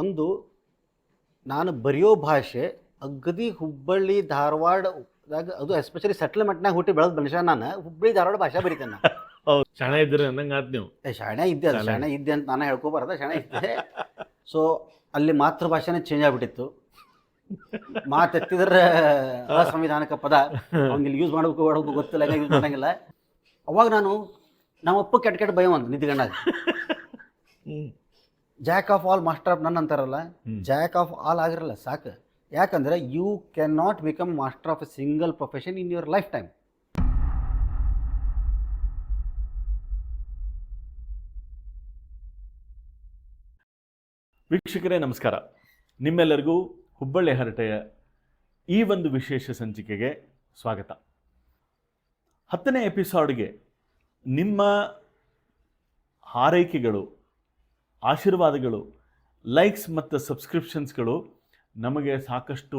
ಒಂದು ನಾನು ಬರೆಯೋ ಭಾಷೆ ಅಗದಿ ಹುಬ್ಬಳ್ಳಿ ಧಾರವಾಡದಾಗ, ಅದು ಎಸ್ಪೆಷಲಿ ಸೆಟ್ಲ್ಮೆಂಟ್ನಾಗ ಹುಟ್ಟಿ ಬೆಳೆದ ಮನುಷ್ಯ. ನಾನು ಹುಬ್ಬಳ್ಳಿ ಧಾರವಾಡ ಭಾಷೆ ಬರೀತೇನೆ. ಹೌದು, ಶಾಣೆ ಇದ್ರೆ ಅನ್ನಂಗೆ ಆತ್ ನೀವು. ಶಾಣೆ ಇದ್ದೆ, ಅದು ಶಾಣೆ ಇದ್ದೆ ಅಂತ ನಾನು ಹೇಳ್ಕೊಬಾರ್ದ, ಶಾಣೆ ಇದ್ದೆ. ಸೊ ಅಲ್ಲಿ ಮಾತೃಭಾಷೆನೇ ಚೇಂಜ್ ಆಗಿಬಿಟ್ಟಿತ್ತು. ಮಾತೆತ್ತಿದ್ರೆ ಅಸಂವಿಧಾನಿಕ ಪದ, ಅವ್ನಿಗೆ ಯೂಸ್ ಮಾಡಬೇಕು ಗೊತ್ತಿಲ್ಲ, ಯೂಸ್ ಮಾಡಂಗಿಲ್ಲ. ಅವಾಗ ನಮ್ಮಪ್ಪ ಕೆಟ್ಟ ಭಯ ಒಂದು ನಿದ್ದಿಗಣ್ಣಾಗ. Jack of all master of none ಅಂತಾರಲ್ಲ, ಜಾಕ್ ಆಫ್ ಆಲ್ ಆಗಿರಲ್ಲ ಸಾಕು. ಯಾಕಂದ್ರೆ you can not become master of a single profession in your life time. ವೀಕ್ಷಕರೇ ನಮಸ್ಕಾರ, ನಿಮ್ಮೆಲ್ಲರಿಗೂ ಹುಬ್ಬಳ್ಳಿ ಹರಟೆಯ ಈ ಒಂದು ವಿಶೇಷ ಸಂಚಿಕೆಗೆ ಸ್ವಾಗತ. 10ನೇ ಎಪಿಸೋಡ್ಗೆ ನಿಮ್ಮ ಹಾರೈಕೆಗಳು, ಆಶೀರ್ವಾದಗಳು, ಲೈಕ್ಸ್ ಮತ್ತು ಸಬ್ಸ್ಕ್ರಿಪ್ಷನ್ಸ್ಗಳು ನಮಗೆ ಸಾಕಷ್ಟು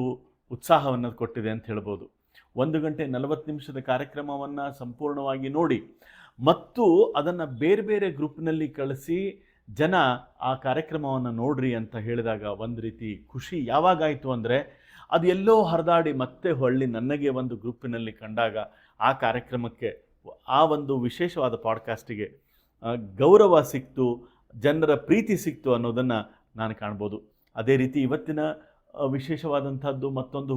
ಉತ್ಸಾಹವನ್ನು ಕೊಟ್ಟಿದೆ ಅಂತ ಹೇಳ್ಬೋದು. 1 ಗಂಟೆ 40 ನಿಮಿಷದ ಕಾರ್ಯಕ್ರಮವನ್ನು ಸಂಪೂರ್ಣವಾಗಿ ನೋಡಿ ಮತ್ತು ಅದನ್ನು ಬೇರೆ ಬೇರೆ ಗ್ರೂಪ್ನಲ್ಲಿ ಕಳಿಸಿ ಜನ ಆ ಕಾರ್ಯಕ್ರಮವನ್ನು ನೋಡ್ರಿ ಅಂತ ಹೇಳಿದಾಗ ಒಂದು ರೀತಿ ಖುಷಿ ಯಾವಾಗಾಯಿತು ಅಂದರೆ, ಅದು ಎಲ್ಲೋ ಹರಿದಾಡಿ ಮತ್ತೆ ಹೊಳ್ಳಿ ನನಗೆ ಒಂದು ಗ್ರೂಪಿನಲ್ಲಿ ಕಂಡಾಗ ಆ ಕಾರ್ಯಕ್ರಮಕ್ಕೆ, ಆ ಒಂದು ವಿಶೇಷವಾದ ಪಾಡ್ಕಾಸ್ಟಿಗೆ ಗೌರವ ಸಿಕ್ತು, ಜನರ ಪ್ರೀತಿ ಸಿಕ್ತು ಅನ್ನೋದನ್ನು ನಾನು ಕಾಣ್ಬೋದು. ಅದೇ ರೀತಿ ಇವತ್ತಿನ ವಿಶೇಷವಾದಂಥದ್ದು ಮತ್ತೊಂದು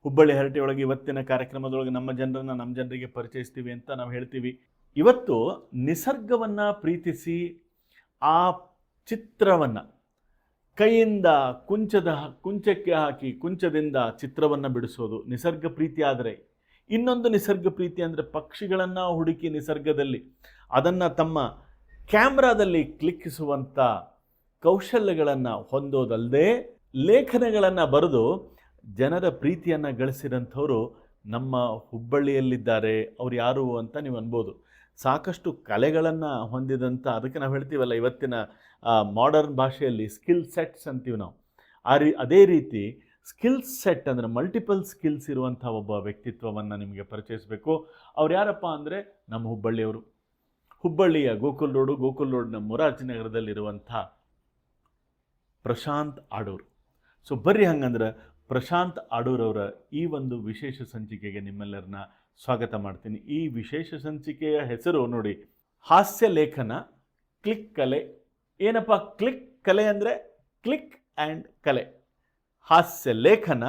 ಹುಬ್ಬಳ್ಳಿ ಹರಟೆಯೊಳಗೆ ಇವತ್ತಿನ ಕಾರ್ಯಕ್ರಮದೊಳಗೆ ನಮ್ಮ ಜನರಿಗೆ ಪರಿಚಯಿಸ್ತೀವಿ ಅಂತ ನಾವು ಹೇಳ್ತೀವಿ. ಇವತ್ತು ನಿಸರ್ಗವನ್ನು ಪ್ರೀತಿಸಿ ಆ ಚಿತ್ರವನ್ನು ಕೈಯಿಂದ ಕುಂಚಕ್ಕೆ ಹಾಕಿ ಕುಂಚದಿಂದ ಚಿತ್ರವನ್ನು ಬಿಡಿಸೋದು ನಿಸರ್ಗ ಪ್ರೀತಿ. ಆದರೆ ಇನ್ನೊಂದು ನಿಸರ್ಗ ಪ್ರೀತಿ ಅಂದರೆ ಪಕ್ಷಿಗಳನ್ನು ಹುಡುಕಿ ನಿಸರ್ಗದಲ್ಲಿ ಅದನ್ನು ತಮ್ಮ ಕ್ಯಾಮ್ರಾದಲ್ಲಿ ಕ್ಲಿಕ್ಕಿಸುವಂಥ ಕೌಶಲ್ಯಗಳನ್ನು ಹೊಂದೋದಲ್ಲದೆ ಲೇಖನಗಳನ್ನು ಬರೆದು ಜನರ ಪ್ರೀತಿಯನ್ನು ಗಳಿಸಿದಂಥವರು ನಮ್ಮ ಹುಬ್ಬಳ್ಳಿಯಲ್ಲಿದ್ದಾರೆ. ಅವ್ರು ಯಾರು ಅಂತ ನೀವು ಅನ್ಬೋದು. ಸಾಕಷ್ಟು ಕಲೆಗಳನ್ನು ಹೊಂದಿದಂಥ, ಅದಕ್ಕೆ ನಾವು ಹೇಳ್ತೀವಲ್ಲ ಇವತ್ತಿನ ಮಾಡರ್ನ್ ಭಾಷೆಯಲ್ಲಿ ಸ್ಕಿಲ್ ಸೆಟ್ಸ್ ಅಂತೀವಿ ನಾವು. ಅದೇ ರೀತಿ ಸ್ಕಿಲ್ ಸೆಟ್ ಅಂದರೆ ಮಲ್ಟಿಪಲ್ ಸ್ಕಿಲ್ಸ್ ಇರುವಂಥ ಒಬ್ಬ ವ್ಯಕ್ತಿತ್ವವನ್ನು ನಿಮಗೆ ಪರಿಚಯಿಸಬೇಕು. ಅವ್ರು ಯಾರಪ್ಪ ಅಂದರೆ ನಮ್ಮ ಹುಬ್ಬಳ್ಳಿಯವರು. ಹುಬ್ಬಳ್ಳಿಯ ಗೋಕುಲ್ ರೋಡ್ನ ಮೊರಾರ್ಜಿ ನಗರದಲ್ಲಿರುವಂಥ ಪ್ರಶಾಂತ್ ಆಡೂರು. ಸೊ ಬರ್ರಿ, ಹಂಗಂದ್ರೆ ಪ್ರಶಾಂತ್ ಆಡೂರವರ ಈ ಒಂದು ವಿಶೇಷ ಸಂಚಿಕೆಗೆ ನಿಮ್ಮೆಲ್ಲರನ್ನ ಸ್ವಾಗತ ಮಾಡ್ತೀನಿ. ಈ ವಿಶೇಷ ಸಂಚಿಕೆಯ ಹೆಸರು ನೋಡಿ, ಹಾಸ್ಯ ಲೇಖನ ಕ್ಲಿಕ್ ಕಲೆ. ಏನಪ್ಪ ಕ್ಲಿಕ್ ಕಲೆ ಅಂದರೆ? ಕ್ಲಿಕ್ ಆ್ಯಂಡ್ ಕಲೆ. ಹಾಸ್ಯ ಲೇಖನ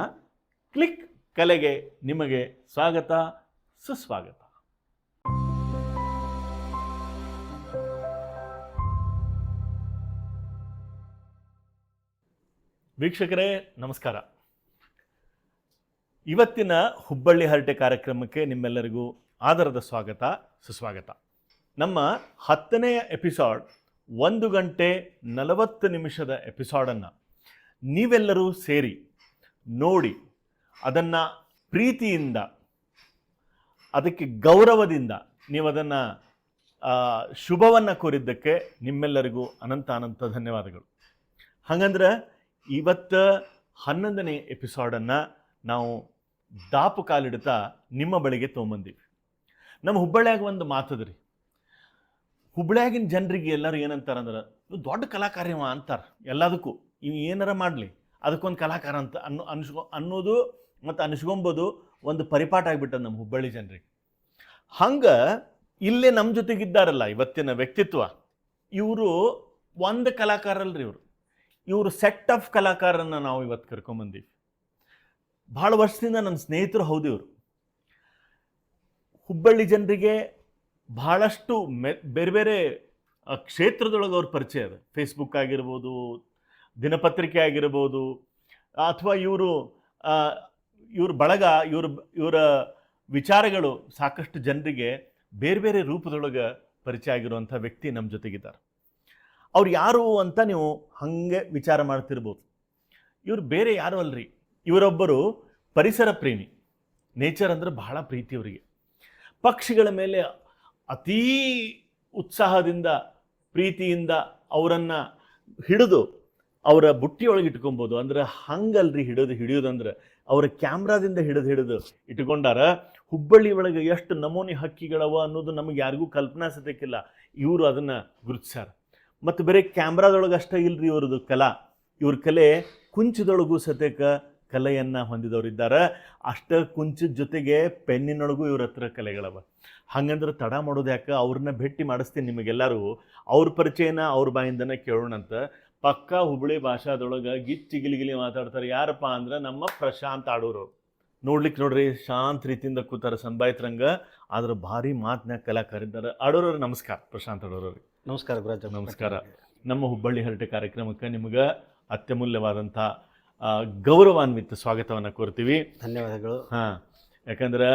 ಕ್ಲಿಕ್ ಕಲೆಗೆ ನಿಮಗೆ ಸ್ವಾಗತ, ಸುಸ್ವಾಗತ. ವೀಕ್ಷಕರೇ ನಮಸ್ಕಾರ. ಇವತ್ತಿನ ಹುಬ್ಬಳ್ಳಿ ಹರಟೆ ಕಾರ್ಯಕ್ರಮಕ್ಕೆ ನಿಮ್ಮೆಲ್ಲರಿಗೂ ಆದರದ ಸ್ವಾಗತ, ಸುಸ್ವಾಗತ. ನಮ್ಮ 10ನೇ ಎಪಿಸೋಡ್ 1 ಗಂಟೆ 40 ನಿಮಿಷದ ಎಪಿಸೋಡನ್ನು ನೀವೆಲ್ಲರೂ ಸೇರಿ ನೋಡಿ ಅದನ್ನು ಪ್ರೀತಿಯಿಂದ, ಅದಕ್ಕೆ ಗೌರವದಿಂದ ನೀವು ಅದನ್ನು ಶುಭವನ್ನು ಕೋರಿದ್ದಕ್ಕೆ ನಿಮ್ಮೆಲ್ಲರಿಗೂ ಅನಂತ ಧನ್ಯವಾದಗಳು. ಹಾಗಂದ್ರೆ ಇವತ್ತು 11ನೇ ಎಪಿಸೋಡನ್ನು ನಾವು ದಾಪು ಕಾಲಿಡ್ತಾ ನಿಮ್ಮ ಬಳಿಗೆ ತೊಗೊಂಬಂದೀವಿ. ನಮ್ಮ ಹುಬ್ಬಳ್ಳಿಯಾಗ ಒಂದು ಮಾತದ್ರಿ, ಹುಬ್ಬಳ್ಳಿಯಾಗಿನ ಜನರಿಗೆ ಎಲ್ಲರೂ ಏನಂತಾರೆ ಅಂದ್ರೆ, ದೊಡ್ಡ ಕಲಾಕಾರ್ಯವ ಅಂತಾರೆ ಎಲ್ಲದಕ್ಕೂ. ಇವು ಏನಾರ ಮಾಡಲಿ ಅದಕ್ಕೊಂದು ಕಲಾಕಾರ ಅಂತ ಅನ್ನೋದು ಮತ್ತು ಅನಿಸ್ಕೊಂಬೋದು ಒಂದು ಪರಿಪಾಠ ಆಗಿಬಿಟ್ಟದ ನಮ್ಮ ಹುಬ್ಬಳ್ಳಿ ಜನರಿಗೆ. ಹಂಗೆ ಇಲ್ಲೇ ನಮ್ಮ ಜೊತೆಗಿದ್ದಾರಲ್ಲ ಇವತ್ತಿನ ವ್ಯಕ್ತಿತ್ವ, ಇವರು ಒಂದು ಕಲಾಕಾರಲ್ರಿ. ಇವರು ಸೆಟ್ ಆಫ್ ಕಲಾಕಾರರನ್ನು ನಾವು ಇವತ್ತು ಕರ್ಕೊಂಬಂದೀವಿ. ಭಾಳ ವರ್ಷದಿಂದ ನನ್ನ ಸ್ನೇಹಿತರು ಹೌದು. ಇವರು ಹುಬ್ಬಳ್ಳಿ ಜನರಿಗೆ ಭಾಳಷ್ಟು ಬೇರೆ ಬೇರೆ ಕ್ಷೇತ್ರದೊಳಗೆ ಅವ್ರ ಪರಿಚಯ ಇದೆ. ಫೇಸ್ಬುಕ್ ಆಗಿರ್ಬೋದು, ದಿನಪತ್ರಿಕೆ ಆಗಿರ್ಬೋದು, ಅಥವಾ ಇವ್ರ ಬಳಗ, ಇವರ ವಿಚಾರಗಳು ಸಾಕಷ್ಟು ಜನರಿಗೆ ಬೇರೆ ಬೇರೆ ರೂಪದೊಳಗೆ ಪರಿಚಯ ಆಗಿರುವಂಥ ವ್ಯಕ್ತಿ ನಮ್ಮ ಜೊತೆಗಿದ್ದಾರೆ. ಅವ್ರು ಯಾರು ಅಂತ ನೀವು ಹಾಗೆ ವಿಚಾರ ಮಾಡ್ತಿರ್ಬೋದು. ಇವರು ಬೇರೆ ಯಾರು ಅಲ್ರಿ, ಇವರೊಬ್ಬರು ಪರಿಸರ ಪ್ರೇಮಿ. ನೇಚರ್ ಅಂದರೆ ಬಹಳ ಪ್ರೀತಿ ಅವರಿಗೆ. ಪಕ್ಷಿಗಳ ಮೇಲೆ ಅತೀ ಉತ್ಸಾಹದಿಂದ, ಪ್ರೀತಿಯಿಂದ ಅವರನ್ನು ಹಿಡಿದು ಅವರ ಬುಟ್ಟಿಯೊಳಗೆ ಇಟ್ಕೊಬೋದು. ಅಂದ್ರೆ ಹಂಗಲ್ರಿ ಹಿಡಿಯೋದಂದ್ರೆ ಅವರ ಕ್ಯಾಮ್ರಾದಿಂದ ಹಿಡಿದು ಇಟ್ಕೊಂಡಾರ. ಹುಬ್ಬಳ್ಳಿ ಒಳಗೆ ಎಷ್ಟು ನಮೂನಿ ಹಕ್ಕಿಗಳವ ಅನ್ನೋದು ನಮಗೆ ಯಾರಿಗೂ ಕಲ್ಪನಾ ಸತ್ಯಕ್ಕಿಲ್ಲ. ಇವರು ಅದನ್ನು ಗುರುತಿಸ್ಯಾರ. ಮತ್ತು ಬರೀ ಕ್ಯಾಮ್ರಾದೊಳಗೆ ಅಷ್ಟೇ ಇಲ್ರಿ ಇವ್ರದ್ದು ಕಲಾ. ಇವ್ರ ಕಲೆ ಕುಂಚದೊಳಗೂ ಸತೇಕ ಕಲೆಯನ್ನು ಹೊಂದಿದವರಿದ್ದಾರೆ. ಅಷ್ಟ ಕುಂಚದ ಜೊತೆಗೆ ಪೆನ್ನಿನೊಳಗೂ ಇವ್ರ ಹತ್ರ ಕಲೆಗಳವ. ಹಂಗಂದ್ರೆ ತಡ ಮಾಡೋದು ಯಾಕೆ, ಅವ್ರನ್ನ ಭೇಟಿ ಮಾಡಿಸ್ತೀನಿ ನಿಮಗೆಲ್ಲರೂ. ಅವ್ರ ಪರಿಚಯನ ಅವ್ರ ಬಾಯಿಂದನೇ ಕೇಳೋಣಂತ. ಪಕ್ಕಾ ಹುಬ್ಬಳ್ಳಿ ಭಾಷಾದೊಳಗೆ ಗಿಚ್ಚಿ ಗಿಲಿಗಿಲಿ ಮಾತಾಡ್ತಾರೆ. ಯಾರಪ್ಪ ಅಂದ್ರೆ ನಮ್ಮ ಪ್ರಶಾಂತ್ ಆಡೂರು. ನೋಡ್ಲಿಕ್ಕೆ ನೋಡ್ರಿ ಶಾಂತ ರೀತಿಯಿಂದ ಕೂತಾರ ಸಂಬಾಯ್ತರಂಗ, ಆದ್ರೆ ಭಾರಿ ಮಾತನ್ನ ಕಲಾಕಾರಿದ್ದಾರೆ. ಆಡೋರವ್ರಿಗೆ ನಮಸ್ಕಾರ. ಪ್ರಶಾಂತ್ ಆಡೋರವ್ರಿಗೆ ನಮಸ್ಕಾರ ಗುರುರಾಜ್. ನಮಸ್ಕಾರ. ನಮ್ಮ ಹುಬ್ಬಳ್ಳಿ ಹರಟೆ ಕಾರ್ಯಕ್ರಮಕ್ಕೆ ನಿಮ್ಗೆ ಅತ್ಯಮೂಲ್ಯವಾದಂಥ ಗೌರವಾನ್ವಿತ ಸ್ವಾಗತವನ್ನು ಕೋರ್ತೀವಿ. ಧನ್ಯವಾದಗಳು. ಹಾಂ, ಯಾಕಂದ್ರೆ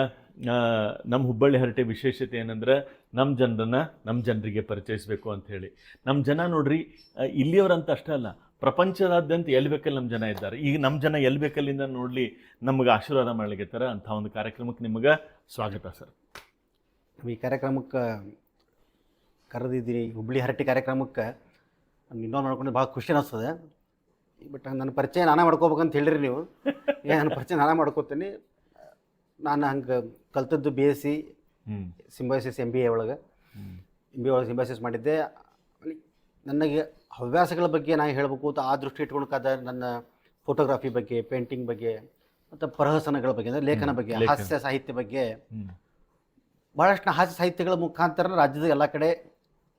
ನಮ್ಮ ಹುಬ್ಬಳ್ಳಿ ಹರಟೆ ವಿಶೇಷತೆ ಏನಂದ್ರೆ ನಮ್ಮ ಜನರಿಗೆ ಪರಿಚಯಿಸಬೇಕು ಅಂಥೇಳಿ. ನಮ್ಮ ಜನ ನೋಡ್ರಿ ಇಲ್ಲಿಯವರಂತ ಅಷ್ಟೇ ಅಲ್ಲ, ಪ್ರಪಂಚದಾದ್ಯಂತ ಎಲ್ಲಿ ಬೇಕಲ್ಲಿ ನಮ್ಮ ಜನ ಇದ್ದಾರೆ. ಈಗ ನಮ್ಮ ಜನ ಎಲ್ಲಿ ಬೇಕಲ್ಲಿಂದ ನೋಡಲಿ ನಮಗೆ ಆಶೀರ್ವಾದ ಮಾಡ್ಲಿಕ್ಕತ್ತಾರ. ಅಂಥ ಒಂದು ಕಾರ್ಯಕ್ರಮಕ್ಕೆ ನಿಮಗೆ ಸ್ವಾಗತ ಸರ್. ಈ ಕಾರ್ಯಕ್ರಮಕ್ಕೆ ಕರೆದಿದ್ದೀನಿ, ಹುಬ್ಬಳ್ಳಿ ಹರಟೆ ಕಾರ್ಯಕ್ರಮಕ್ಕೆ ಇನ್ನೊಂದು ಮಾಡ್ಕೊಂಡು ಭಾಳ ಖುಷಿ ಅನ್ನಿಸ್ತದೆ. ಬಟ್ ನನ್ನ ಪರಿಚಯ ನಾನೇ ಮಾಡ್ಕೋಬೇಕಂತ ಹೇಳಿರಿ ನೀವು. ನನ್ನ ಪರಿಚಯ ನಾನೇ ಮಾಡ್ಕೋತೀನಿ. ನಾನು ಹಂಗೆ ಕಲ್ತದ್ದು BSc ಸಿಂಬಯೋಸಿಸ್ MBA ಒಳಗೆ. MBA ಒಳಗೆ ಸಿಂಬಯೋಸಿಸ್ ಮಾಡಿದ್ದೆ. ನನಗೆ ಹವ್ಯಾಸಗಳ ಬಗ್ಗೆ ನಾನು ಹೇಳಬೇಕು ಅಂತ ಆ ದೃಷ್ಟಿ ಇಟ್ಕೊಳಕಾದ ನನ್ನ ಫೋಟೋಗ್ರಫಿ ಬಗ್ಗೆ, ಪೇಂಟಿಂಗ್ ಬಗ್ಗೆ, ಮತ್ತು ಪ್ರಹಸನಗಳ ಬಗ್ಗೆ, ಅಂದರೆ ಲೇಖನ ಬಗ್ಗೆ, ಹಾಸ್ಯ ಸಾಹಿತ್ಯ ಬಗ್ಗೆ ಭಾಳಷ್ಟು ಹಾಸ್ಯ ಸಾಹಿತ್ಯಗಳ ಮುಖಾಂತರ ರಾಜ್ಯದ ಎಲ್ಲ ಕಡೆ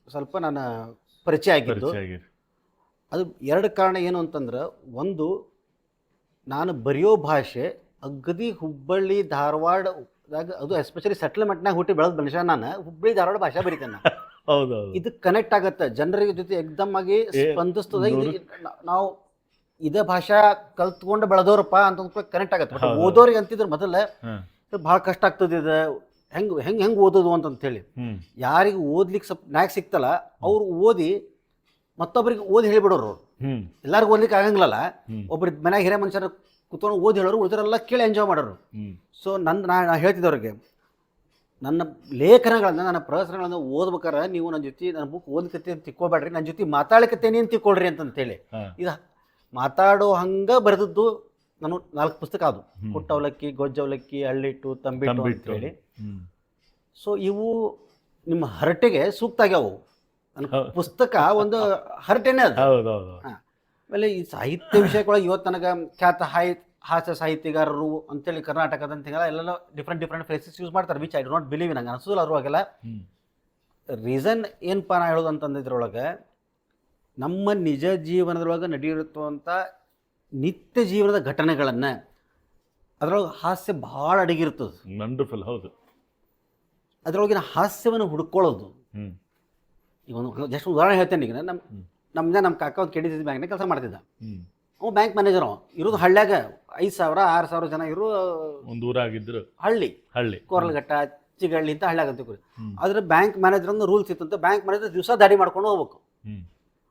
ಸ್ವಲ್ಪ ನಾನು ಪರಿಚಯ ಆಗಿದ್ದು. ಅದು ಎರಡು ಕಾರಣ ಏನು ಅಂತಂದ್ರೆ, ಒಂದು ನಾನು ಬರೆಯೋ ಭಾಷೆ ಅಗದಿ ಹುಬ್ಬಳ್ಳಿ ಧಾರವಾಡದಾಗ, ಅದು ಎಸ್ಪೆಷಲಿ ಸೆಟ್ಲ್ಮೆಂಟ್ನಾಗ ಹುಟ್ಟಿ ಬೆಳೆದ ಮನುಷ್ಯ ನಾನು. ಹುಬ್ಬಳ್ಳಿ ಧಾರವಾಡ ಭಾಷೆ ಬರೀತೇನೆ. ಹೌದು, ಇದು ಕನೆಕ್ಟ್ ಆಗುತ್ತೆ ಜನರಿಗೆ ಜೊತೆ, ಎಕ್ದಮ್ ಆಗಿ ಸ್ಪಂದಿಸ್ತದೆ. ನಾವು ಇದೇ ಭಾಷಾ ಕಲ್ತ್ಕೊಂಡು ಬೆಳೆದವ್ರಪ್ಪ ಅಂತ ಕನೆಕ್ಟ್ ಆಗುತ್ತೆ. ಬಟ್ ಓದೋರಿಗೆ ಅಂತಿದ್ರೆ ಮೊದಲ ಭಾಳ ಕಷ್ಟ ಆಗ್ತದೆ. ಇದು ಹೆಂಗೆ ಓದೋದು ಅಂತಂತೇಳಿ ಯಾರಿಗೆ ಓದ್ಲಿಕ್ಕೆ ಸ್ವಲ್ಪ ನ್ಯಾಕ್ ಸಿಕ್ತಲ್ಲ ಅವ್ರು ಓದಿ ಮತ್ತೊಬ್ಬರಿಗೆ ಓದಿ ಹೇಳಿಬಿಡೋರು. ಎಲ್ಲರಿಗೂ ಓದ್ಲಿಕ್ಕೆ ಆಗಂಗಿಲ್ಲಲ್ಲ. ಒಬ್ರಿಗೆ ಮನ್ಯಾಗ ಹಿರಿಯ ಮನುಷ್ಯರ ಕುತ್ಕೊಂಡು ಓದಿ ಹೇಳೋರು, ಉಳಿದರೆಲ್ಲ ಕೇಳಿ ಎಂಜಾಯ್ ಮಾಡೋರು. ಸೊ ನಾನು ಹೇಳ್ತಿದ್ದವ್ರಿಗೆ, ನನ್ನ ಲೇಖನಗಳನ್ನು, ನನ್ನ ಪ್ರಹಸನಗಳನ್ನು ಓದ್ಬೇಕಾರೆ ನೀವು ನನ್ನ ಜೊತೆ ನನ್ನ ಬುಕ್ ಓದ್ಲಿಕ್ಕೆ ಅಂತ ತಿಕ್ಕೋಬೇಡ್ರಿ, ನನ್ನ ಜೊತೆ ಮಾತಾಡ್ಲಿಕ್ಕತ್ತೇನೆ ಅಂತ ತಿಕ್ಕೊಳ್ರಿ ಅಂತಂತೇಳಿ. ಇದು ಮಾತಾಡೋ ಹಂಗೆ ಬರೆದದ್ದು ನಾನು 4 ಪುಸ್ತಕ. ಅದು ಪುಟ್ಟ ಅವಲಕ್ಕಿ, ಗೊಜ್ಜ ಅವಲಕ್ಕಿ, ಹಳ್ಳಿಟ್ಟು, ತಂಬಿಟ್ಟು ಅಂತೇಳಿ. ಸೊ ಇವು ನಿಮ್ಮ ಹರಟೆಗೆ ಸೂಕ್ತ ಆಗ್ಯಾವು. ನನ್ನ ಪುಸ್ತಕ ಒಂದು ಹರಟೆನೇ ಅದು. ಆಮೇಲೆ ಈ ಸಾಹಿತ್ಯ ವಿಷಯಗಳೊಳಗೆ ಇವತ್ತು ನನಗೆ ಖ್ಯಾತ ಹಾಸ್ಯ ಸಾಹಿತ್ಯಗಾರರು ಅಂತೇಳಿ ಕರ್ನಾಟಕದಂತೆಲ್ಲ ಎಲ್ಲ ಡಿಫ್ರೆಂಟ್ ಫೇಸಸ್ ಯೂಸ್ ಮಾಡ್ತಾರೆ. Which I do not believe. ನಂಗೆ ಅನಿಸೋದಿಲ್ಲ ಅದ್ರೊಳಗೆಲ್ಲ. ರೀಸನ್ ಏನಪ್ಪ ನಾ ಹೇಳೋದು ಅಂತಂದಿದ್ರೊಳಗೆ, ನಮ್ಮ ನಿಜ ಜೀವನದೊಳಗೆ ನಡೆಯುವಂಥ ನಿತ್ಯ ಜೀವನದ ಘಟನೆಗಳನ್ನು ಅದರೊಳಗೆ ಹಾಸ್ಯ ಭಾಳ ಅಡಗಿರ್ತದೆ. ವಂಡರ್ಫುಲ್. ಹೌದು. ಅದರೊಳಗಿನ ಹಾಸ್ಯವನ್ನು ಹುಡ್ಕೊಳ್ಳೋದು. ಈಗ ಒಂದು ಜಸ್ಟ್ ಉದಾಹರಣೆ ಹೇಳ್ತೇನೆ. ಈಗ ನಮ್ಮ ಕಾಕ ಒಂದು KDCC ಬ್ಯಾಂಕ್ನಾಗ ಕೆಲಸ ಮಾಡ್ತಿದ್ದ. ಅವ ಬ್ಯಾಂಕ್ ಮ್ಯಾನೇಜರ್. ಇರೋದು ಹಳ್ಳ್ಯಾಗ 5,000 6,000 ಜನ ಇರೋ ಒಂದು ಊರಾಗಿದ್ರು. ಹಳ್ಳಿ ಕೋರಲಘಟ್ಟ, ಚಿಗಳ್ಳಿ ಅಂತ ಹಳ್ಳ್ಯಾಗ ಅಂತ. ಆದ್ರೆ ಬ್ಯಾಂಕ್ ಮ್ಯಾನೇಜರ್ ಒಂದು ರೂಲ್ಸ್ ಇತ್ತಂತ. ಬ್ಯಾಂಕ್ ಮ್ಯಾನೇಜರ್ ದಿವಸ ದಾಡಿ ಮಾಡ್ಕೊಂಡು ಹೋಗ್ಬೇಕು.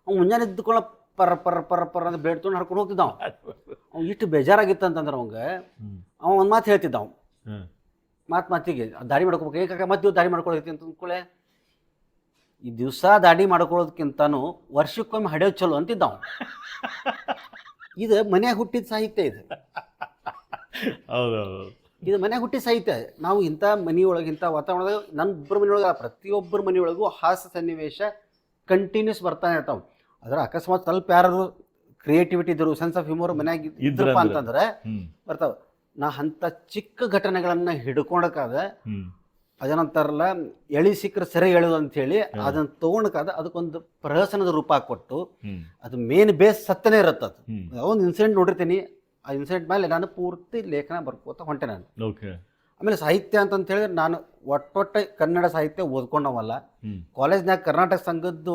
ಅವ್ನು ಮುಂಜಾನೆ ಇದ್ದುಕೊಳ್ಳೋ ಪರ ಅಂತ ಬೇಡ್ ತೊಗೊಂಡು ಹಡ್ಕೊಂಡು ಹೋಗ್ತಿದ್ದ. ಅವ್ನು ಇಷ್ಟು ಬೇಜಾರಾಗಿತ್ತು ಅಂತಂದ್ರೆ ಅವ ಒಂದು ಮಾತು ಹೇಳ್ತಿದ್ದ. ಮಾತಿಗೆ ದಾಡಿ ಮಾಡ್ಕೋಬೇಕು. ಏಕಾಕ ಮತ್ತೆ ದಾಡಿ ಮಾಡ್ಕೊಳಕೈತಿ ಅಂತ ಅಂದ್ಕೊಳ್ಳೆ, ಈ ದಿವಸ ದಾಡಿ ಮಾಡ್ಕೊಳ್ಳೋದಕ್ಕಿಂತನೂ ವರ್ಷಕ್ಕೊಮ್ಮೆ ಹಡೆಯೋದು ಚಲೋ ಅಂತಿದ್ದಾವ. ಇದು ಮನ್ಯಾಗ ಹುಟ್ಟಿದ ಸಾಹಿತ್ಯ. ಇದು ಮನ್ಯಾಗ ಹುಟ್ಟಿದ ಸಾಹಿತ್ಯ. ನಾವು ಇಂಥ ಮನೆಯೊಳಗೆ, ಇಂಥ ವಾತಾವರಣದಾಗ, ನನ್ನೊಬ್ಬರ ಮನೆಯೊಳಗೆ ಪ್ರತಿಯೊಬ್ಬರ ಮನೆಯೊಳಗೂ ಹಾಸ್ಯ ಸನ್ನಿವೇಶ ಕಂಟಿನ್ಯೂಸ್ ಬರ್ತಾನೆ ಇರ್ತಾವೆ. ಅದರ ಅಕಸ್ಮಾತ್ ಸ್ವಲ್ಪ ಯಾರು ಕ್ರಿಯೇಟಿವಿಟಿ ಇದ್ರು, ಸೆನ್ಸ್ ಆಫ್ ಹ್ಯೂಮರ್ ಮನ್ಯಾಗ ಇದ್ರಪ್ಪ ಅಂತಂದ್ರೆ ಬರ್ತಾವೆ. ನಾ ಅಂಥ ಚಿಕ್ಕ ಘಟನೆಗಳನ್ನು ಹಿಡ್ಕೊಳಕಾದ, ಅದನ್ನಂತಾರಲ್ಲ ಎಳಿ ಸಿಕ್ಕರೆ ಸೆರೆ ಎಳೆಯೋದು ಅಂಥೇಳಿ, ಅದನ್ನು ತೊಗೊಂಡಕಾದ ಅದಕ್ಕೊಂದು ಪ್ರಹಸನದ ರೂಪ ಕೊಟ್ಟು, ಅದು ಮೇನ್ ಬೇಸ್ ಸತ್ತನೇ ಇರುತ್ತೆ. ಅದು ಒಂದು ಇನ್ಸಿಡೆಂಟ್ ನೋಡಿರ್ತೀನಿ. ಆ ಇನ್ಸಿಡೆಂಟ್ ಮೇಲೆ ನಾನು ಪೂರ್ತಿ ಲೇಖನ ಬರ್ಕೋತ ಹೊಂಟೆ ನಾನು. ಆಮೇಲೆ ಸಾಹಿತ್ಯ ಅಂತಂತ ಹೇಳಿದ್ರೆ, ನಾನು ಒಟ್ಟೊಟ್ಟೆ ಕನ್ನಡ ಸಾಹಿತ್ಯ ಓದ್ಕೊಂಡವಲ್ಲ. ಕಾಲೇಜ್ನಾಗ ಕರ್ನಾಟಕ ಸಂಘದ್ದು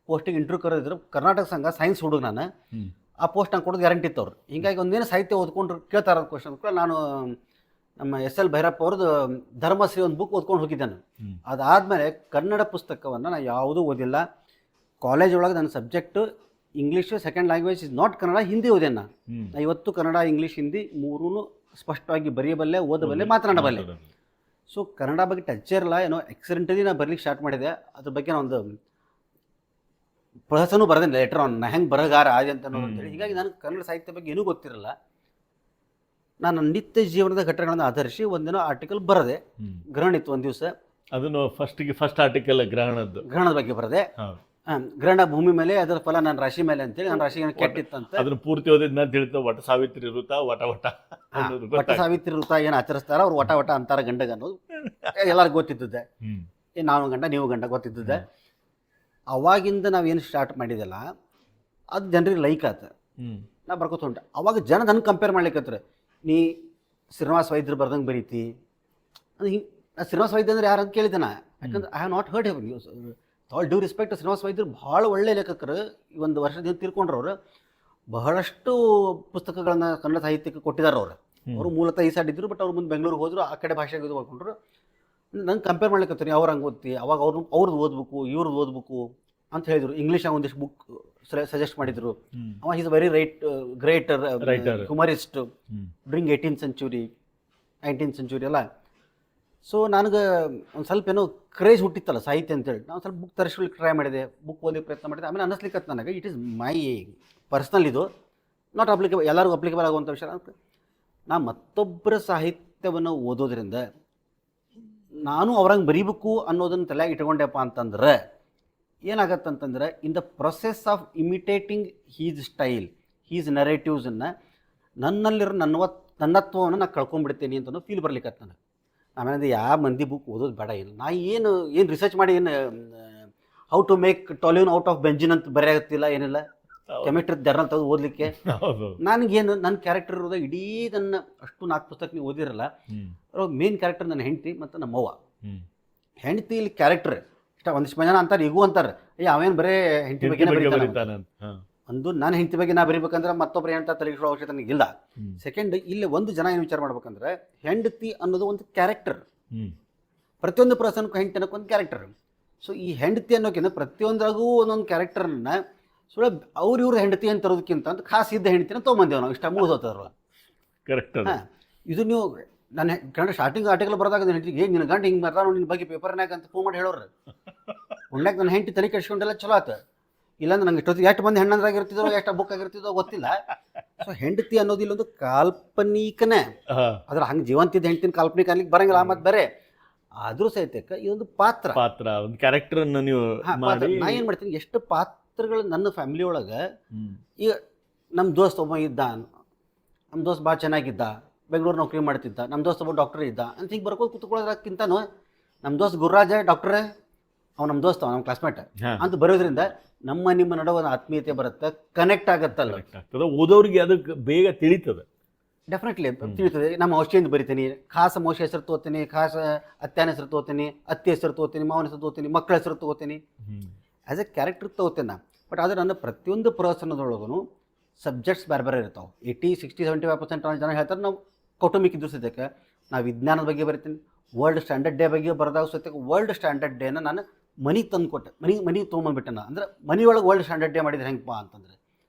ಪೋಸ್ಟಿಗೆ ಇಂಟರ್ವ್ಯೂ ಕರೆದಿದ್ರು. ಕರ್ನಾಟಕ ಸಂಘ ಸೈನ್ಸ್ ಹುಡುಗ ನಾನು. ಆ ಪೋಸ್ಟ್ ನಂಗೆ ಕೊಡೋದು ಗ್ಯಾರಂಟಿ ಇತ್ತವ್ರು. ಹಿಂಗಾಗಿ ಒಂದೇನು ಸಾಹಿತ್ಯ ಓದ್ಕೊಂಡ್ರು ಕೇಳ್ತಾರ ಕ್ವಶನ್ ಕೂಡ. ನಾನು ನಮ್ಮ SL ಭೈರಪ್ಪ ಅವ್ರದ್ದು ಧರ್ಮಶ್ರೀ ಒಂದು ಬುಕ್ ಓದ್ಕೊಂಡು ಹೋಗಿದ್ದಾನೆ. ಅದಾದಮೇಲೆ ಕನ್ನಡ ಪುಸ್ತಕವನ್ನು ನಾನು ಯಾವುದೂ ಓದಿಲ್ಲ. ಕಾಲೇಜ್ ಒಳಗೆ ನನ್ನ subject English, second language is not Kannada, Hindi ಓದೇನೆ ನಾನು. ಇವತ್ತು ಕನ್ನಡ, ಇಂಗ್ಲೀಷ್, ಹಿಂದಿ ಮೂರೂ ಸ್ಪಷ್ಟವಾಗಿ ಬರೆಯಬಲ್ಲೆ, ಓದಬಲ್ಲೆ, ಮಾತನಾಡಬಲ್ಲೆ. ಸೊ ಕನ್ನಡ ಬಗ್ಗೆ ಟಚ್ ಇರಲ್ಲ. ಏನೋ ಆಕ್ಸಿಡೆಂಟಲಿ ನಾನು ಬರ್ಲಿಕ್ಕೆ ಸ್ಟಾರ್ಟ್ ಮಾಡಿದೆ. ಅದ್ರ ಬಗ್ಗೆ ನಾನು ಒಂದು ಪ್ರಹಸನೂ ಬರೆದೇನೆ ಲೆಟರ್ ಆನ್, ನಾ ಹೆಂಗೆ ಬರಗಾರ ಆದಿ ಅಂತ ಅಂತೇಳಿ. ಹೀಗಾಗಿ ನನಗೆ ಕನ್ನಡ ಸಾಹಿತ್ಯ ಬಗ್ಗೆ ಏನೂ ಗೊತ್ತಿರಲ್ಲ. ನಾನು ನಿತ್ಯ ಜೀವನದ ಘಟನೆಗಳನ್ನು ಆಧರಿಸಿ ಒಂದಿನ ಆರ್ಟಿಕಲ್ ಬರದೆ. ಗ್ರಹಣ ಇತ್ತು ಒಂದು ದಿವಸ. ಅದನ್ನು ಫಸ್ಟ್ ಆರ್ಟಿಕಲ್ ಗ್ರಹಣದ ಬಗ್ಗೆ ಬರದೆ. ಗ್ರಹಣ ಭೂಮಿ ಮೇಲೆ ಅದರ ಫಲ ನನ್ನ ರಾಶಿ ಮೇಲೆ ಅಂತೇಳಿ ನನ್ನ ರಾಶಿ ಕೆಟ್ಟಿತ್ತಂತ. ಅದನ್ನ ಪೂರ್ತಿ ಓದಿದ್ನ ತಿಳಿತ ವಟ ಸಾವಿತ್ರಿ ಋತ ವಟ ವಟ ಅನ್ನೋದು ವಟ ಸಾವಿತ್ರಿ ವೃತ ಏನು ಆಚರಿಸ್ತಾರ ಅವ್ರು ವಟ ವಟ ಅಂತಾರ ಗಂಡಗ ಅನ್ನೋದು ಎಲ್ಲರಿಗೂ ಗೊತ್ತಿದ್ದದೆ. ನಾನು ಗಂಡ ನೀವು ಗಂಡ ಗೊತ್ತಿದ್ದದೆ. ಅವಾಗಿಂದ ನಾವೇನು ಸ್ಟಾರ್ಟ್ ಮಾಡಿದೆಲ್ಲ ಅದು ಜನರಿಗೆ ಲೈಕ್ ಆತ. ನಾ ಬರ್ಕೋತ ಹೊಂಟೆ. ಅವಾಗ ಜನ ನನಗೆ ಕಂಪೇರ್ ಮಾಡ್ಲಿಕ್ಕತ್ರ, ನೀ ಶ್ರೀನಿವಾಸ ವೈದ್ಯರು ಬರ್ದಂಗೆ ಬರೀತಿ ಅದು ಹಿಂಗೆ. ಶ್ರೀನಿವಾಸ ವೈದ್ಯ ಅಂದ್ರೆ ಯಾರು ಅಂತ ಕೇಳಿದೆ ನಾ, ಯಾಕಂದ್ರೆ I have not heard have news. All due respect, Srinivasa ವೈದ್ಯರು ಭಾಳ ಒಳ್ಳೆ ಲೇಖಕರು. ಈ ಒಂದು ವರ್ಷದಿಂದ ತೀರ್ಕೊಂಡ್ರು ಅವರು. ಬಹಳಷ್ಟು ಪುಸ್ತಕಗಳನ್ನ ಕನ್ನಡ ಸಾಹಿತ್ಯಕ್ಕೆ ಕೊಟ್ಟಿದ್ದಾರೆ ಅವರು. ಅವರು ಮೂಲತಃ ಈ ಸೈಡ್ ಇದ್ರು, ಬಟ್ ಅವ್ರು ಮುಂದೆ ಬೆಂಗಳೂರಿಗೆ ಹೋದ್ರು, ಆ ಕಡೆ ಭಾಷೆಗೆ ಇದು ಮಾಡ್ಕೊಂಡ್ರು. ನಂಗೆ ಕಂಪೇರ್ ಮಾಡ್ಲಿಕ್ಕತ್ತಾರೆ, ಅವ್ರು ಹಂಗೆ ಓದ್ತಿ, ಅವಾಗ ಅವ್ರದ್ದು ಓದ್ಬೇಕು ಇವ್ರದ್ದು ಓದ್ಬೇಕು ಅಂತ ಹೇಳಿದರು. ಇಂಗ್ಲೀಷಾಗ ಒಂದಿಷ್ಟು ಬುಕ್ ಸಜೆಸ್ಟ್ ಮಾಡಿದರು. ಅವ is very great humorist during 18th century 19th century ಎಲ್ಲ. ಸೊ ನನಗೆ ಒಂದು ಸ್ವಲ್ಪ ಏನೋ ಕ್ರೇಜ್ ಹುಟ್ಟಿತ್ತಲ್ಲ ಸಾಹಿತ್ಯ ಅಂತೇಳಿ, ನಾನು ಸ್ವಲ್ಪ ಬುಕ್ ತರಿಸ್ಲಿಕ್ಕೆ ಟ್ರೈ ಮಾಡಿದೆ, ಬುಕ್ ಓದಿ ಪ್ರಯತ್ನ ಮಾಡಿದೆ. ಆಮೇಲೆ ಅನ್ನಿಸ್ಲಿಕ್ಕೆ ನನಗೆ ಇಟ್ ಈಸ್ ಮೈ ಪರ್ಸ್ನಲ್, ಇದು ನಾಟ್ ಅಪ್ಲಿಕೇಬಲ್, ಎಲ್ಲರಿಗೂ ಅಪ್ಲಿಕೇಬಲ್ ಆಗುವಂಥ ವಿಷಯ. ನಾ ಮತ್ತೊಬ್ಬರ ಸಾಹಿತ್ಯವನ್ನು ಓದೋದ್ರಿಂದ ನಾನು ಅವ್ರಂಗೆ ಬರೀಬೇಕು ಅನ್ನೋದನ್ನು ತಲೆಯಾಗಿ ಇಟ್ಕೊಂಡೆಪ್ಪ ಅಂತಂದ್ರೆ ಏನಾಗತ್ತಂತಂದ್ರೆ, in the process of imitating his style, his ನರೇಟಿವ್ಸನ್ನು, ನನ್ನಲ್ಲಿರೋ ನನ್ನತ್ವವನ್ನು ನಾನು ಕಳ್ಕೊಂಡ್ಬಿಡ್ತೇನೆ ಅಂತನೋ ಫೀಲ್ ಬರ್ಲಿಕ್ಕೆ ನನಗೆ. ಆಮೇಲೆ ಯಾವ ಮಂದಿ ಬುಕ್ ಓದೋದು ಬೇಡ, ಇಲ್ಲ ನಾ ಏನು ರಿಸರ್ಚ್ ಮಾಡಿ ಏನು how to make toluene out of benzene ಅಂತ ಬರೆಯಾಗತ್ತಿಲ್ಲ, ಏನಿಲ್ಲ ಕೆಮಿಸ್ಟ್ರಿ ಜರ್ನಲ್ ತೆಗೆದು ಓದಲಿಕ್ಕೆ. ನನಗೇನು ನನ್ನ ಕ್ಯಾರೆಕ್ಟರ್ ಇರೋದು ಇಡೀ ನನ್ನ ಅಷ್ಟು 4 ಪುಸ್ತಕ ನೀವು ಓದಿರಲ್ಲ, ಮೇನ್ ಕ್ಯಾರೆಕ್ಟರ್ ನನ್ನ ಹೆಂಡತಿ ಮತ್ತು ನಮ್ಮವ್ವ. ಹೆಂಡತಿ ಇಲ್ಲಿ ಕ್ಯಾರೆಕ್ಟರ್ ಇಷ್ಟ. ಒಂದಿಷ್ಟು ಜನ ಅಂತಾರೆ, ಈಗೂ ಅಂತಾರೆ, ಅವೇನು ಬರೇ ಹೆಂಡತಿ ಬಗ್ಗೆ ಒಂದು ನಾನು ಹೆಂಡತಿ ಬಗ್ಗೆ ನಾ ಬರೀಬೇಕಂದ್ರೆ ಮತ್ತೊಬ್ಬರು ಹೇಳ್ತಾ ತಲೆಗಿಡೋ ಅವಶ್ಯಕತೆ ನನಗಿಲ್ಲ. ಸೆಕೆಂಡ್, ಇಲ್ಲಿ ಒಂದು ಜನ ಏನು ವಿಚಾರ ಮಾಡ್ಬೇಕಂದ್ರೆ, ಹೆಂಡತಿ ಅನ್ನೋದು ಒಂದು ಕ್ಯಾರೆಕ್ಟರ್. ಪ್ರತಿಯೊಂದು ಪರ್ಸನ್ಗೂ ಹೆಂಡತಿ ಅನ್ನೋಕೆ ಒಂದು ಕ್ಯಾರೆಕ್ಟರ್. ಸೊ ಈ ಹೆಂಡತಿ ಅನ್ನೋಕ್ಕಿಂತ ಪ್ರತಿಯೊಂದ್ರಾಗೂ ಒಂದೊಂದು ಕ್ಯಾರೆಕ್ಟರ್ನ ಸುಳ್ಳ ಇವ್ರ ಹೆಂಡತಿ ಅಂತ ತರೋದಕ್ಕಿಂತ ಅಂತ ಖಾಸ್ ಇದ್ದ ಹೆಂಡತಿನ ತೊಗೊಂಬಂದೇವು ನಾವು. ಇಷ್ಟ ಮುಗಿದೋತಾರಲ್ಲ. ಕರೆಕ್ಟ್. ಇದು ನೀವು ನನ್ನ ಗಂಡ ಸ್ಟಾರ್ಟಿಂಗ್ ಆರ್ಟಿಕಲ್ ಬರೋದಾಗ ಹೆಂಡತಿಗೆ ನಿನ್ನ ಗಂಡ ಹಿಂಗೆ ಬರ್ತಾರ ನಿನ್ನ ಬಗ್ಗೆ ಪೇಪರ್ನಾಗ ಅಂತ ಫೋನ್ ಮಾಡಿ ಹೇಳೋರು. ಉಣ್ಣಾಗ ನನ್ನ ಹೆಂಡತಿ ತಲೆ ಕೆಡ್ಸ್ಕೊಂಡೆಲ್ಲ ಚಲೋ ಆತ. ಇಲ್ಲಾಂದ್ರೆ ನಂಗೆ ಇಷ್ಟೊತ್ತಿಗೆ ಎಷ್ಟು ಮಂದಿ ಹೆಣ್ಣಂದ್ರಾಗಿರ್ತಿದ್ರು, ಎಷ್ಟು ಬುಕ್ ಆಗಿರ್ತಿದ್ದೋ ಗೊತ್ತಿಲ್ಲ. ಸೊ ಹೆಂಡತಿ ಅನ್ನೋದು ಇಲ್ಲೊಂದು ಕಾಲ್ಪನಿಕನೇ. ಅದ್ರ ಹಂಗೆ ಜೀವಂತಿದ್ದ ಹೆಂಡತಿನ ಕಾಲ್ಪನಿಕ ಅನ್ಲಿಕ್ಕೆ ಬರಂಗಿಲ್ಲ. ಮತ್ತೆ ಬೇರೆ ಆದ್ರೂ ಸಹಿತಕ್ಕೆ ಇದೊಂದು ಪಾತ್ರ ಒಂದು ಕ್ಯಾರೆಕ್ಟರ್ ಅನ್ನು ನೀವು ಮಾಡಿ. ನಾ ಏನು ಮಾಡ್ತೀನಿ, ಎಷ್ಟು ಪಾತ್ರಗಳು ನನ್ನ ಫ್ಯಾಮಿಲಿ ಒಳಗೆ. ಈಗ ನಮ್ಮ ದೋಸ್ತ್ ಒಬ್ಬ ಇದ್ದ, ನಮ್ಮ ದೋಸ್ತ್ ಭಾಳ ಚೆನ್ನಾಗಿದ್ದ, ಬೆಂಗಳೂರು ನೌಕರಿ ಮಾಡ್ತಿದ್ದ, ನಮ್ಮ ದೋಸ್ತ್ ಒಬ್ಬ ಡಾಕ್ಟರ್ ಇದ್ದ ಅಂತ ಹಿಂಗೆ ಬರ್ಕೋದು ಕೂತ್ಕೊಳ್ಳೋದಕ್ಕಿಂತನೂ ನಮ್ಮ ದೋಸ್ತ್ ಗುರುರಾಜ ಡಾಕ್ಟ್ರೇ, ಅವ್ನು ನಮ್ಮ ದೋಸ್ತ, ನಮ್ಮ ಕ್ಲಾಸ್ಮೇಟ್ ಅಂತ ಬರೋದ್ರಿಂದ ನಮ್ಮ ನಿಮ್ಮ ನಡುವೆ ಒಂದು ಆತ್ಮೀಯತೆ ಬರುತ್ತೆ, ಕನೆಕ್ಟ್ ಆಗತ್ತಲ್ಲ. ಓದೋರಿಗೆ ಅದಕ್ಕೆ ಬೇಗ ತಿಳಿತದೆ. ಡೆಫಿನೆಟ್ಲಿ ತಿಳಿತದೆ. ನಮ್ಮ ಔಷಧಿಯಿಂದ ಬರಿತೀನಿ, ಖಾಸ ಮೋಶ ಹೆಸರು ತಗೋತೀನಿ, ಖಾಸ ಅತ್ಯಾನ ಹೆಸರು ತಗೋತೀನಿ, ಅತ್ತಿ ಹೆಸರು ತಗೋತೀನಿ, ಮಾವನ ಹೆಸರು ತಗೋತೀನಿ, ಮಕ್ಕಳ ಹೆಸರು ತಗೋತೀನಿ. ಆ್ಯಸ್ ಎ ಕ್ಯಾರೆಕ್ಟರ್ ತಗೋತೇನೆ ನಾ. ಬಟ್ ಆದರೆ ನನ್ನ ಪ್ರತಿಯೊಂದು ಪ್ರವಚನದೊಳಗೂ ಸಬ್ಜೆಕ್ಟ್ಸ್ ಬೇರೆ ಬೇರೆ ಇರ್ತಾವೆ. 80, 60, 75% ಜನ ಹೇಳ್ತಾರೆ ನಾವು ಕೌಟುಂಬಿಕ ಇದ್ರು ಸದ್ಯಕ್ಕೆ ನಾವು ವಿಜ್ಞಾನದ ಬಗ್ಗೆ ಬರಿತೀನಿ. ವರ್ಲ್ಡ್ ಸ್ಟ್ಯಾಂಡರ್ಡ್ ಡೇ ಬಗ್ಗೆ ಬರೆದಾಗ ಸದ್ಯಕ್ಕೆ ವರ್ಲ್ಡ್ ಸ್ಟ್ಯಾಂಡರ್ಡ್ ಡೇನ ನಾನು ಮನೆಗೆ ತಂದು ಕೊಟ್ಟೆ, ಮನೆಗೆ ತೊಗೊಂಬಂದ್ಬಿಟ್ಟೆ ನಾ. ಅಂದ್ರೆ ಮನೆಯೊಳಗೆ ವರ್ಲ್ಡ್ ಸ್ಟ್ಯಾಂಡರ್ಡ್ ಡೇ ಮಾಡಿದ್ರೆ ಹೆಂಗಪ್ಪ ಅಂತಂದ್ರೆ,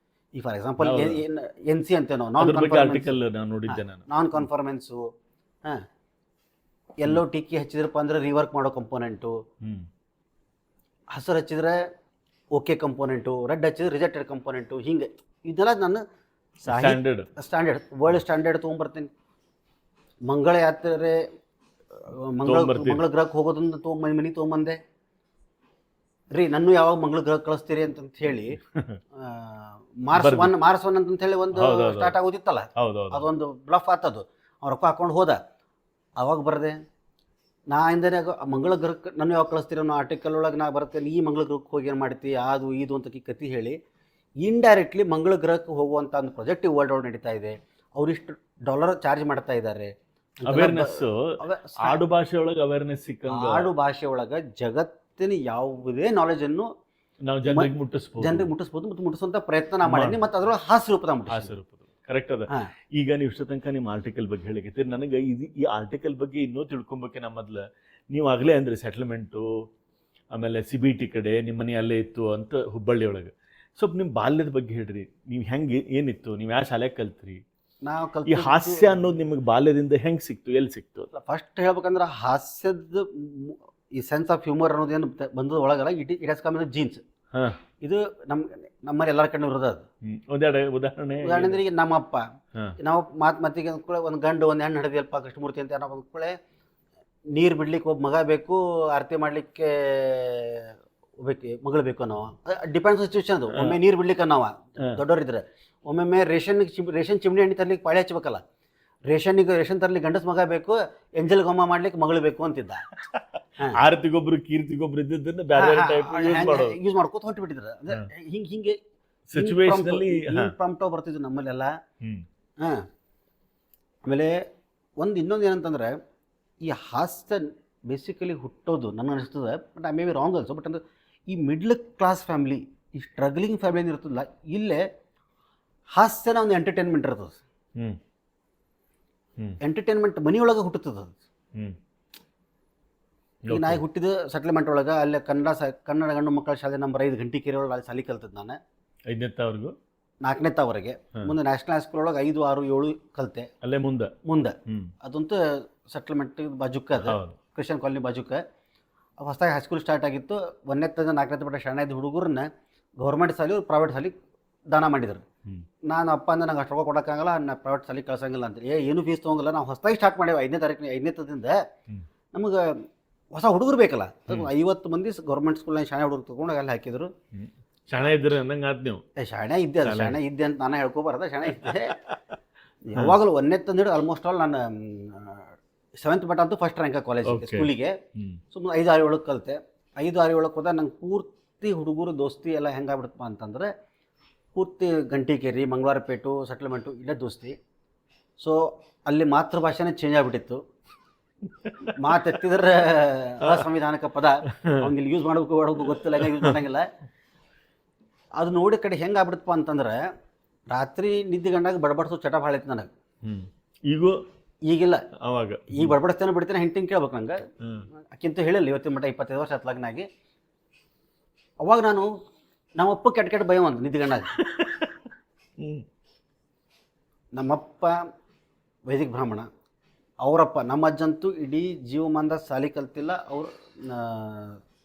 ಈ ಫಾರ್ ಎಕ್ಸಾಂಪಲ್ NC ಅಂತೇವೆ ನಾವು, ನಾನ್ ಕಾನ್ಫರ್ಮೆನ್ಸು. ಎಲ್ಲೋ ಟಿಕ್ಕಿ ಹಚ್ಚಿದ್ರಪ್ಪ ಅಂದ್ರೆ ರಿವರ್ಕ್ ಮಾಡೋ ಕಂಪೋನೆಂಟು, ಹಸಿರು ಹಚ್ಚಿದ್ರೆ ಓಕೆ ಕಂಪೋನೆಂಟು, ರೆಡ್ ಹಚ್ಚಿದ್ರೆ ರಿಜೆಕ್ಟೆಡ್ ಕಂಪೋನೆಂಟು. ಹಿಂಗೆ ಇದೆಲ್ಲ ನಾನು ಸ್ಟ್ಯಾಂಡರ್ಡ್ ವರ್ಲ್ಡ್ ಸ್ಟ್ಯಾಂಡರ್ಡ್ ತೊಗೊಂಬರ್ತೀನಿ. ಮಂಗಳ ಯಾತ್ರೆ ಮಂಗಳ ಗ್ರಹಕ್ಕೆ ಹೋಗೋದನ್ನ ಮನೆಗೆ ತೊಗೊಂಬಂದೆ ರೀ. ನನ್ನ ಯಾವಾಗ ಮಂಗಳ ಗ್ರಹ ಕಳಿಸ್ತೀರಿ ಅಂತ ಹೇಳಿ ಮಾರ್ಸ್ ಒನ್ ಅಂತ ಹೇಳಿ ಒಂದು ಸ್ಟಾರ್ಟ್ ಆಗೋದಿತ್ತಲ್ಲ, ಅದೊಂದು ಬ್ಲಫ್ ಆತದು. ಅವ್ರು ರೊಕ್ಕ ಹಾಕೊಂಡು ಹೋದ, ಅವಾಗ ಬರದೆ ನಾ ಇಂದನೇ ಮಂಗಳ ಗ್ರಹಕ್ಕೆ ನನ್ನ ಯಾವಾಗ ಕಳಿಸ್ತೀರಿ ಅನ್ನೋ ಆರ್ಟಿಕಲ್ ಒಳಗೆ ನಾ ಬರ್ತೇನೆ. ಈ ಮಂಗಳ ಗ್ರಹಕ್ಕೆ ಹೋಗಿ ಏನು ಮಾಡ್ತಿ ಅದು ಇದು ಅಂತ ಕತಿ ಹೇಳಿ ಇಂಡೈರೆಕ್ಟ್ಲಿ ಮಂಗಳ ಗ್ರಹಕ್ಕೆ ಹೋಗುವಂಥ ಒಂದು ಪ್ರಾಜೆಕ್ಟ್ ವರ್ಲ್ಡ್ ಒಳಗೆ ನಡೀತಾ ಇದೆ. ಅವರಿಷ್ಟು $1 ಚಾರ್ಜ್ ಮಾಡ್ತಾ ಇದ್ದಾರೆ. ಅವೇರ್ನೆಸ್, ಆಡು ಭಾಷೆ ಒಳಗೆ ಅವೇರ್ನೆಸ್ ಸಿಕ್ಕಂಗೆ, ಆಡು ಭಾಷೆ ಒಳಗೆ ಜಗತ್ತಿನ ಯಾವುದೇ ನಾಲೆಜನ್ನು ನಾವು ಜನರಿಗೆ ಮುಟ್ಟಿಸ್ಬೋದು ಮತ್ತು ಮುಟ್ಟಿಸುವಂಥ ಪ್ರಯತ್ನ ನಾ ಮಾಡೀನಿ. ಮತ್ತು ಅದರೊಳಗೆ ಹಾಸ್ಯ ರೂಪದ ಕರೆಕ್ಟ್ ಅದ. ಈಗ ನೀವು ಇಷ್ಟ ತನಕ ನಿಮ್ಮ ಆರ್ಟಿಕಲ್ ಬಗ್ಗೆ ಹೇಳಿಕತ್ತೀರಿ. ನನಗೆ ಈ ಆರ್ಟಿಕಲ್ ಬಗ್ಗೆ ಇನ್ನೂ ತಿಳ್ಕೊಬೇಕೆ. ನಮ್ಮ ಮೊದಲು ನೀವು ಆಗಲೇ ಅಂದರೆ ಸೆಟ್ಲ್ಮೆಂಟು, ಆಮೇಲೆ CBT ಕಡೆ ನಿಮ್ಮ ಮನೆ ಅಲ್ಲೇ ಇತ್ತು ಅಂತ ಹುಬ್ಬಳ್ಳಿ ಒಳಗೆ. ಸ್ವಲ್ಪ ನಿಮ್ಮ ಬಾಲ್ಯದ ಬಗ್ಗೆ ಹೇಳ್ರಿ. ನೀವು ಹೆಂಗೆ ಏನಿತ್ತು, ನೀವು ಯಾವ ಶಾಲೆಗೆ ಕಲ್ತ್ರಿ, ಈ ಹಾಸ್ಯ ಅನ್ನೋದು ನಿಮಗೆ ಬಾಲ್ಯದಿಂದ ಹೆಂಗೆ ಸಿಕ್ತು, ಎಲ್ಲಿ ಸಿಕ್ತು? ಫಸ್ಟ್ ಹೇಳ್ಬೇಕಂದ್ರೆ ಹಾಸ್ಯದ ಈ ಸೆನ್ಸ್ ಆಫ್ ಹ್ಯೂಮರ್ ಅನ್ನೋದು ಏನು ಬಂದದ ಒಳಗಲ್ಲ, it has come in genes. ಇದು ನಮ್ಮಲ್ಲಿ ಎಲ್ಲರ ಕಡೆ ಇರೋದು. ಅದು ಉದಾಹರಣೆ ಅಂದ್ರೆ ಈಗ ನಮ್ಮಪ್ಪ, ನಾವು ಮಾತಿಗೆ ಅಂದ್ಕೊಳ್ಳೆ ಒಂದು ಗಂಡು ಒಂದು ಹೆಣ್ಣು ಹಿಡಿದಿಲ್ಪ ಕೃಷ್ಣಮೂರ್ತಿ ಅಂತ ನಾವು ಅಂದ್ಕೊಳ್ಳೆ, ನೀರು ಬಿಡ್ಲಿಕ್ಕೆ ಒಬ್ಬ ಮಗ ಬೇಕು, ಆರತಿ ಮಾಡಲಿಕ್ಕೆ ಬೇಕು ಮಗಳು ಬೇಕು ಅನ್ನೋ ಡಿಪೆಂಡ್ಸ್ ಸಿಚುವೇಶನ್ ಅದು. ಒಮ್ಮೆ ನೀರು ಬಿಡ್ಲಿಕ್ಕೆ ನಾವ ದೊಡ್ಡವರಿದ್ರೆ ಒಮ್ಮೊಮ್ಮೆ ರೇಷನ್ ಚಿಮಣಿ ಎಣ್ಣೆ ತರ್ಲಿಕ್ಕೆ ಪಾಳಿ ಹಚ್ಬೇಕಲ್ಲ, ರೇಷನ್ ತರ್ಲಿಕ್ಕೆ ಗಂಡಸ್ ಮಗ ಬೇಕು, ಎಂಜಲ್ ಗೊಮ್ಮ ಮಾಡ್ಲಿಕ್ಕೆ ಮಗಳು ಬೇಕು ಅಂತಿದ್ದ. ಆರತಿಗೊಬ್ರು ಕೀರ್ತಿಗೊಬ್ರು ಇದ್ದದನ್ನ ಬೇರೆ ಟೈಪ್ ಯೂಸ್ ಮಾಡ್ಕೋತ ಹೊಂಟು ಬಿಟ್ಟಿದ್ರು. ಅಂದ್ರೆ ಹಿಂಗೆ ಸಿಚುವೇಶನಲ್ಲಿ ಪ್ರಾಂಪ್ಟೋ ಬರ್ತಿದ್ವು ನಮ್ಮಲ್ಲೆಲ್ಲ. ಆಮೇಲೆ ಇನ್ನೊಂದು ಏನಂತಂದ್ರೆ, ಈ ಹಾಸ್ಯ ಬೇಸಿಕಲಿ ಹುಟ್ಟೋದು ನನಗೆ ಅನಿಸ್ತದೆ, but I may be wrong also, but ಅಂದ್ರೆ ಈ ಮಿಡ್ಲ್ ಕ್ಲಾಸ್ ಫ್ಯಾಮಿಲಿ, ಈ ಸ್ಟ್ರಗ್ಲಿಂಗ್ ಫ್ಯಾಮಿಲಿ ಏನಿರ್ತದಲ್ಲ, ಇಲ್ಲೇ ಹಾಸ್ಯನ ಒಂದು ಎಂಟರ್ಟೈನ್ಮೆಂಟ್ ಇರ್ತದೆ. ಎಂಟರ್ಟೈನ್ಮೆಂಟ್ ಮನೆಯೊಳಗೆ ಹುಟ್ಟುತ್ತದೆ ಅದು. ಈಗ ನಾ ಹುಟ್ಟಿದ ಸೆಟ್ಲ್ಮೆಂಟ್ ಒಳಗೆ ಅಲ್ಲೇ ಕನ್ನಡ ಗಂಡು ಮಕ್ಕಳ ಶಾಲೆ ನಂಬರ್ 5 ಗಂಟಿಕೆರೆ ಒಳಗೆ ಅಲ್ಲಿ ಶಾಲೆ ಕಲ್ತದ್ದು ನಾನು 5ನೇವರೆಗೂ, 4ನೇವರೆಗೆ. ಮುಂದೆ ನ್ಯಾಷನಲ್ ಹೈಸ್ಕೂಲ್ ಒಳಗೆ 5, 6, 7 ಕಲಿತೆ ಅಲ್ಲೇ ಮುಂದೆ. ಅದಂತೂ ಸೆಟ್ಲ್ಮೆಂಟ್ ಬಾಜುಕ, ಅದು ಕ್ರಿಶ್ಚಿಯನ್ ಕಾಲನಿ ಬಾಜುಕ. ಹೊಸದಾಗಿ ಹೈಸ್ಕೂಲ್ ಸ್ಟಾರ್ಟ್ ಆಗಿತ್ತು. 1ನೇದಿಂದ 4ನೇ ಮಟ್ಟ ಶಾಣೆ ಇದ್ದ ಹುಡುಗರನ್ನ ಗೌರ್ಮೆಂಟ್ ಶಾಲೆ ಪ್ರೈವೇಟ್ ಶಾಲೆ ದಾನ ಮಾಡಿದ್ರು. ನಾನು ಅಪ್ಪ ಅಂದ್ರೆ ನಂಗೆ ಅಷ್ಟು ರೊಕ್ಕ ಕೊಡೋಕ್ಕಾಗಲ್ಲ, ನಾನು ಪ್ರೈವೇಟ್ ಶಾಲೆಗೆ ಕಳ್ಸಂಗಿಲ್ಲ ಅಂತೇಳಿ, ಏನು ಫೀಸ್ ತೊಗೊಂಗಿಲ್ಲ, ನಾವು ಹೊಸದಾಗಿ ಸ್ಟಾರ್ಟ್ ಮಾಡೇವೆ 5ನೇ ತಾರೀಕು 5ನೇದಿಂದ. ನಮಗೆ ಹೊಸ ಹುಡುಗರು ಬೇಕಲ್ಲ, 50 ಮಂದಿ ಗೌರ್ಮೆಂಟ್ ಸ್ಕೂಲ್ನಾಗ ಶಾಣೆ ಹುಡುಗರು ತೊಗೊಂಡು ಅಲ್ಲಿ ಹಾಕಿದ್ರು. ಶಾಣೆ ಇದ್ರೆ ಅನ್ನಂಗೆ ಆದ್ ನೀವು? ಶಾಣೆ ಇದ್ದೆ, ಅದು ಶಾಣೆ ಇದ್ದೆ ಅಂತ ನಾನು ಹೇಳ್ಕೊಬಾರ್ದ, ಶಾಣೆ ಇದ್ದೆ ಯಾವಾಗಲೂ. 1ನೇ ತಂದಿಡು ಆಲ್ಮೋಸ್ಟ್ ಆಲ್ ನಾನು 7th ಮಟ್ಟ ಅಂತೂ ಫಸ್ಟ್ ರ್ಯಾಂಕ ಕಾಲೇಜ್ ಸ್ಕೂಲಿಗೆ. ಸುಮ್ಮನೆ 5, 6, 7 ಕಲಿತೆ. 5, 6, 7 ಹೋದಾಗ ನಂಗೆ ಪೂರ್ತಿ ಹುಡುಗರು ದೋಸ್ತಿ ಎಲ್ಲ ಹೆಂಗಾಗ್ಬಿಡುತ್ತಪ್ಪ ಅಂತಂದರೆ, ಪೂರ್ತಿ ಗಂಟಿಕೇರಿ, ಮಂಗಳವಾರಪೇಟು, ಸೆಟ್ಲ್ಮೆಂಟು ಇಲ್ಲೇ ದೋಸ್ತಿ. ಸೊ ಅಲ್ಲಿ ಮಾತೃಭಾಷೆನೇ ಚೇಂಜ್ ಆಗಿಬಿಟ್ಟಿತ್ತು. ಮಾತೆತ್ತಿದ್ರೆ ಅಸಂವಿಧಾನಿಕ ಪದ, ಅವ್ನಿಗೆ ಇಲ್ಲಿ ಯೂಸ್ ಮಾಡಬೇಕು ಗೊತ್ತಿಲ್ಲ, ಯೂಸ್ ಮಾಡೋಂಗಿಲ್ಲ. ಅದು ನೋಡಿ ಕಡೆ ಹೆಂಗೆ ಆಗ್ಬಿಡುತ್ತಪ್ಪ ಅಂತಂದ್ರೆ, ರಾತ್ರಿ ನಿದ್ದೆಗಂಡಾಗ ಬಡಬಡಿಸೋ ಚಟ ಭಾಳ ಐತೆ ನನಗೆ. ಈಗಿಲ್ಲ, ಅವಾಗ ಈಗ ಬಡಬಡಿಸ್ತೇನೆ ಬಿಡ್ತೇನೆ, ಹೆಂಡ್ತಿಂಗ್ ಕೇಳ್ಬೇಕು ನಂಗೆ. ಅಕ್ಕಿಂತ ಹೇಳಿಲ್ಲ ಇವತ್ತಿನ ಮಟ್ಟ 25 ವರ್ಷ ಲಗ್ನಾಗಿ. ಅವಾಗ ನಾನು ನಮ್ಮಪ್ಪ ಕೆಟ್ಟ ಭಯ ಒಂದು ನಿದ್ದೆಗಂಡಾಗ. ನಮ್ಮಪ್ಪ ವೈದಿಕ ಬ್ರಾಹ್ಮಣ, ಅವರಪ್ಪ ನಮ್ಮ ಅಜ್ಜಂತೂ ಇಡೀ ಜೀವಮಾನದ ಸಾಲಿ ಕಲ್ತಿಲ್ಲ. ಅವರು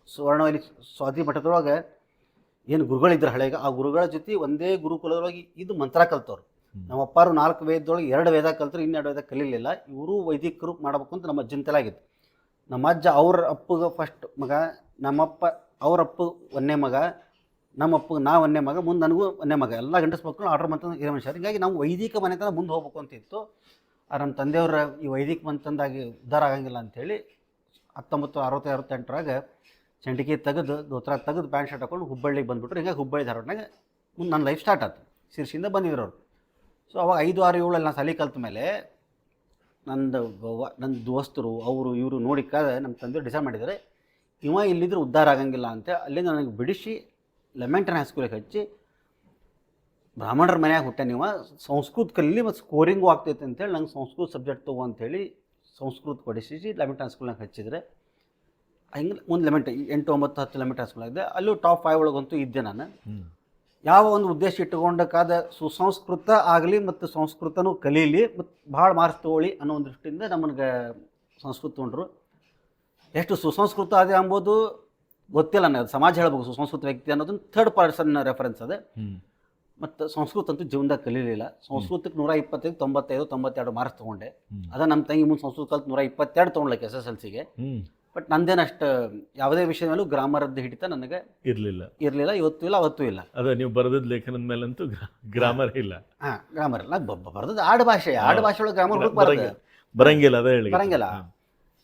ಸುವರ್ಣವಲ್ಲಿ ಸ್ವಾತಿ ಮಠದೊಳಗೆ ಏನು ಗುರುಗಳಿದ್ರು ಹಳೆಗೆ, ಆ ಗುರುಗಳ ಜೊತೆ ಒಂದೇ ಗುರುಕುಲದೊಳಗೆ ಇದು ಮಂತ್ರ ಕಲ್ತವ್ರು. ನಮ್ಮಪ್ಪಾರು 4 ವೇದದೊಳಗೆ 2 ವೇದ ಕಲ್ತರು, 2 ವೇದ ಕಲೀಲಿಲ್ಲ. ಇವರು ವೈದಿಕರು ಮಾಡಬೇಕು ಅಂತ ನಮ್ಮ ಅಜ್ಜಂತೆಲಾಗಿತ್ತು. ನಮ್ಮ ಅಜ್ಜ ಅವ್ರ ಅಪ್ಪಗೆ ಫಸ್ಟ್ ಮಗ, ನಮ್ಮಪ್ಪ ಅವ್ರ ಅಪ್ಪ 1ನೇ ಮಗ, ನಮ್ಮಪ್ಪಗೆ ನಾ 1ನೇ ಮಗ, ಮುಂದೆ ನನಗೂ 1ನೇ ಮಗ. ಎಲ್ಲ ಗಂಡಸ ಮಕ್ಕಳು ಆರ್ಡರ್ ಮಂತಂದು ಹಿರಿಯ ಮನುಷ್ಯರು. ಹೀಗಾಗಿ ನಾವು ವೈದಿಕ ಮನೆತನ ಮುಂದೆ ಹೋಗ್ಬೇಕು ಅಂತಿತ್ತು. ನಮ್ಮ ತಂದೆಯವ್ರ ಈ ವೈದಿಕ ಮಂತಂದಾಗಿ ಉದ್ಧಾರ ಆಗಂಗಿಲ್ಲ ಅಂಥೇಳಿ 1968ರಾಗ ಚಂಡಿಕೆ ತೆಗೆದು, ದೋತ್ರ ತೆಗೆದು, ಪ್ಯಾಂಟ್ ಶರ್ಟ್ ಹಾಕೊಂಡು ಹುಬ್ಬಳ್ಳಿಗೆ ಬಂದುಬಿಟ್ರು. ಹಿಂಗಾಗಿ ಹುಬ್ಬಳ್ಳಿ ಧಾರವಾಡನಾಗ ಮುಂದೆ ನನ್ನ ಲೈಫ್ ಸ್ಟಾರ್ಟ್ ಆಯ್ತು. ಶಿರ್ಸಿಯಿಂದ ಬಂದಿದ್ರು ಅವರು. ಸೊ ಅವಾಗ 5, 6, 7 ನಾನು ಸಾಲಿ ಕಲ್ತ ಮೇಲೆ ನನ್ನ ದೋಸ್ತರು ಅವರು ಇವರು ನೋಡಿಕಾದ ನಮ್ಮ ತಂದೆಯವ್ರು ಡಿಸೈಡ್ ಮಾಡಿದ್ದಾರೆ, ಇವ ಇಲ್ಲಿದ್ರೆ ಉದ್ಧಾರ ಆಗಂಗಿಲ್ಲ ಅಂತ. ಅಲ್ಲಿಂದ ನನಗೆ ಬಿಡಿಸಿ ಲೆಮೆಂಟನ್ ಹೈಸ್ಕೂಲಿಗೆ ಹಚ್ಚಿ, ಬ್ರಾಹ್ಮಣರ ಮನ್ಯಾಗ ಹುಟ್ಟೆ, ನೀವು ಸಂಸ್ಕೃತ ಕಲೀಲಿ ಮತ್ತು ಸ್ಕೋರಿಂಗು ಆಗ್ತೈತೆ ಅಂತೇಳಿ ನಂಗೆ ಸಂಸ್ಕೃತ ಸಬ್ಜೆಕ್ಟ್ ತೊಗೋ ಅಂಥೇಳಿ ಸಂಸ್ಕೃತ ಕೊಡಿಸಿ ಲೆಮೆಂಟನ್ ಹೈಸ್ಕೂಲ್ನಾಗ ಹಚ್ಚಿದ್ರೆ, ಹಿಂಗೆ ಒಂದು 8, 9, 10 ಲೆಮೆಂಟನ್ ಹೈಸ್ಕೂಲಾಗಿದೆ. ಅಲ್ಲೂ ಟಾಪ್ 5 ಒಳಗಂತೂ ಇದ್ದೆ ನಾನು. ಯಾವ ಒಂದು ಉದ್ದೇಶ ಇಟ್ಟುಕೊಂಡಕ್ಕಾದ ಸುಸಂಸ್ಕೃತ ಆಗಲಿ ಮತ್ತು ಸಂಸ್ಕೃತನೂ ಕಲೀಲಿ ಮತ್ತು ಭಾಳ ಮಾರ್ಕ್ಸ್ ತೊಗೊಳ್ಳಿ ಅನ್ನೋ ಒಂದು ದೃಷ್ಟಿಯಿಂದ ನಮಗೆ ಸಂಸ್ಕೃತ ತೊಗೊಂಡ್ರು. ಎಷ್ಟು ಸುಸಂಸ್ಕೃತ ಅದೇ ಅಂಬೋದು ಗೊತ್ತಿಲ್ಲ ನನಗೆ, ಅದು ಸಮಾಜ ಹೇಳ್ಬೇಕು ಸುಸಂಸ್ಕೃತ ವ್ಯಕ್ತಿ ಅನ್ನೋದನ್ನು 3rd ಪರ್ಸನ್ ರೆಫರೆನ್ಸ್ ಅದೇ. ಮತ್ತು ಸಂಸ್ಕೃತ ಅಂತೂ ಜೀವನದಾಗ ಕಲೀಲಿಲ್ಲ. ಸಂಸ್ಕೃತಕ್ಕೆ 125, 95, 92 ಮಾರ್ಕ್ಸ್ ತೊಗೊಂಡೆ. ಅದ ನಮ್ಮ ತಂಗಿ ಮುಂದೆ ಸಂಸ್ಕೃತ ಕಲ್ತು 122 ತೊಗೊಂಡ್ಲಕ್ಕೆ SSLCಗೆ. ಬಟ್ ನಂದೇನು ಅಷ್ಟು ಯಾವುದೇ ವಿಷಯ ಮೇಲೂ ಗ್ರಾಮರದ್ದು ಹಿಡಿತ ನನಗೆ ಇರಲಿಲ್ಲ. ಇವತ್ತೂ ಇಲ್ಲ, ಅವತ್ತೂ ಇಲ್ಲ. ಅದೇ ನೀವು ಬರೆದ ಲೇಖನದ ಮೇಲಂತೂ ಗ್ರಾಮರ್ ಇಲ್ಲ. ಗ್ರಾಮರ್ ಇಲ್ಲ, ಬರೆದದ್ದು ಆಡು ಭಾಷೆ ಒಳಗೆ ಗ್ರಾಮರ್ ಬರಂಗಿಲ್ಲ, ಅದೇ ಹೇಳಿ ಬರಂಗಿಲ್ಲ.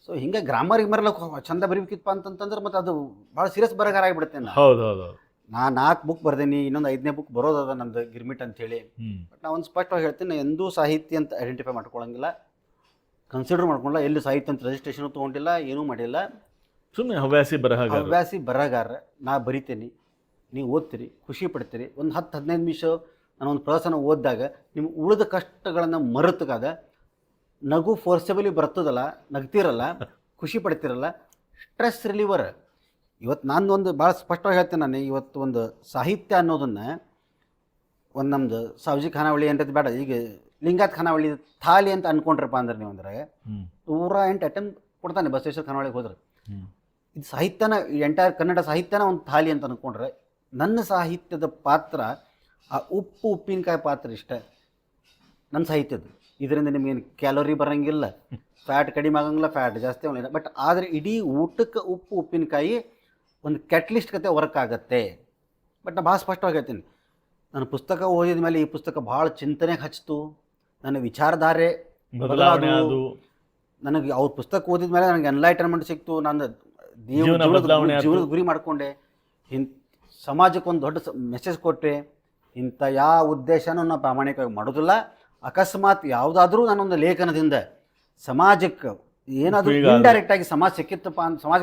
ಸೊ ಹಿಂಗೆ ಗ್ರಾಮರ್ ಗಿಮರೆಲ್ಲ ಚಂದ ಬರೀಬೇಕಿತ್ತಪ್ಪ ಅಂತಂತಂದ್ರೆ ಮತ್ತೆ ಅದು ಭಾಳ ಸೀರಿಯಸ್ ಬರಗಾರ ಆಗಿಬಿಡುತ್ತೆ. ಹೌದು, ನಾನು 4 ಬುಕ್ ಬರ್ದೇನಿ, ಇನ್ನೊಂದು 5ನೇ ಬುಕ್ ಬರೋದದ ನಂದು ಗಿರ್ಮಿಟ್ ಅಂತೇಳಿ. ಬಟ್ ನಾನು ಒಂದು ಸ್ಪಷ್ಟವಾಗಿ ಹೇಳ್ತೀನಿ, ನಾನು ಎಂದೂ ಸಾಹಿತ್ಯ ಅಂತ ಐಡೆಂಟಿಫೈ ಮಾಡ್ಕೊಳಂಗಿಲ್ಲ, ಕನ್ಸಿಡರ್ ಮಾಡ್ಕೊಳ್ಳಲ್ಲ. ಎಲ್ಲಿ ಸಾಹಿತ್ಯ ಅಂತ ರಿಜಿಸ್ಟ್ರೇಷನ್ ತೊಗೊಂಡಿಲ್ಲ, ಏನೂ ಮಾಡಿಲ್ಲ. ಸುಮ್ಮನೆ ಹವ್ಯಾಸಿ ಬರಹಗಾರ. ನಾ ಬರಿತೀನಿ, ನೀವು ಓದ್ತೀರಿ, ಖುಷಿ ಪಡ್ತೀರಿ. ಒಂದು 10-15 ನಿಮಿಷ ನಾನು ಒಂದು ಪ್ರವಾಸನ ಓದಿದಾಗ ನಿಮ್ಮ ಉಳಿದ ಕಷ್ಟಗಳನ್ನು ಮರೆತುಕಾದ ನಗು ಫೋರ್ಸಬಲಿ ಬರ್ತದಲ್ಲ, ನಗ್ತಿರಲ್ಲ, ಖುಷಿ ಪಡ್ತಿರಲ್ಲ, ಸ್ಟ್ರೆಸ್ ರಿಲೀವರ್. ಇವತ್ತು ನಾನು ಒಂದು ಭಾಳ ಸ್ಪಷ್ಟವಾಗಿ ಹೇಳ್ತೇನೆ, ನಾನು ಇವತ್ತು ಒಂದು ಸಾಹಿತ್ಯ ಅನ್ನೋದನ್ನು ಒಂದು ನಮ್ಮದು ಸಾವಜಿ ಖಾನಾವಳಿ ಅಂತ ಬೇಡ, ಈಗ ಲಿಂಗಾಯತ್ ಖಾನಾವಳಿ ಥಾಲಿ ಅಂತ ಅಂದ್ಕೊಂಡ್ರಪ್ಪ ಅಂದ್ರೆ ನೀವು ಅಂದ್ರೆ 108 ಅಟೆಂಪ್ಟ್ ಕೊಡ್ತಾನೆ ಬಸವೇಶ್ವರ ಖಾನಾವಳಿಗೆ ಹೋದ್ರೆ. ಇದು ಸಾಹಿತ್ಯನ, ಎಂಟೈರ್ ಕನ್ನಡ ಸಾಹಿತ್ಯನ ಒಂದು ಥಾಲಿ ಅಂತ ಅಂದ್ಕೊಂಡ್ರೆ, ನನ್ನ ಸಾಹಿತ್ಯದ ಪಾತ್ರ ಆ ಉಪ್ಪಿನಕಾಯಿ ಪಾತ್ರ ಇಷ್ಟ ನನ್ನ ಸಾಹಿತ್ಯದ್ದು. ಇದರಿಂದ ನಿಮಗೇನು ಕ್ಯಾಲೋರಿ ಬರೋಂಗಿಲ್ಲ, ಫ್ಯಾಟ್ ಕಡಿಮೆ ಆಗಂಗಿಲ್ಲ, ಫ್ಯಾಟ್ ಜಾಸ್ತಿ ಆಗಂಗಿಲ್ಲ. ಬಟ್ ಆದರೆ ಇಡೀ ಊಟಕ್ಕೆ ಉಪ್ಪಿನಕಾಯಿ ಒಂದು ಕ್ಯಾಟ್ಲಿಸ್ಟ್ ಕತೆ ವರ್ಕ್ ಆಗುತ್ತೆ. ಬಟ್ ನಾನು ಭಾಳ ಸ್ಪಷ್ಟವಾಗಿ ಹೇಳ್ತೀನಿ, ನಾನು ಪುಸ್ತಕ ಓದಿದ ಮೇಲೆ ಈ ಪುಸ್ತಕ ಭಾಳ ಚಿಂತನೆಗೆ ಹಚ್ಚಿತು, ನನ್ನ ವಿಚಾರಧಾರೆ ಬದಲಾವಣೆ ಬದಲಾದವು. ಅದು ನನಗೆ ಅವ್ರ ಪುಸ್ತಕ ಓದಿದ ಮೇಲೆ ನನಗೆ ಎನ್ಲೈಟನ್ಮೆಂಟ್ ಸಿಕ್ತು, ನನ್ನ ಜೀವನ ಬದಲಾವಣೆ ಆಯ್ತು. ಜೀವನದ ಗುರಿ ಮಾಡ್ಕೊಂಡೆ, ಸಮಾಜಕ್ಕೆ ಒಂದು ದೊಡ್ಡ ಮೆಸೇಜ್ ಕೊಟ್ಟೆ. ಇಂಥ ಯಾವ ಉದ್ದೇಶನೂ ನಾನು ಪ್ರಾಮಾಣಿಕವಾಗಿ ಮಾಡೋದಿಲ್ಲ. ಅಕಸ್ಮಾತ್ ಯಾವುದಾದ್ರೂ ನಾನೊಂದು ಲೇಖನದಿಂದ ಸಮಾಜಕ್ಕೆ ಏನಾದರೂ ಉಪಯೋಗ ಆದ್ರೆ. ಇಂಡೈರೆಕ್ಟಾಗಿ ಸಮಾಜಕ್ಕೆ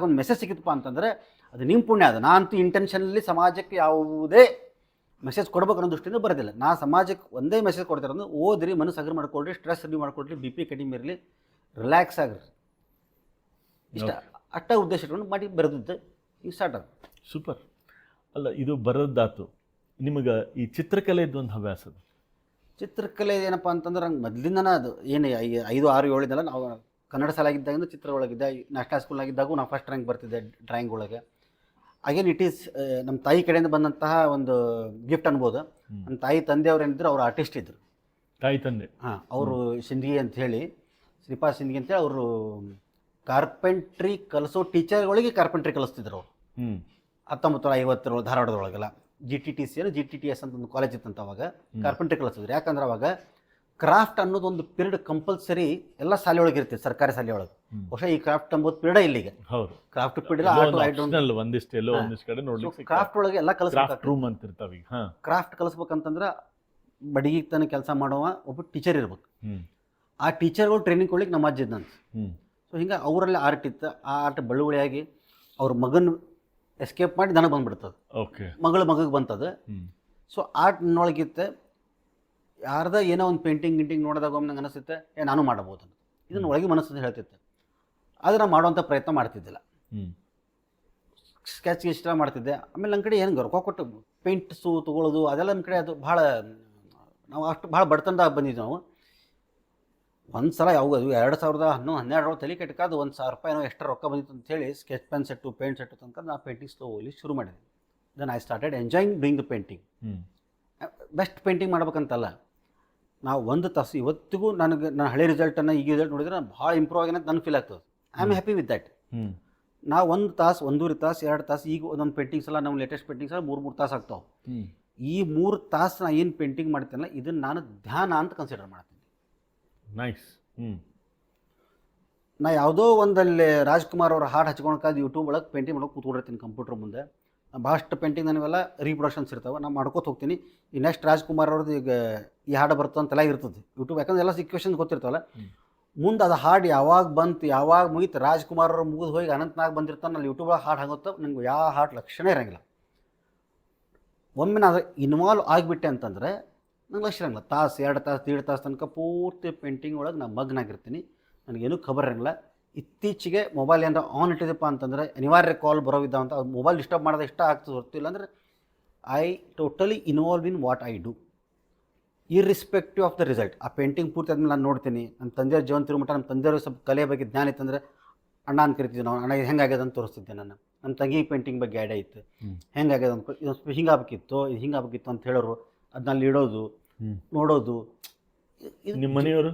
ಒಂದು ಮೆಸೇಜ್ ಸಿಕ್ಕಿತ್ತಪ್ಪ ಅಂತಂದರೆ ಅದು ನಿಮ್ಮ ಪುಣ್ಯ. ಅದು ನಾನಂತೂ ಇಂಟೆನ್ಷನಲ್ಲಿ ಸಮಾಜಕ್ಕೆ ಯಾವುದೇ ಮೆಸೇಜ್ ಕೊಡ್ಬೇಕು ಅನ್ನೋ ದೃಷ್ಟಿಯಿಂದ ಬರೋದಿಲ್ಲ. ನಾ ಸಮಾಜಕ್ಕೆ ಒಂದೇ ಮೆಸೇಜ್ ಕೊಡ್ತಿರೋದು, ಓದ್ರಿ, ಮನಸ್ಸು ಹಗುರ ಮಾಡ್ಕೊಳ್ರಿ, ಸ್ಟ್ರೆಸ್ ರಿಲೀವ್ ಮಾಡ್ಕೊಳ್ರಿ, ಬಿ ಪಿ ಕಡಿಮೆ ಇರಲಿ, ರಿಲ್ಯಾಕ್ಸ್ ಆಗ್ರಿ, ಇಷ್ಟ ಅಷ್ಟ ಉದ್ದೇಶ ಇಟ್ಕೊಂಡು ಮಾಡಿ ಬರೆದದ್ದು ಈಗ ಸ್ಟಾರ್ಟ್ ಆಗ. ಸೂಪರ್. ಅಲ್ಲ, ಇದು ಬರೋದಾತು. ನಿಮಗೆ ಈ ಚಿತ್ರಕಲೆಯದ್ದು ಒಂದು ಹವ್ಯಾಸ ಅದು? ಚಿತ್ರಕಲೆ ಏನಪ್ಪ ಅಂತಂದ್ರೆ ನಂಗೆ ಮೊದಲಿಂದನ ಅದು ಏನು 5, 6, 7 ಇದ್ದಲ್ಲ, ನಾವು ಕನ್ನಡ ಶಾಲೆಗಿದ್ದಾಗಿಂದ ಚಿತ್ರ ಒಳಗಿದ್ದೆ. ನ್ಯಾಷನಲ್ ಸ್ಕೂಲ್ನಾಗಿದ್ದಾಗೂ ನಾವು ಫಸ್ಟ್ ರ್ಯಾಂಕ್ ಬರ್ತಿದ್ದೆ ಡ್ರಾಯಿಂಗ್ ಒಳಗೆ. ಅಗೇನ್ ಇಟ್ ಈಸ್ ನಮ್ಮ ತಾಯಿ ಕಡೆಯಿಂದ ಬಂದಂತಹ ಒಂದು ಗಿಫ್ಟ್ ಅನ್ಬೋದು. ನಮ್ಮ ತಾಯಿ ತಂದೆಯವ್ರು ಏನಿದ್ರು ಅವ್ರು ಆರ್ಟಿಸ್ಟ್ ಇದ್ರು. ತಾಯಿ ತಂದೆ? ಹಾಂ, ಅವರು ಸಿಂದಗಿ ಅಂತ ಹೇಳಿ, ಶ್ರೀಪಾದ್ ಸಿಂದಗಿ ಅಂತೇಳಿ, ಅವರು ಕಾರ್ಪೆಂಟ್ರಿ ಕಲಿಸೋ ಟೀಚರ್ಗಳಿಗೆ ಕಾರ್ಪೆಂಟ್ರಿ ಕಲಿಸ್ತಿದ್ರು ಅವರು. 1950 ಧಾರವಾಡದೊಳಗೆಲ್ಲ GTTC GTTS ಅಂತ ಒಂದು ಕಾಲೇಜ್ ಇತ್ತಂತ. ಅವಾಗ ಕಾರ್ಪೆಂಟ್ರಿ ಕಲಿಸಿದ್ರು. ಯಾಕಂದ್ರೆ ಅವಾಗ ಕ್ರಾಫ್ಟ್ ಅನ್ನೋದು ಒಂದು ಪೀರಿಯಡ್ ಕಂಪಲ್ಸರಿ ಎಲ್ಲ ಶಾಲೆ ಒಳಗೆ ಇರ್ತೀವಿ, ಸರ್ಕಾರಿ ಶಾಲೆ ಒಳಗೆ. ಬಹುಶಃ ಈ ಕ್ರಾಫ್ಟ್ ಅಂಬೋದು ಪೀರಿಯಡ್ ಇಲ್ಲಿಗೆ. ಹೌದು, ಕ್ರಾಫ್ಟ್ ಪೀರಿಯಡ್ ಒಂದಿಷ್ಟು ಎಲ್ಲೋ ಒಂದಿಷ್ಟು ಕಡೆ ನೋಡ್ಲಿಕ್ಕೆ ಕ್ರಾಫ್ಟ್ ಒಳಗೆ ಎಲ್ಲ ಕ್ರಾಫ್ಟ್ ರೂಮ್ ಅಂತ ಇರ್ತಾವ. ಈಗ ಕ್ರಾಫ್ಟ್ ಕಲಿಸ್ಬೇಕಂತಂದ್ರೆ ಬಡಗಿ ತನ ಕೆಲಸ ಮಾಡುವ ಒಬ್ಬ ಟೀಚರ್ ಇರ್ಬೇಕು. ಆ ಟೀಚರ್ಗಳು ಟ್ರೈನಿಂಗ್ ಕೊಡ್ಲಿಕ್ಕೆ ನಮ್ಮ ಅಜ್ಜ ಇದ್ದಂತ. ಸೊ ಹಿಂಗೆ ಅವರಲ್ಲಿ ಆರ್ಟ್ ಇತ್ತು. ಆ ಆರ್ಟ್ ಬಳುವಳಿಯಾಗಿ ಅವ್ರ ಮಗನ ಎಸ್ಕೇಪ್ ಮಾಡಿ ನನಗೆ ಬಂದ್ಬಿಡ್ತದೆ. ಓಕೆ, ಮಗಳಿಗೆ ಬಂತದ. ಸೊ ಆರ್ಟ್ನೊಳಗಿತ್ತು ಯಾರ್ದ ಏನೋ ಒಂದು ಪೇಂಟಿಂಗ್ ನೋಡಿದಾಗ ಒಮ್ಮೆ ನಂಗೆ ಅನಿಸುತ್ತೆ, ನಾನು ಮಾಡಬಹುದು ಅಂತ. ಇದನ್ನ ಒಳಗೆ ಮನಸ್ಸನ್ನು ಹೇಳ್ತಿತ್ತು. ಆದರೆ ನಾನು ಮಾಡುವಂಥ ಪ್ರಯತ್ನ ಮಾಡ್ತಿದ್ದಿಲ್ಲ. ಸ್ಕೆಚ್ ಇಷ್ಟ ಮಾಡ್ತಿದ್ದೆ. ಆಮೇಲೆ ನನ್ನ ಕಡೆ ಏನು ರೊಕ್ಕ ಕೊಟ್ಟು ಪೇಂಟ್ಸು ತೊಗೊಳ್ಳೋದು ಅದೆಲ್ಲ ನಮ್ಮ ಕಡೆ ಅದು ಭಾಳ, ನಾವು ಅಷ್ಟು ಭಾಳ ಬಡತನದಾಗ ಬಂದಿದ್ದು ನಾವು. ಒಂದು ಸಲ ಯಾವಾಗ 2011-12 ತಲೆ ಕೆಟ್ಟಕಾದ $1,000 ಏನೋ ಎಕ್ಸ್ಟ್ರಾ ರೊಕ್ಕ ಬಂದಿತ್ತು ಅಂತೇಳಿ sketch pen set, paint set ತನಕ ನಾನು ಪೇಂಟಿಂಗ್ ಸ್ಲೋಲಿ ಶುರು ಮಾಡಿದೆ. Then I started enjoying doing the painting. Best painting ಮಾಡ್ಬೇಕಂತಲ್ಲ, ನಾವು 1 ತಾಸು ಇವತ್ತಿಗೂ ನನಗೆ ನಾನು ಹಳೆ ರಿಸಲ್ಟನ್ನು ಈಗ ರಿಸಲ್ಟ್ ನೋಡಿದ್ರೆ ನಾನು ಭಾಳ ಇಂಪ್ರೂವ್ ಆಗಿನ ನನಗೆ ಫೀಲ್ ಆಗ್ತದೆ. I am happy with that. ನಾವು 1 ತಾಸು, 1.5 ತಾಸು, 2 ತಾಸು, ಈಗ ಒಂದೊಂದು ಪೇಂಟಿಂಗ್ಸ್ ಎಲ್ಲ ನಮ್ಮ ಲೇಟೆಸ್ಟ್ ಪೇಂಟಿಂಗ್ಸ್ ಎಲ್ಲ 3 ತಾಸು ಆಗ್ತಾವೆ. ಈ 3 ತಾಸು ನಾನು ಏನು ಪೇಂಟಿಂಗ್ ಮಾಡ್ತೀನಲ್ಲ, ಇದನ್ನು ನಾನು ಧ್ಯಾನ ಅಂತ ಕನ್ಸಿಡರ್ ಮಾಡ್ತೀನಿ. ನೈಸ್. ನಾ ಯಾವುದೋ ಒಂದಲ್ಲಿ ರಾಜ್ಕುಮಾರ್ ಅವ್ರ ಹಾಡು ಹಚ್ಕೊಳಕಾದ ಯೂಟ್ಯೂಬ್ ಒಳಗೆ ಪೇಂಟಿಂಗ್ ಮಾಡೋಕೆ ಕೂತ್ಕೊಂಡಿರ್ತೀನಿ ಕಂಪ್ಯೂಟರ್ ಮುಂದೆ. ಭಾಳಷ್ಟು ಪೇಂಟಿಂಗ್ ನನಗೆಲ್ಲ ರೀಪ್ರೊಡಕ್ಷನ್ಸ್ ಇರ್ತಾವೆ, ನಾನು ಮಾಡ್ಕೋತ ಹೋಗ್ತೀನಿ. ಈ ನೆಕ್ಸ್ಟ್ ರಾಜ್ಕುಮಾರ್ ಅವ್ರದ್ದು ಈಗ ಈ ಹಾಡು ಬರ್ತದೆ ಅಂತೆಲ್ಲ ಇರ್ತದೆ ಯೂಟ್ಯೂಬ್. ಯಾಕಂದ್ರೆ ಎಲ್ಲ ಸಿಕ್ವೇಶನ್ ಗೊತ್ತಿರ್ತಾವಲ್ಲ. ಮುಂದೆ ಅದು ಹಾಡು ಯಾವಾಗ ಬಂತು, ಯಾವಾಗ ಮುಗೀತು, ರಾಜ್ಕುಮಾರ್ ಅವ್ರು ಮುಗಿದು ಹೋಗಿ ಅನಂತನಾಗ್ ಬಂದಿರ್ತಾನೆ, ಅಲ್ಲಿ ಯೂಟ್ಯೂಬ್ ಹಾಡು ಹಾಗುತ್ತೆ. ನಂಗೆ ಯಾವ ಹಾಡು ಲಕ್ಷಣ ಇರೋಂಗಿಲ್ಲ. ಒಮ್ಮೆ ನಾನು ಇನ್ವಾಲ್ವ್ ಆಗಿಬಿಟ್ಟೆ ಅಂತಂದರೆ ನಂಗೆ ಲಕ್ಷಣ ಇರಂಗಿಲ್ಲ. ತಾಸು, 2 ತಾಸು, 1.5 ತಾಸು ತನಕ ಪೂರ್ತಿ ಪೇಂಟಿಂಗ್ ಒಳಗೆ ನಾನು ಮಗ್ನಾಗಿರ್ತೀನಿ. ನನಗೇನು ಖಬರ್ ಇರಂಗಿಲ್ಲ. ಇತ್ತೀಚೆಗೆ ಮೊಬೈಲ್ ಏನಾರ ಆನ್ ಇಟ್ಟಿದೆಪ್ಪ ಅಂತಂದರೆ ಅನಿವಾರ್ಯ ಕಾಲ್ ಬರೋವಿದ್ದ ಅಂತ ಅದು ಮೊಬೈಲ್ ಡಿಸ್ಟರ್ಬ್ ಮಾಡೋದು ಇಷ್ಟ ಆಗ್ತದೆ ಹೊರತು. ಇಲ್ಲಾಂದರೆ I totally involve in what I do, irrespective of the result. ಆ ಪೇಂಟಿಂಗ್ ಪೂರ್ತಿ ಆದ್ಮೇಲೆ ನಾನು ನೋಡ್ತೀನಿ. ನಮ್ಮ ತಂದೆಯವ್ರ ಜೀವನ ತಿರುಮಟ, ನಮ್ಮ ತಂದೆಯವರು ಸ್ವಲ್ಪ ಕಲೆ ಬಗ್ಗೆ ಜ್ಞಾನ ಇತ್ತಂದರೆ ಅಣ್ಣ ಅಂತ ಕರಿತಿದ್ದೆ ನಾವು. ಅಣ್ಣ ಇದು ಹೆಂಗಾಗ್ಯದ ಅಂತ ತೋರಿಸ್ತಿದ್ದೆ ನಾನು. ನಮ್ಮ ತಂಗಿ ಪೇಂಟಿಂಗ್ ಬಗ್ಗೆ ಐಡಿಯಾ ಇತ್ತು, ಹೆಂಗಾಗ್ಯದ ಅಂತ, ಇದೊಂದು ಹಿಂಗಾಗಬೇಕಿತ್ತು, ಇದು ಹಿಂಗಾಗಬೇಕಿತ್ತು ಅಂತ ಹೇಳೋರು. ಅದನ್ನಲ್ಲಿ ಇಡೋದು, ನೋಡೋದು. ನಿಮ್ಮ ಮನೆಯವರು?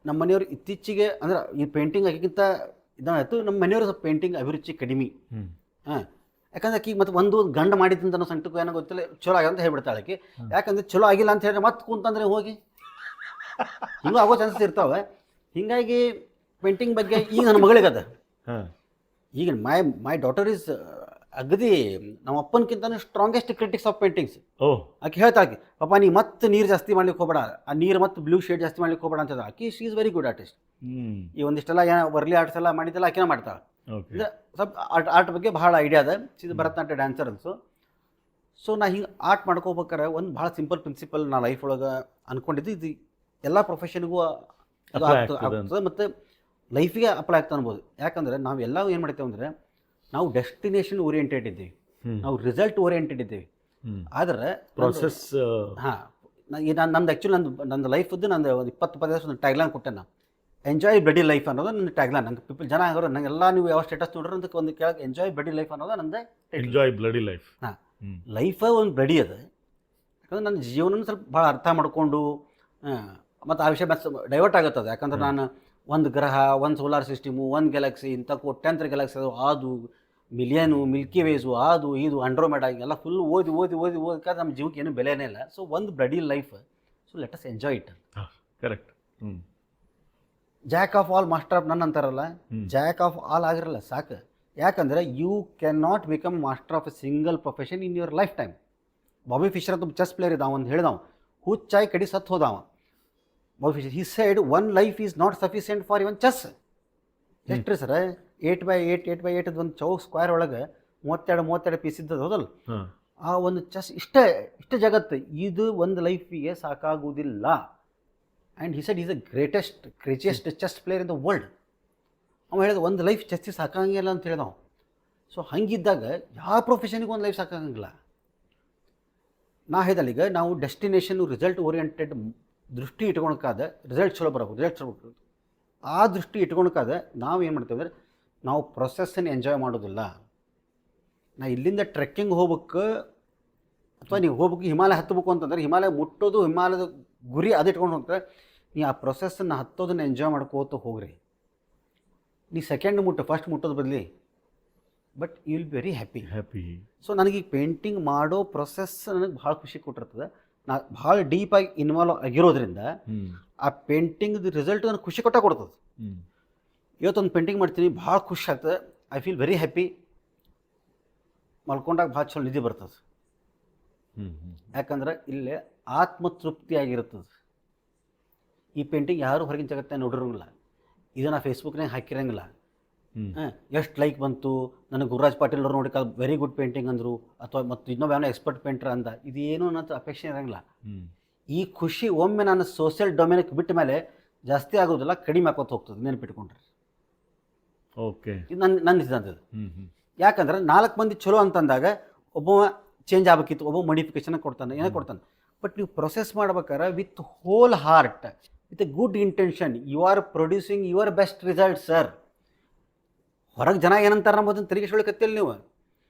ನಮ್ಮ ಮನೆಯವರು ಇತ್ತೀಚೆಗೆ ಅಂದ್ರೆ ಈ ಪೇಂಟಿಂಗ್ ಆಗಿಗಿಂತ ಇದಾಯ್ತು. ನಮ್ಮ ಮನೆಯವರು ಸ್ವಲ್ಪ ಪೇಂಟಿಂಗ್ ಅಭಿರುಚಿ ಕಡಿಮೆ. ಹಾಂ, ಯಾಕಂದ್ರೆ ಆಕಿ ಮತ್ತು ಒಂದು ಗಂಡ ಮಾಡಿದ್ದಂತ ನಾವು ಸಣ್ಣ ಏನೋ ಗೊತ್ತಿಲ್ಲ, ಚಲೋ ಆಗ್ಯದ ಅಂತ ಹೇಳ್ಬಿಡ್ತಾಳೆ ಆಕಿ. ಯಾಕಂದ್ರೆ ಚಲೋ ಆಗಿಲ್ಲ ಅಂತ ಹೇಳಿದ್ರೆ ಮತ್ತೆ ಕುಂತಂದ್ರೆ ಹೋಗಿ ಹಿಂಗೂ ಆಗೋ ಚಾನ್ಸಸ್ ಇರ್ತಾವೆ. ಹೀಗಾಗಿ ಪೇಂಟಿಂಗ್ ಬಗ್ಗೆ ಈಗ ನನ್ನ ಮಗಳಿಗದ. ಈಗ ಮೈ ಡಾಟರ್ ಈಸ್ ಅಗದಿ ನಮ್ಮ ಅಪ್ಪನಕ್ಕಿಂತ ಸ್ಟ್ರಾಂಗೆಸ್ಟ್ ಕ್ರಿಟಿಕ್ಸ್ ಆಫ್ ಪೇಂಟಿಂಗ್ಸ್. ಆಕೆ ಹೇಳ್ತಾಳೆ, ಪಾಪ ನೀ ಮತ್ತೆ ನೀರು ಜಾಸ್ತಿ ಮಾಡ್ಲಿಕ್ಕೆ ಹೋಗಬೇಡ, ಆ ನೀರು ಮತ್ತೆ ಬ್ಲೂ ಶೇಡ್ ಜಾಸ್ತಿ ಮಾಡ್ಲಿಕ್ಕೆ ಹೋಗಬೇಡ ಅಂತ. ಆಕೆ she is very good artist. ಈ ಒಂದಿಷ್ಟೆಲ್ಲ ಏನೋ ವರ್ಲಿ ಆರ್ಟ್ಸ್ ಎಲ್ಲ ಮಾಡಿದ್ದೆಲ್ಲ ಆಕೆನ ಮಾಡ್ತಾಳೆ. ಸ್ವಲ್ಪ ಆರ್ಟ್ ಬಗ್ಗೆ ಭಾಳ ಐಡಿಯಾ ಅದ. ಇದು ಭರತನಾಟ್ಯ ಡ್ಯಾನ್ಸರ್ ಅನ್ಸು. ಸೊ ನಾ ಹಿಂಗೆ ಆರ್ಟ್ ಮಾಡ್ಕೋಬೇಕಾರೆ ಒಂದು ಭಾಳ ಸಿಂಪಲ್ ಪ್ರಿನ್ಸಿಪಲ್ ನಾ ಲೈಫ್ ಒಳಗೆ ಅಂದ್ಕೊಂಡಿದ್ದು, ಇದು ಎಲ್ಲ ಪ್ರೊಫೆಷನ್ಗೂ ಅದು ಆಗ್ತದೆ ಮತ್ತು ಲೈಫಿಗೆ ಅಪ್ಲೈ ಆಗ್ತಾ ಅನ್ಬೋದು. ಯಾಕಂದರೆ ನಾವೆಲ್ಲ ಏನು ಮಾಡ್ತೇವೆ ಅಂದರೆ ನಾವು ಡೆಸ್ಟಿನೇಷನ್ ಓರಿಯೆಂಟೆಡ್ ಇದ್ದೀವಿ, ನಾವು ರಿಸಲ್ಟ್ ಓರಿಯೆಂಟೆಡ್ ಇದ್ದೀವಿ. ಆದರೆ ಪ್ರೊಸೆಸ್ ನಂದು ಆ್ಯಕ್ಚುಲಿ ನಂದು ಲೈಫದ್ದು ನಂದು ಒಂದು 20 ಒಂದು ಟ್ಯಾಗ್ಲೈನ್ ಕೊಟ್ಟೆ ನಾನು, ಎಂಜಾಯ್ ಬ್ಲಡಿ ಲೈಫ್ ಅನ್ನೋದು ನನ್ನ ಟ್ಯಾಗ್ಲೈನ್. ನಂಗೆ ಪೀಪಲ್ ಜನ ಆಗೋರು ನಂಗೆಲ್ಲ ನೀವು ಯಾವ ಸ್ಟೇಟಸ್ ನೋಡ್ರಿ ಅಂತ ಒಂದು ಕೇಳಕ್ಕೆ ಎಂಜಾಯ್ ಬ್ಲಡಿ ಲೈಫ್ ಅನ್ನೋದು ನಂದು ಎಂಜಾಯ್ ಬ್ಲಡಿ ಲೈಫ್. ಹಾಂ, ಲೈಫ ಒಂದು ಬ್ಲಡಿ ಅದು. ಯಾಕಂದ್ರೆ ನನ್ನ ಜೀವನ ಸ್ವಲ್ಪ ಭಾಳ ಅರ್ಥ ಮಾಡಿಕೊಂಡು ಮತ್ತು ಆ ವಿಷಯ ಡೈವರ್ಟ್ ಆಗುತ್ತದೆ. ಯಾಕಂದ್ರೆ ನಾನು ಒಂದು ಗ್ರಹ, ಒಂದು ಸೋಲಾರ್ ಸಿಸ್ಟಮು, ಒಂದು ಗ್ಯಾಲಕ್ಸಿ, ಇಂಥ ಕೋಟ್ಯಾಂತರ ಗ್ಯಾಲಕ್ಸಿ ಅದು ಮಿಲಿಯನು ಮಿಲ್ಕಿ ವೇಸು ಅದು ಇದು ಅಂಡ್ರೋಮೆಡಾ ಎಲ್ಲ ಫುಲ್ ಓದಕ್ಕೆ ನಮ್ಮ ಜೀವಕ್ಕೆ ಏನು ಬೆಲೆನೇ ಇಲ್ಲ. ಸೊ ಒಂದು bloody life, so let us enjoy it. Correct. Jack of all master of none ಅಂತಾರಲ್ಲ, ಜಾಕ್ ಆಫ್ ಆಲ್ ಆಗಿರಲ್ಲ ಸಾಕು. ಯಾಕಂದರೆ you can not become master of a single profession in your life time. Bobby Fischer ಅಂತ chess player ಇದ್ದಾವ ಒಂದು ಹೇಳಿದವ, ಹುಚ್ಚಾಯಿ ಕಡಿ ಸತ್ತು ಹೋದಾವ. Bobby Fischer he said 1 life is not sufficient for even chess. ಎಷ್ಟು ರೀ ಸರ್, 8x8 ಒಂದು ಚೌಕ್ ಸ್ಕ್ವೇರ್ ಒಳಗೆ 32 ಪೀಸ್ ಇದ್ದದ್ದು ಹೌದಲ್ಲ, ಆ ಒಂದು ಚೆಸ್ ಇಷ್ಟೇ ಜಗತ್ತು, ಇದು ಒಂದು ಲೈಫಿಗೆ ಸಾಕಾಗುವುದಿಲ್ಲ. And he said is the craziest chess player in the world. ಅವ ಹೇಳಿದ ಒಂದು ಲೈಫ್ ಚೆಸ್ಸಿ ಸಾಕಾಗಿಲ್ಲ ಅಂತ ಹೇಳಿದ. ಸೊ ಹಂಗಿದ್ದಾಗ ಯಾವ ಪ್ರೊಫೆಷನಿಗೂ ಒಂದು ಲೈಫ್ ಸಾಕಾಗಂಗಿಲ್ಲ. ನಾ ಹೇಳಿದಲ್ಲ, ಈಗ ನಾವು ಡೆಸ್ಟಿನೇಷನ್ ರಿಸಲ್ಟ್ ಓರಿಯೆಂಟೆಡ್ ದೃಷ್ಟಿ ಇಟ್ಕೊಳಕ್ಕಾದ ರಿಸಲ್ಟ್ ಚಲೋ ಬರಬೇಕು, ಆ ದೃಷ್ಟಿ ಇಟ್ಕೊಳಕ್ಕಾದ ನಾವು ಏನು ಮಾಡ್ತೇವೆ ಅಂದರೆ ನಾವು ಪ್ರೊಸೆಸ್ಸನ್ನು ಎಂಜಾಯ್ ಮಾಡೋದಿಲ್ಲ. ನಾ ಇಲ್ಲಿಂದ ಟ್ರೆಕ್ಕಿಂಗ್ ಹೋಗ್ಬೇಕು ಅಥವಾ ನೀವು ಹೋಗ್ಬೇಕು ಹಿಮಾಲಯ ಹತ್ತಬೇಕು ಅಂತಂದ್ರೆ ಹಿಮಾಲಯ ಮುಟ್ಟೋದು, ಹಿಮಾಲಯದ ಗುರಿ ಅದು ಇಟ್ಕೊಂಡು ಹೋಗ್ತಾರೆ. ನೀವು ಆ ಪ್ರೊಸೆಸ್ಸನ್ನು ಹತ್ತೋದನ್ನು ಎಂಜಾಯ್ ಮಾಡ್ಕೋತ ಹೋಗ್ರಿ. ನೀ ಸೆಕೆಂಡ್ ಫಸ್ಟ್ ಮುಟ್ಟೋದು ಬದಲಿ, but you will be very happy. So ನನಗೆ ಈ ಪೇಂಟಿಂಗ್ ಮಾಡೋ ಪ್ರೊಸೆಸ್ ನನಗೆ ಭಾಳ ಖುಷಿ ಕೊಟ್ಟಿರ್ತದೆ. ನಾ ಭಾಳ ಡೀಪಾಗಿ ಇನ್ವಾಲ್ವ್ ಆಗಿರೋದ್ರಿಂದ ಆ ಪೇಂಟಿಂಗ್ದು ರಿಸಲ್ಟ್ ನನಗೆ ಖುಷಿ ಕೊಡ್ತದೆ. ಇವತ್ತೊಂದು ಪೇಂಟಿಂಗ್ ಮಾಡ್ತೀನಿ, ಭಾಳ ಖುಷಿ ಆಗ್ತದೆ, ಐ ಫೀಲ್ ವೆರಿ ಹ್ಯಾಪಿ. ಮಲ್ಕೊಂಡಾಗ ಭಾಳ ಚಲೋ ನಿಧಿ ಬರ್ತದೆ. ಯಾಕಂದ್ರೆ ಇಲ್ಲೇ ಆತ್ಮತೃಪ್ತಿಯಾಗಿರ್ತದೆ. ಈ ಪೇಂಟಿಂಗ್ ಯಾರು ಹೊರಗಿನ ಜಗತ್ತೆ ನೋಡಿರೋಂಗಿಲ್ಲ, ಇದನ್ನು ಫೇಸ್ಬುಕ್ನಾಗ ಹಾಕಿರಂಗಿಲ್ಲ. ಎಷ್ಟು ಲೈಕ್ ಬಂತು, ನನಗೆ ಗುರುರಾಜ್ ಪಾಟೀಲ್ ಅವ್ರು ನೋಡಿ ವೆರಿ ಗುಡ್ ಪೇಂಟಿಂಗ್ ಅಂದರು, ಅಥವಾ ಮತ್ತು ಇನ್ನೊಬ್ಬ ಯಾವನೋ ಎಕ್ಸ್ಪರ್ಟ್ ಪೇಂಟರ್ ಅಂದ, ಇದೇನು ಅನ್ನೋದು ಅಪೇಕ್ಷೆ ಇರೋಂಗಿಲ್ಲ. ಈ ಖುಷಿ ಒಮ್ಮೆ ನಾನು ಸೋಷಿಯಲ್ ಡೊಮೇನಕ್ಕೆ ಬಿಟ್ಟ ಮೇಲೆ ಜಾಸ್ತಿ ಆಗೋದಿಲ್ಲ, ಕಡಿಮೆ ಆಕೋತ ಹೋಗ್ತದೆ. ನೆನಪಿಟ್ಕೊಂಡ್ರೆ ಓಕೆ, ಇದು ನನ್ನ ಸಿದ್ಧಾಂತ ಇದು. ಯಾಕಂದ್ರೆ 4 ಮಂದಿ ಚಲೋ ಅಂತಂದಾಗ ಒಬ್ಬ ಚೇಂಜ್ ಆಗಬೇಕಿತ್ತು, ಒಬ್ಬ ಮಾಡಿಫಿಕೇಶನ್ ಕೊಡ್ತಾನೆ, ಏನೋ ಕೊಡ್ತಾನೆ. ಬಟ್ ನೀವು ಪ್ರೊಸೆಸ್ ಮಾಡ್ಬೇಕಾದ್ರೆ with whole heart, with a good intention, you are producing your best result sir. ಹೊರಗೆ ಜನ ಏನಂತಾರೆ ನಮ್ಮದನ್ನು ತಿರುಗಿಸ್ಕೊಳಿಕತ್ತಿಲ್ಲ ನೀವು.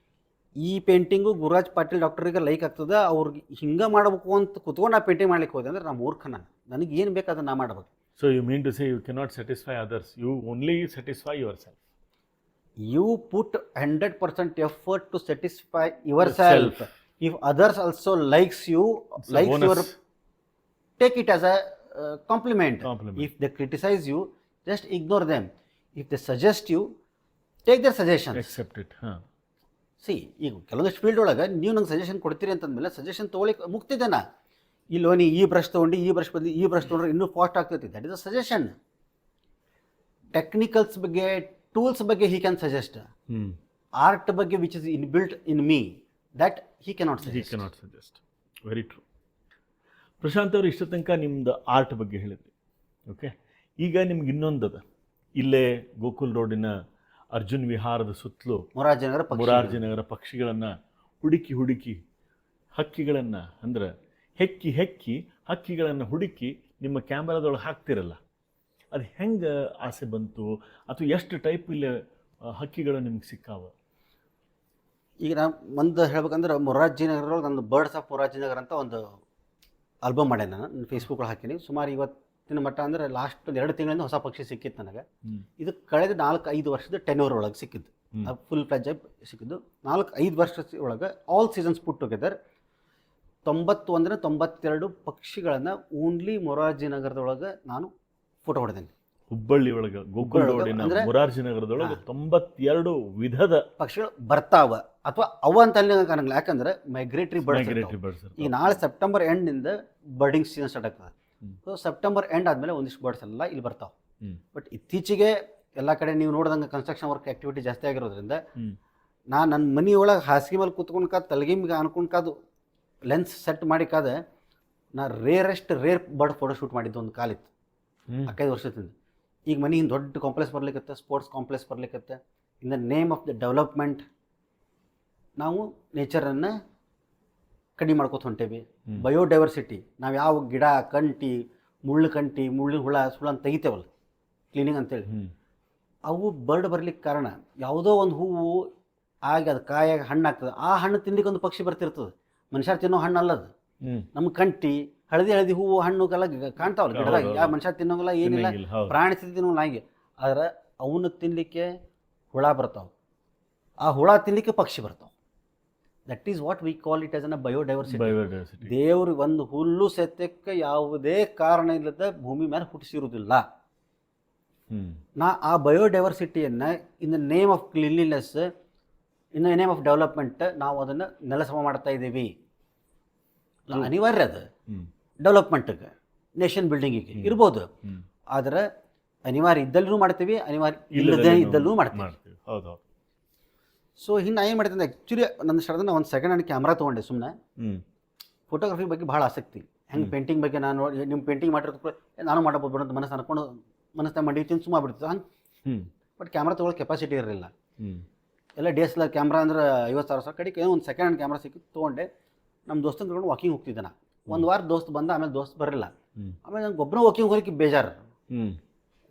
ಈ ಪೇಂಟಿಂಗು ಗುರುರಾಜ್ ಪಾಟೀಲ್ ಡಾಕ್ಟರಿಗೆ ಲೈಕ್ ಆಗ್ತದೆ, ಅವ್ರಿಗೆ ಹಿಂಗೆ ಮಾಡಬೇಕು ಅಂತ ಕುತ್ಕೊಂಡು ನಾ ಪೇಂಟಿಂಗ್ ಮಾಡ್ಲಿಕ್ಕೆ ಹೋದೆ ಅಂದ್ರೆ ನಾ ಮೂರ್ಖನ. ನನಗೆ ಏನು ಬೇಕು ಅದನ್ನು ನಾ ಮಾಡಬೇಕು. So you mean to say you cannot satisfy others, you only satisfy yourself. You put 100% effort to satisfy yourself. If others also likes you, likes your, take it as a compliment. If they criticize you, just ignore them. If they suggest you, take their suggestions. Accept it. See, ಈಗ ಕೆಲವೊಂದಷ್ಟು field ಒಳಗೆ ನೀವು ನಂಗೆ suggestion ಕೊಡ್ತೀರಿ ಅಂತಂದಮೇಲೆ suggestion ತೊಗೊಳಿಕ್ಕೆ ಮುಗ್ತಿದ್ದೇನಾ. ಇಲ್ಲೋ ನೀ ಈ brush ತೊಗೊಂಡು ಈ ಬ್ರಷ್ ಬದಲಿ ಈ ಬ್ರಷ್ ತೊಗೊಂಡ್ರೆ ಇನ್ನೂ ಫಾಸ್ಟ್ ಆಗ್ತೈತಿ, that is a suggestion. Technicals ಬಗ್ಗೆ, ಟೂಲ್ಸ್ ಬಗ್ಗೆ he can suggest. Art ಬಗ್ಗೆ which is inbuilt in me, that he cannot suggest. Very true. Prashant ಅವರು ಇಷ್ಟ ತನಕ ನಿಮ್ದು ಆರ್ಟ್ ಬಗ್ಗೆ ಹೇಳಿದ್ರಿ. ಓಕೆ, ಈಗ ನಿಮ್ಗೆ ಇನ್ನೊಂದದ, ಇಲ್ಲೇ ಗೋಕುಲ್ ರೋಡಿನ ಅರ್ಜುನ್ ವಿಹಾರದ ಸುತ್ತಲೂ ಮೊರಾರ್ಜಿ ನಗರ ಪಕ್ಷಿಗಳನ್ನು ಹುಡುಕಿ ಹಕ್ಕಿಗಳನ್ನು ಅಂದ್ರೆ ಹೆಕ್ಕಿ ಹಕ್ಕಿಗಳನ್ನು ಹುಡುಕಿ ನಿಮ್ಮ ಕ್ಯಾಮ್ರಾದೊಳಗೆ ಹಾಕ್ತಿರಲ್ಲ, ಅದು ಹೆಂಗೆ ಆಸೆ ಬಂತು, ಅಥವಾ ಎಷ್ಟು ಟೈಪ್ ಇಲ್ಲಿ ಹಕ್ಕಿಗಳು ನಿಮ್ಗೆ ಸಿಕ್ಕಾವ? ಈಗ ನಾನು ಒಂದು ಹೇಳ್ಬೇಕಂದ್ರೆ ಮೊರಾರ್ಜಿ ನಗರದೊಳಗೆ ನಂದು ಬರ್ಡ್ಸ್ ಆಫ್ ಮೊರಾರ್ಜಿ ನಗರ ಅಂತ ಒಂದು ಆಲ್ಬಮ್ ಮಾಡ್ಯಾನ, ನಾನು ಫೇಸ್ಬುಕ್ಕಲ್ಲಿ ಹಾಕೀನಿ. ಸುಮಾರು ಇವತ್ತಿನ ಮಟ್ಟ ಅಂದರೆ ಲಾಸ್ಟ್ 2 ತಿಂಗಳಿಂದ ಹೊಸ ಪಕ್ಷಿ ಸಿಕ್ಕಿತ್ತು ನನಗೆ. ಇದು ಕಳೆದ 4-5 ವರ್ಷದ ಟೆನ್ಯೂರ್ ಒಳಗೆ ಸಿಕ್ಕಿದ್ದು, ಫುಲ್ ಫ್ಲೆಜ್ ಸಿಕ್ಕಿದ್ದು. 4-5 ವರ್ಷ ಒಳಗೆ ಆಲ್ ಸೀಸನ್ಸ್ ಪುಟ್ ಟುಗೆದರ್ 91-92 ಪಕ್ಷಿಗಳನ್ನು ಓನ್ಲಿ ಮೊರಾರ್ಜಿ ನಗರದೊಳಗೆ ನಾನು ಫೋಟೋ ಹೊಡೆದೇನೆ. ಹುಬ್ಬಳ್ಳಿ ಒಳಗೆ ಗೋಕುಲ್ ರೋಡಿನ ಮೊರಾರ್ಜಿ ನಗರದೊಳಗೆ 92 ವಿಧದ ಪಕ್ಷಿಗಳು ಬರ್ತಾವ, ಅಥವಾ ಅವ ಅಂತ ಅಲ್ಲಿ ಕಾಣಂಗಿಲ್ಲ. ಯಾಕಂದ್ರೆ ಮೈಗ್ರೇಟರಿ ಬರ್ಡ್ಸ್. ಈಗ ನಾಳೆ ಸೆಪ್ಟೆಂಬರ್ ಎಂಡ್ನಿಂದ ಬರ್ಡಿಂಗ್ ಸೀಸನ್ ಸ್ಟಾರ್ಟ್ ಆಗ್ತದೆ. ಸೊ ಸೆಪ್ಟೆಂಬರ್ ಎಂಡ್ ಆದಮೇಲೆ ಒಂದಿಷ್ಟು ಬರ್ಡ್ಸ್ ಎಲ್ಲ ಇಲ್ಲಿ ಬರ್ತಾವೆ. ಬಟ್ ಇತ್ತೀಚೆಗೆ ಎಲ್ಲ ಕಡೆ ನೀವು ನೋಡಿದಂಗೆ ಕನ್ಸ್ಟ್ರಕ್ಷನ್ ವರ್ಕ್ ಆಕ್ಟಿವಿಟಿ ಜಾಸ್ತಿ ಆಗಿರೋದ್ರಿಂದ ನಾನು ನನ್ನ ಮನೆಯೊಳಗೆ ಹಾಸಿಗೆ ಮೇಲೆ ಕೂತ್ಕೊಂಡು ತಲೆಗಿಮ್ಗೆ ಅನ್ಕೊಂಡ್ಕಾದು ಲೆನ್ಸ್ ಸೆಟ್ ಮಾಡಿಕಾದ ನಾ ರೇರ್ ಬರ್ಡ್ ಫೋಟೋ ಶೂಟ್ ಮಾಡಿದ್ದು ಒಂದು ಕಾಲಿತ್ತು 5 ವರ್ಷದಿಂದ. ಈಗ ಮನೆ ಹಿಂಗೆ ದೊಡ್ಡ ಕಾಂಪ್ಲೆಕ್ಸ್ ಬರ್ಲಿಕ್ಕತ್ತೆ, ಸ್ಪೋರ್ಟ್ಸ್ ಕಾಂಪ್ಲೆಕ್ಸ್ ಬರ್ಲಿಕ್ಕತ್ತೆ. In the name of the development ನಾವು ನೇಚರನ್ನು ಕಡಿಮೆ ಮಾಡ್ಕೊತ ಹೊಂಟೇವಿ. ಬಯೋಡೈವರ್ಸಿಟಿ, ನಾವು ಯಾವ ಗಿಡ ಮುಳ್ಳಿನ ಹುಳ ಅಂತ ತೆಗಿತೇವಲ್ಲ ಕ್ಲೀನಿಂಗ್ ಅಂತೇಳಿ, ಅವು ಬರ್ಡ್ ಬರ್ಲಿಕ್ಕೆ ಕಾರಣ ಯಾವುದೋ ಒಂದು ಹೂವು ಆಗಿ ಅದು ಕಾಯಾಗಿ ಹಣ್ಣು ಆಗ್ತದೆ. ಆ ಹಣ್ಣು ತಿನ್ಲಿಕ್ಕೆ ಒಂದು ಪಕ್ಷಿ ಬರ್ತಿರ್ತದೆ. ಮನುಷ್ಯರು ತಿನ್ನೋ ಹಣ್ಣು ಅಲ್ಲದು. ನಮ್ಮ ಕಂಟಿ ಹಳದಿ ಹೂವು ಹಣ್ಣುಗೆಲ್ಲ ಕಾಣ್ತಾವಲ್ಲ ಗಿಡದಾಗ, ಯಾವ ಮನುಷ್ಯ ತಿನ್ನೋಂಗಿಲ್ಲ, ಏನಿಲ್ಲ, ಪ್ರಾಣಿ ತಿನ್ನೋಲ್ಲ ಹಂಗೆ. ಆದ್ರೆ ಅವನ್ನ ತಿನ್ನಲಿಕ್ಕೆ ಹುಳ ಬರ್ತಾವೆ, ಆ ಹುಳ ತಿನ್ಲಿಕ್ಕೆ ಪಕ್ಷಿ ಬರ್ತಾವೆ. That is what we call it as an biodiversity. ದೇವರು ಒಂದು ಹುಲ್ಲು ಸತ್ಯಕ್ಕೆ ಯಾವುದೇ ಕಾರಣ ಇಲ್ಲದ ಭೂಮಿ ಮೇಲೆ ಹುಟ್ಟಿಸಿರುವುದಿಲ್ಲ. ಆ ಬಯೋಡೈವರ್ಸಿಟಿಯನ್ನು in the name of cleanliness, in the name of development ನಾವು ಅದನ್ನು ನೆಲಸಮ ಮಾಡ್ತಾ ಇದ್ದೀವಿ. ಅನಿವಾರ್ಯ ಅದು ಡೆವಲಪ್ಮೆಂಟ್ಗೆ, ನೇಷನ್ ಬಿಲ್ಡಿಂಗಿಗೆ ಇರ್ಬೋದು, ಆದರೆ ಅನಿವಾರ್ಯ ಇದ್ದಲ್ಲೂ ಮಾಡ್ತೀವಿ, ಅನಿವಾರ್ಯ ಇಲ್ಲದೇ ಇದ್ದಲ್ಲೂ ಮಾಡ್ತೀವಿ. ಸೊ ಹಿಂಗೆ ಏನು ಮಾಡ್ತೀನಿ ಆ್ಯಕ್ಚುಲಿ ನನ್ನ ಸ್ಟಾರ್ಟ್ ಒಂದು ಸೆಕೆಂಡ್ ಹ್ಯಾಂಡ್ ಕ್ಯಾಮ್ರಾ ತೊಗೊಂಡೆ ಸುಮ್ಮನೆ. ಫೋಟೋಗ್ರಫಿ ಬಗ್ಗೆ ಭಾಳ ಆಸಕ್ತಿ, ಹೆಂಗೆ ಪೇಂಟಿಂಗ್ ಬಗ್ಗೆ ನಾನು ನಿಮ್ಮ ಪೇಂಟಿಂಗ್ ಮಾಡಿರೋದು ನಾನು ಮಾಡಬಹುದು ಅಂತ ಮನಸ್ಸು ಅನ್ಕೊಂಡು ಮನಸ್ಸಿನ ಮಂಡಿತೀನಿ, ಸುಮ್ಮ ಬಿಡ್ತಿದ್ದೆ ಹಂಗೆ. ಬಟ್ ಕ್ಯಾಮ್ರಾ ತೊಗೊಳ್ಳೋ ಕೆಪಾಸಿಟಿ ಇರಲಿಲ್ಲ. ಎಲ್ಲ DSLR ಕ್ಯಾಮ್ರಾ ಅಂದ್ರೆ 50,000 ಕಡೆಗೆ ಏನೋ ಒಂದು ಸೆಕೆಂಡ್ ಹ್ಯಾಂಡ್ ಕ್ಯಾಮ್ರಾ ಸಿಕ್ಕಿ ತೊಗೊಂಡೆ. ನಮ್ಮ ದೋಸ್ತನ ತೊಗೊಂಡು ವಾಕಿಂಗ್ ಹೋಗ್ತಿದ್ದೆ ನಾನು. ಒಂದು ವಾರ ದೋಸ್ತ್ ಬಂದ, ಆಮೇಲೆ ದೋಸ್ತ್ ಬರಲಿಲ್ಲ. ಆಮೇಲೆ ನಂಗೆ ಒಬ್ಬನೇ ವಾಕಿಂಗ್ ಹೋಗ್ಲಿಕ್ಕೆ ಬೇಜಾರು.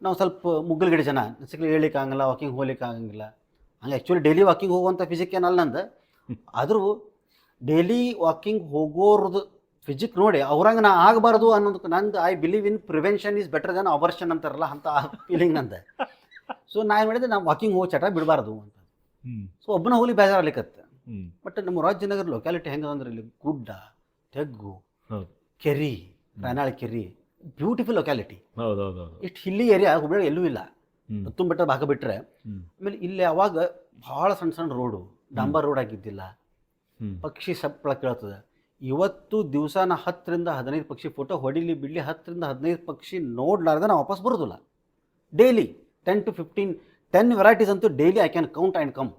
ನಾವು ಸ್ವಲ್ಪ ಮುಗ್ಗಲ್ಗಡೆ ಜನ, ಸಿಕ್ಲಿ ಹೇಳಲಿಕ್ಕೆ ಆಗಂಗಿಲ್ಲ, ವಾಕಿಂಗ್ ಹೋಗ್ಲಿಕ್ಕೆ ಆಗಂಗಿಲ್ಲ. ಹಂಗೆ ಆ್ಯಕ್ಚುಲಿ ಡೈಲಿ ವಾಕಿಂಗ್ ಹೋಗುವಂಥ ಫಿಸಿಕ್ ಏನಲ್ಲ ನಂದು. ಆದರೂ ಡೈಲಿ ವಾಕಿಂಗ್ ಹೋಗೋರದು ಫಿಸಿಕ್ ನೋಡಿ ಅವ್ರಂಗೆ ನಾ ಆಗಬಾರ್ದು ಅನ್ನೋದಕ್ಕೆ ನಂದು I believe in prevention is better than aversion ಅಂತಾರಲ್ಲ, ಅಂತ ಫೀಲಿಂಗ್ ನಂದು. ಸೊ ನಾ ಏನು ಮಾಡಿದೆ, ನಾವು ವಾಕಿಂಗ್ ಹೋಗೋ ಚಟ ಬಿಡಬಾರ್ದು ಅಂತ. ಸೊ ಒಬ್ಬನ ಹೋಗ್ಲಿ ಬೇಜಾರಾಗ್ಲಿಕ್ಕತ್ತೆ. ಬಟ್ ನಮ್ಮ ರಾಜನಗರ ಲೊಕ್ಯಾಲಿಟಿ ಹೆಂಗೆ ಅಂದ್ರೆ ಇಲ್ಲಿ ಗುಡ್ಡ, ತೆಗ್ಗು, ಕೆರಿ, ರಾಯನಾಳ ಕೆರಿ, ಬ್ಯೂಟಿಫುಲ್ ಲೊಕ್ಯಾಲಿಟಿ. ಇಷ್ಟು ಹಿಲ್ಲಿ ಏರಿಯಾ ಹುಬ್ಬಳ್ಳಿ ಎಲ್ಲೂ ಇಲ್ಲ, ಹತ್ತುಂ ಬೆಟ್ಟ ಭಾಗ ಬಿಟ್ಟರೆ. ಆಮೇಲೆ ಇಲ್ಲಿ ಅವಾಗ ಭಾಳ ಸಣ್ಣ ಸಣ್ಣ ರೋಡು, ಡಾಂಬರ್ ರೋಡ್ ಆಗಿದ್ದಿಲ್ಲ. ಪಕ್ಷಿ ಸಪ್ಪಳ ಕೇಳ್ತದೆ. ಇವತ್ತು ದಿವಸ ನಾ 10ರಿಂದ 15 ಪಕ್ಷಿ ಫೋಟೋ ಹೊಡಿಲಿ ಬಿಡಲಿ, 10ರಿಂದ 15 ಪಕ್ಷಿ ನೋಡ್ಲಾರ್ದೆ ನಾವು ವಾಪಸ್ ಬರೋದಿಲ್ಲ. ಡೈಲಿ 10 to 15 10 ವೆರೈಟೀಸ್ ಅಂತೂ daily I can count and come.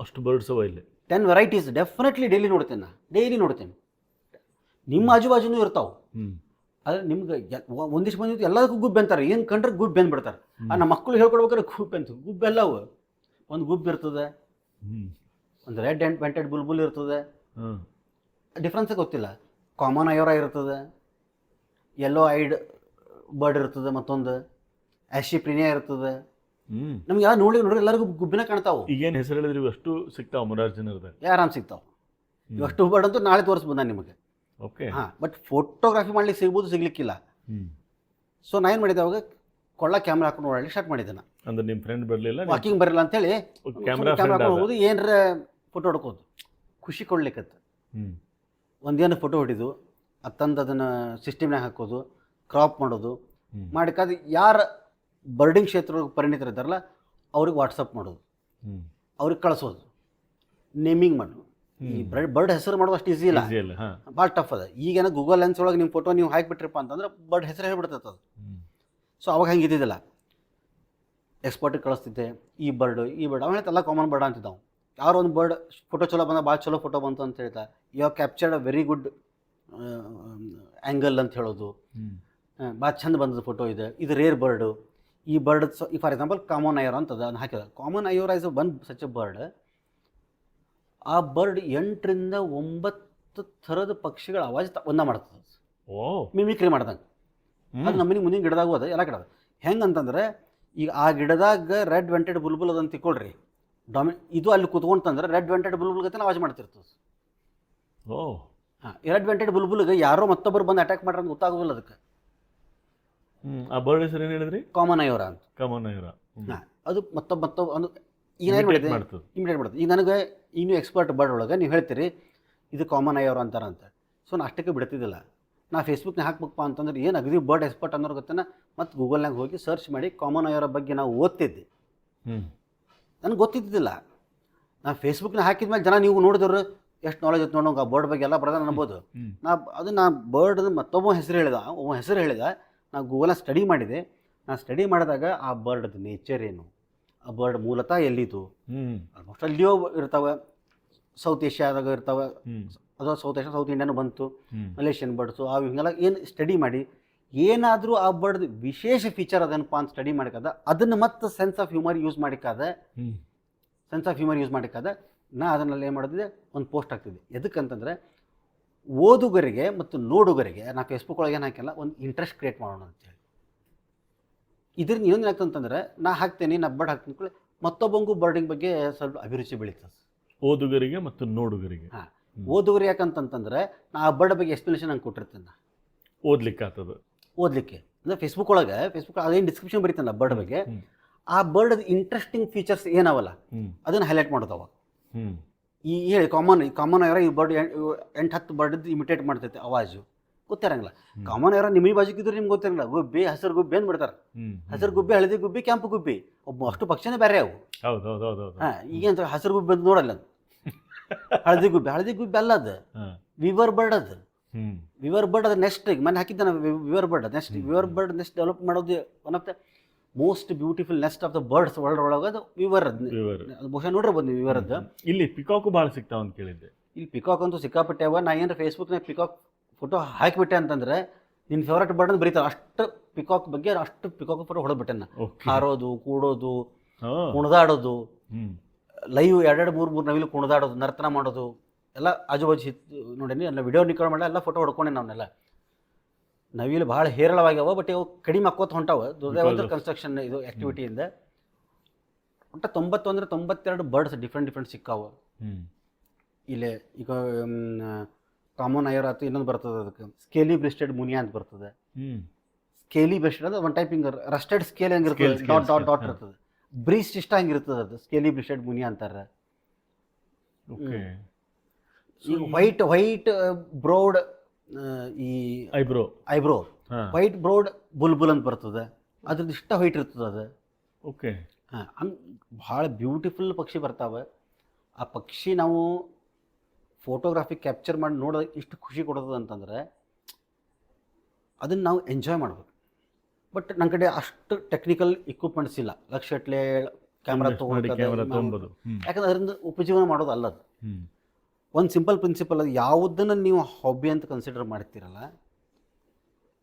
ಅಷ್ಟು ಬರ್ಡ್ಸ್ ಅವ ಇಲ್ಲಿ 10 ವೆರೈಟೀಸ್ ಡೆಫಿನೆಟ್ಲಿ ಡೈಲಿ ನೋಡ್ತೇನೆ ನಾ, ಡೈಲಿ ನೋಡ್ತೇನೆ. ನಿಮ್ಮ ಆಜು ಬಾಜುನೂ ಇರ್ತಾವೆ. ಆದರೆ ನಿಮ್ಗೆ ಒಂದಿಷ್ಟು ಮಂದಿ ಎಲ್ಲದಕ್ಕೂ ಗುಬ್ಬೆ ಅಂತಾರೆ, ಏನು ಕಂಡ್ರೆ ಗುಬ್ಬೆ ಅಂದ್ಬಿಡ್ತಾರೆ. ನಮ್ಮ ಮಕ್ಕಳು ಹೇಳ್ಕೊಡ್ಬೇಕಾದ್ರೆ ಗುಬ್ಬೆ ಅಂತ, ಗುಬ್ಬೆಲ್ಲವು ಒಂದು ಗುಬ್ಬೆ ಇರ್ತದೆ, ಒಂದು ರೆಡ್ ಆ್ಯಂಡ್ ವೆಂಟೆಡ್ ಬುಲ್ಬುಲ್ ಇರ್ತದೆ. ಡಿಫ್ರೆನ್ಸ್ ಗೊತ್ತಿಲ್ಲ. ಕಾಮನ್ ಅಯೋರಾ ಇರ್ತದೆ, ಯೆಲ್ಲೋ ಐಡ್ ಬರ್ಡ್ ಇರ್ತದೆ, ಮತ್ತೊಂದು ಆ್ಯಶಿಪ್ರಿನಿಯಾ ಇರ್ತದೆ. ನಮ್ಗೆ ಯಾವ ನೋಡಿ ಎಲ್ಲರಿಗೂ ಗುಬ್ಬಿನ ಕಾಣ್ತಾವೆ. ಈಗೇನು ಹೆಸರು ಹೇಳಿದ್ರಿ ಅಷ್ಟು ಸಿಗ್ತಾವೆ ಮುರಾರ್ಜನರ್ದ? ಆರಾಮ್ ಸಿಗ್ತಾವೆ. ಇವಷ್ಟು ಬರ್ಡ್ ಅಂತೂ ನಾಳೆ ತೋರಿಸ್ಬೋದು ನಾನು ನಿಮಗೆ. ಓಕೆ. ಹಾಂ, ಬಟ್ ಫೋಟೋಗ್ರಫಿ ಮಾಡ್ಲಿಕ್ಕೆ ಸಿಗ್ಬೋದು, ಸಿಗ್ಲಿಕ್ಕಿಲ್ಲ. ಸೊ ನಾ ಏನು ಮಾಡಿದ್ದೆ, ಅವಾಗ ಕೊಳ್ಳ ಕ್ಯಾಮ್ರಾ ಹಾಕೊಂಡು ಓಡಾಡಲಿಕ್ಕೆ ಸ್ಟಾರ್ಟ್ ಮಾಡಿದ್ದೆ ನಾನು. ಅಂದ್ರೆ ನಿಮ್ಮ ಫ್ರೆಂಡ್ ಬರಲಿಲ್ಲ, ವಾಕಿಂಗ್ ಬರಲಿಲ್ಲ ಅಂತೇಳಿ ಕ್ಯಾಮ್ರಾ ಹಾಕೊಂಡು ಹೋಗೋದು, ಏನರ ಫೋಟೋ ಹೊಡ್ಕೋದು, ಖುಷಿ ಕೊಡ್ಲಿಕ್ಕತ್ತು. ಒಂದೇನು ಫೋಟೋ ಹೊಡಿದು ಅದು ತಂದು ಅದನ್ನು ಸಿಸ್ಟಮ್ನಾಗ ಹಾಕೋದು, ಕ್ರಾಪ್ ಮಾಡೋದು, ಮಾಡಿಕಾದ ಯಾರು ಬರ್ಡಿಂಗ್ ಕ್ಷೇತ್ರಕ್ಕೆ ಪರಿಣಿತರಿದ್ದಾರಲ್ಲ ಅವ್ರಿಗೆ ವಾಟ್ಸಪ್ ಮಾಡೋದು, ಅವ್ರಿಗೆ ಕಳಿಸೋದು, ನೇಮಿಂಗ್ ಮಾಡೋದು. ಈ ಬರ್ಡ್ ಹೆಸರು ಮಾಡೋದು ಅಷ್ಟು ಈಸಿ ಇಲ್ಲ, ಭಾಳ ಟಫ್ ಅದ. ಈಗೇನೋ ಗೂಗಲ್ ಲೆನ್ಸ್ ಒಳಗೆ ನಿಮ್ಮ ಫೋಟೋ ನೀವು ಹಾಕಿಬಿಟ್ರಪ್ಪ ಅಂತಂದ್ರೆ ಬರ್ಡ್ ಹೆಸರು ಹೇಳ್ಬಿಡ್ತದೆ ಅದು. ಸೊ ಅವಾಗ ಹಂಗೆ ಇದ್ದಿದ್ದಿಲ್ಲ, ಎಕ್ಸ್ಪರ್ಟಿಗೆ ಕಳಿಸ್ತಿದ್ದೆ ಈ ಬರ್ಡ್ ಅವ ಹೇಳ್ತಲ್ಲ ಕಾಮನ್ ಬರ್ಡ್ ಅಂತಿದ್ದಾವೆ. ಯಾರೋ ಒಂದು ಬರ್ಡ್ ಫೋಟೋ ಚಲೋ ಬಂದ, ಭಾಳ ಚಲೋ ಫೋಟೋ ಬಂತು ಅಂತ ಹೇಳ್ತಾ, you have captured a very good angle ಅಂತ ಹೇಳೋದು, ಭಾಳ ಚಂದ ಬಂದದ್ದು ಫೋಟೋ ಇದೆ, ಇದು ರೇರ್ ಬರ್ಡು. ಈ bird for example common iora ಅಂತದ, ಅದನ್ನು ಹಾಕಿದ. Common iora is one such a bird. ಆ ಬರ್ಡ್ 8ರಿಂದ 9 ಥರದ ಪಕ್ಷಿಗಳ ಆವಾಜ್ ಒಂದ ಮಾಡ್ತದೆ, ಮಿಮಿಕ್ರಿ ಮಾಡ್ದಂಗೆ. ಅದು ನಮ್ಮನೆ ಮುಂದಿನ ಗಿಡದಾಗೂ ಅದ, ಎಲ್ಲ ಗಿಡ ಹೆಂಗೆ ಅಂತಂದ್ರೆ, ಈಗ ಆ ಗಿಡದಾಗ ರೆಡ್ ವೆಂಟೆಡ್ ಬುಲ್ಬುಲ್ ಅದಂತ ತಿಳ್ಕೊಳ್ರಿ, ಇದು ಅಲ್ಲಿ ಕೂತ್ಕೊಂತಂದ್ರೆ ರೆಡ್ ವೆಂಟೆಡ್ ಬುಲ್ಬುಲ್ ಗತೆ ಆವಾಜ್ ಮಾಡ್ತಿರ್ತದೆ. ಹಾಂ, ರೆಡ್ ವೆಂಟೆಡ್ ಬುಲ್ಬುಲ್ಗೆ ಯಾರೋ ಮತ್ತೊಬ್ಬರು ಬಂದು ಅಟ್ಯಾಕ್ ಮಾಡ್ರ ಅಂತ ಗೊತ್ತಾಗೋದಿಲ್ಲ ಅದಕ್ಕೆ. ಆ ಬರ್ಡ್ ಹೆಸರು ಏನು ಹೇಳಿದ್ರಿ? ಕಾಮನ್ ಅಯೋರಾ ಅಂತ. ಕಾಮನ್ ಅಯೋರಾ. ಹಾಂ, ಅದು ಮತ್ತೊಬ್ಬ ಒಂದು ಈಗ ಏನು ಮಾಡಿದೆ, ಇಮಿಡಿಯೇಟ್ ಮಾಡ್ತದೆ. ಈಗ ನನಗೆ ಇನ್ನೂ ಎಕ್ಸ್ಪರ್ಟ್ ಬರ್ಡ್ ಒಳಗೆ ನೀವು ಹೇಳ್ತೀರಿ ಇದು ಕಾಮನ್ ಅಯೋರಾ ಅಂತಾರೆ ಅಂತ. ಸೊ ನಾ ಅಷ್ಟಕ್ಕೆ ಬಿಡ್ತಿದ್ದಿಲ್ಲ. ನಾ ಫೇಸ್ಬುಕ್ನಾಗ ಹಾಕ್ಬೇಕಪ್ಪ ಅಂತಂದ್ರೆ ಏನು ಅಗದಿ ಬರ್ಡ್ ಎಕ್ಸ್ಪರ್ಟ್ ಅನ್ನೋರು ಗೊತ್ತೇನ, ಮತ್ತು ಗೂಗಲ್ನಾಗ ಹೋಗಿ ಸರ್ಚ್ ಮಾಡಿ ಕಾಮನ್ ಅಯೋರಾ ಬಗ್ಗೆ ನಾವು ಓದ್ತಿದ್ದೆ. ನನಗೆ ಗೊತ್ತಿದ್ದಿಲ್ಲ. ನಾನು ಫೇಸ್ಬುಕ್ನಾಗ ಹಾಕಿದ್ಮೇಲೆ ಜನ ನೀವು ನೋಡಿದವ್ರು ಎಷ್ಟು ನಾಲೆಜ್ ಇತ್ತು ನೋಡೋಂಗೆ, ಆ ಬರ್ಡ್ ಬಗ್ಗೆ ಎಲ್ಲ ಬರ್ದ ಅನ್ಬೋದು. ನಾ ಬರ್ಡ್ ಮತ್ತೊಬ್ಬ ಹೆಸರು ಹೇಳಿದ, ನಾ ಗೂಗಲ್ನ ಸ್ಟಡಿ ಮಾಡಿದೆ. ನಾನು ಸ್ಟಡಿ ಮಾಡಿದಾಗ ಆ ಬರ್ಡ್ದು ನೇಚರ್ ಏನು, ಆ ಬರ್ಡ್ ಮೂಲತಃ ಎಲ್ಲಿದ್ದು, ಆಲ್ಮೋಸ್ಟ್ ಅಲ್ಲಿಯೋ ಇರ್ತಾವೆ, ಸೌತ್ ಏಷ್ಯಾದಾಗ ಇರ್ತಾವೆ, ಅದು ಸೌತ್ ಇಂಡಿಯಾನು ಬಂತು, ಮಲೇಷಿಯನ್ ಬರ್ಡ್ಸು ಅವು ಹಿಂಗೆಲ್ಲ ಏನು ಸ್ಟಡಿ ಮಾಡಿ, ಏನಾದರೂ ಆ ಬರ್ಡ್ದು ವಿಶೇಷ ಫೀಚರ್ ಅದೇನಪ್ಪ ಅಂತ ಸ್ಟಡಿ ಮಾಡಿಕಾದ, ಅದನ್ನು ಮತ್ತೆ ಸೆನ್ಸ್ ಆಫ್ ಹ್ಯೂಮರ್ ಯೂಸ್ ಮಾಡಿಕಾದ ನಾ ಅದನ್ನೆಲ್ಲ ಏನು ಮಾಡಿದೆ, ಒಂದು ಪೋಸ್ಟ್ ಹಾಕ್ತಿದ್ದೆ. ಎದಕ್ಕಂತಂದರೆ ಓದುಗರಿಗೆ ಮತ್ತು ನೋಡುಗರಿಗೆ ನಾ ಫೇಸ್ಬುಕ್ ಒಳಗೆ ಏನು ಹಾಕಿಲ್ಲ, ಒಂದು ಇಂಟ್ರೆಸ್ಟ್ ಕ್ರಿಯೇಟ್ ಮಾಡೋಣ ಅಂತೇಳಿ. ಇದರಿಂದ ಇನ್ನೊಂದು ಏನಾಗ್ತಂತಂದ್ರೆ, ನಾ ಹಾಕ್ತೇನೆ, ನಾ ಬರ್ಡ್ ಹಾಕ್ತೀನಿ, ಮತ್ತೊಬ್ಬಂಗೂ ಬರ್ಡಿಂಗ್ ಬಗ್ಗೆ ಸ್ವಲ್ಪ ಅಭಿರುಚಿ ಬೆಳೀತದೆ, ಓದುಗರಿಗೆ ಮತ್ತು ನೋಡುಗರಿಗೆ. ಹಾಂ, ಓದುಗರು ಯಾಕಂತಂತಂದ್ರೆ ನಾ ಆ ಬರ್ಡ್ ಬಗ್ಗೆ ಎಕ್ಸ್ಪ್ಲನೇಷನ್ ಹಂಗೆ ಕೊಟ್ಟಿರ್ತೇನೆ, ಓದಲಿಕ್ಕೆ ಅಂದರೆ ಫೇಸ್ಬುಕ್ ಅದೇನು ಡಿಸ್ಕ್ರಿಪ್ಷನ್ ಬರೀತಾನಲ್ಲ ಬರ್ಡ್ ಬಗ್ಗೆ, ಆ ಬರ್ಡ್ ಇಂಟ್ರೆಸ್ಟಿಂಗ್ ಫೀಚರ್ಸ್ ಏನವಲ್ಲ ಅದನ್ನು ಹೈಲೈಟ್ ಮಾಡೋದವ. ಈ ಹೇಳಿ ಕಾಮನ್ ಯಾರ ಈ ಬರ್ಡ್ 8-10 ಬರ್ಡ್ ಇಮಿಟೇಟ್ ಮಾಡ್ತೈತೆ ಅವಾಜು ಗೊತ್ತಿರಂಗಿಲ್ಲ. ಕಾಮನ್ ಯಾರ ನಿಮಗೆ ಬಾಜಿಕಿದ್ರೆ ನಿಮ್ಗೆ ಗೊತ್ತಿರಂಗಿಲ್ಲ. ಗುಬ್ಬಿ ಹಸಿರು ಗುಬ್ಬಿ ಅಂದ್ಬಿಡ್ತಾರೆ. ಹಸಿರು ಗುಬ್ಬಿ, ಹಳದಿ ಗುಬ್ಬಿ, ಕೆಂಪು ಗುಬ್ಬಿ, ಅಷ್ಟು ಪಕ್ಷಿನೇ ಬೇರೆ ಅವು. ಈಗೇನು ಹಸಿರು ಗುಬ್ಬಿ ಅಂತ ನೋಡಲ್ಲ, ಹಳದಿ ಗುಬ್ಬಿ ಅಲ್ಲ, ಅದು ವಿವರ್ ಬರ್ಡ್. ಅದು ವಿವರ್ ಬರ್ಡ್ ಅದು ನೆಕ್ಸ್ಟ್ ಈಗ ಮನೆ ಹಾಕಿದ್ದೆ ನಾವು. ವಿವರ್ ಬರ್ಡ್ ನೆಕ್ಸ್ಟ್ ಡೆವಲಪ್ ಮಾಡೋದು one of the most beautiful nest of the birds world ಒಳಗೆ ಅದು ವಿವರ್. ಅದು ಬಹುಶಃ ನೋಡಿರ್ಬೋದು ನೀವು ವಿವರದ್ದು. ಇಲ್ಲಿ ಪಿಕಾಕು ಭಾಳ ಸಿಗ್ತಾವ ಅಂತ ಕೇಳಿದ್ದೆ. ಇಲ್ಲಿ ಪಿಕಾಕ್ ಅಂತೂ ಸಿಕ್ಕಾಪಟ್ಟೆ ಅವ. ನಾ ಏನಾರ ಫೇಸ್ಬುಕ್ನಾಗ ಪಿಕಾಕ್ ಫೋಟೋ ಹಾಕಿಬಿಟ್ಟೆ ಅಂತಂದ್ರೆ ನಿನ್ನ ಫೇವ್ರೇಟ್ ಬರ್ಡ್ ಅಂತ ಬರೀತಾರೆ. ಅಷ್ಟು ಪಿಕಾಕ್ ಬಗ್ಗೆ ಅಷ್ಟು ಪಿಕಾಕ್ ಫೋಟೋ ಹೊಡೆದ್ಬಿಟ್ಟೆ ನಾ. ಹಾರೋದು, ಕೂಡೋದು, ಕುಣಿದಾಡೋದು, ಲೈವ್ 2-3 ನವಿಲು ಕುಣಿದಾಡೋದು, ನರ್ತನ ಮಾಡೋದು ಎಲ್ಲ ಆಜುಬಾಜು ನೋಡೇನಿ. ಎಲ್ಲ ವಿಡಿಯೋ ನಿಕ್ಕೊಂಡು ಮಾಡಲ್ಲ, ಎಲ್ಲ ಫೋಟೋ ಹೊಡ್ಕೊಂಡೆ ನಾವನ್ನೆಲ್ಲ. ನವಿಲು ಭಾಳ ಹೇರಳವಾಗ್ಯಾವ, ಬಟ್ ಇವು ಕಡಿಮೆ ಹಾಕೋತ ಹೊಂಟಾವ ದುರ್ದೈವಂತರ ಕನ್ಸ್ಟ್ರಕ್ಷನ್ ಇದು ಆ್ಯಕ್ಟಿವಿಟಿಯಿಂದ. ಒಟ್ಟು 91-92 ಬರ್ಡ್ಸ್ ಡಿಫ್ರೆಂಟ್ ಸಿಕ್ಕಾವ ಇಲ್ಲೇ. ಈಗ ಕಾಮನ್ ಐವರ್ ಆಯ್ತು, ಇನ್ನೊಂದು ಬರ್ತದೆ ಅದಕ್ಕೆ ಸ್ಕೇಲಿ ಬ್ರೆಸ್ಟೆಡ್ ಮುನಿಯಾ ಅಂತ ಬರ್ತದೆ. ಸ್ಕೇಲಿ ಬ್ರೆಸ್ಟೆಡ್ ಅಂದ್ರೆ ಒಂದು ಟೈಪ್ ಹಿಂಗೆ ರಸ್ಟೆಡ್ ಸ್ಕೇಲ್ ಹಂಗಿರ್ತದೆ, ಡಾಟ್ ಇರ್ತದೆ. ಬ್ರೀಸ್ಟ್ ಇಷ್ಟ ಹಂಗಿರ್ತದೆ, ಅದು ಸ್ಕೇಲಿ ಬ್ರೆಸ್ಟೆಡ್ ಮುನಿಯಾ ಅಂತಾರೆ. ಈಗ ವೈಟ್ ಬ್ರೌಡ್ ಈ ಐಬ್ರೋ ವೈಟ್ ಬ್ರೌಡ್ ಬುಲ್ಬುಲ್ ಅಂತ ಬರ್ತದೆ. ಅದ್ರದ್ದು ಇಷ್ಟ ವೈಟ್ ಇರ್ತದೆ ಅದು. ಹಂಗೆ ಭಾಳ ಬ್ಯೂಟಿಫುಲ್ ಪಕ್ಷಿ ಬರ್ತಾವೆ. ಆ ಪಕ್ಷಿ ನಾವು ಫೋಟೋಗ್ರಾಫಿ ಕ್ಯಾಪ್ಚರ್ ಮಾಡಿ ನೋಡೋದಕ್ಕೆ ಇಷ್ಟು ಖುಷಿ ಕೊಡ್ತದೆ ಅಂತಂದರೆ ಅದನ್ನು ನಾವು ಎಂಜಾಯ್ ಮಾಡ್ಬೇಕು. ಬಟ್ ನನ್ನ ಕಡೆ ಅಷ್ಟು ಟೆಕ್ನಿಕಲ್ ಇಕ್ವಿಪ್ಮೆಂಟ್ಸ್ ಇಲ್ಲ, ಲಕ್ಷಗಟ್ಟಲೆ ಕ್ಯಾಮ್ರಾ ತೊಗೊಂಡು, ಯಾಕಂದ್ರೆ ಅದರಿಂದ ಉಪಜೀವನ ಮಾಡೋದು ಅಲ್ಲ. ಅದು ಒಂದು ಸಿಂಪಲ್ ಪ್ರಿನ್ಸಿಪಲ್, ಅದು ಯಾವುದನ್ನು ನೀವು ಹಾಬಿ ಅಂತ ಕನ್ಸಿಡರ್ ಮಾಡ್ತೀರಲ್ಲ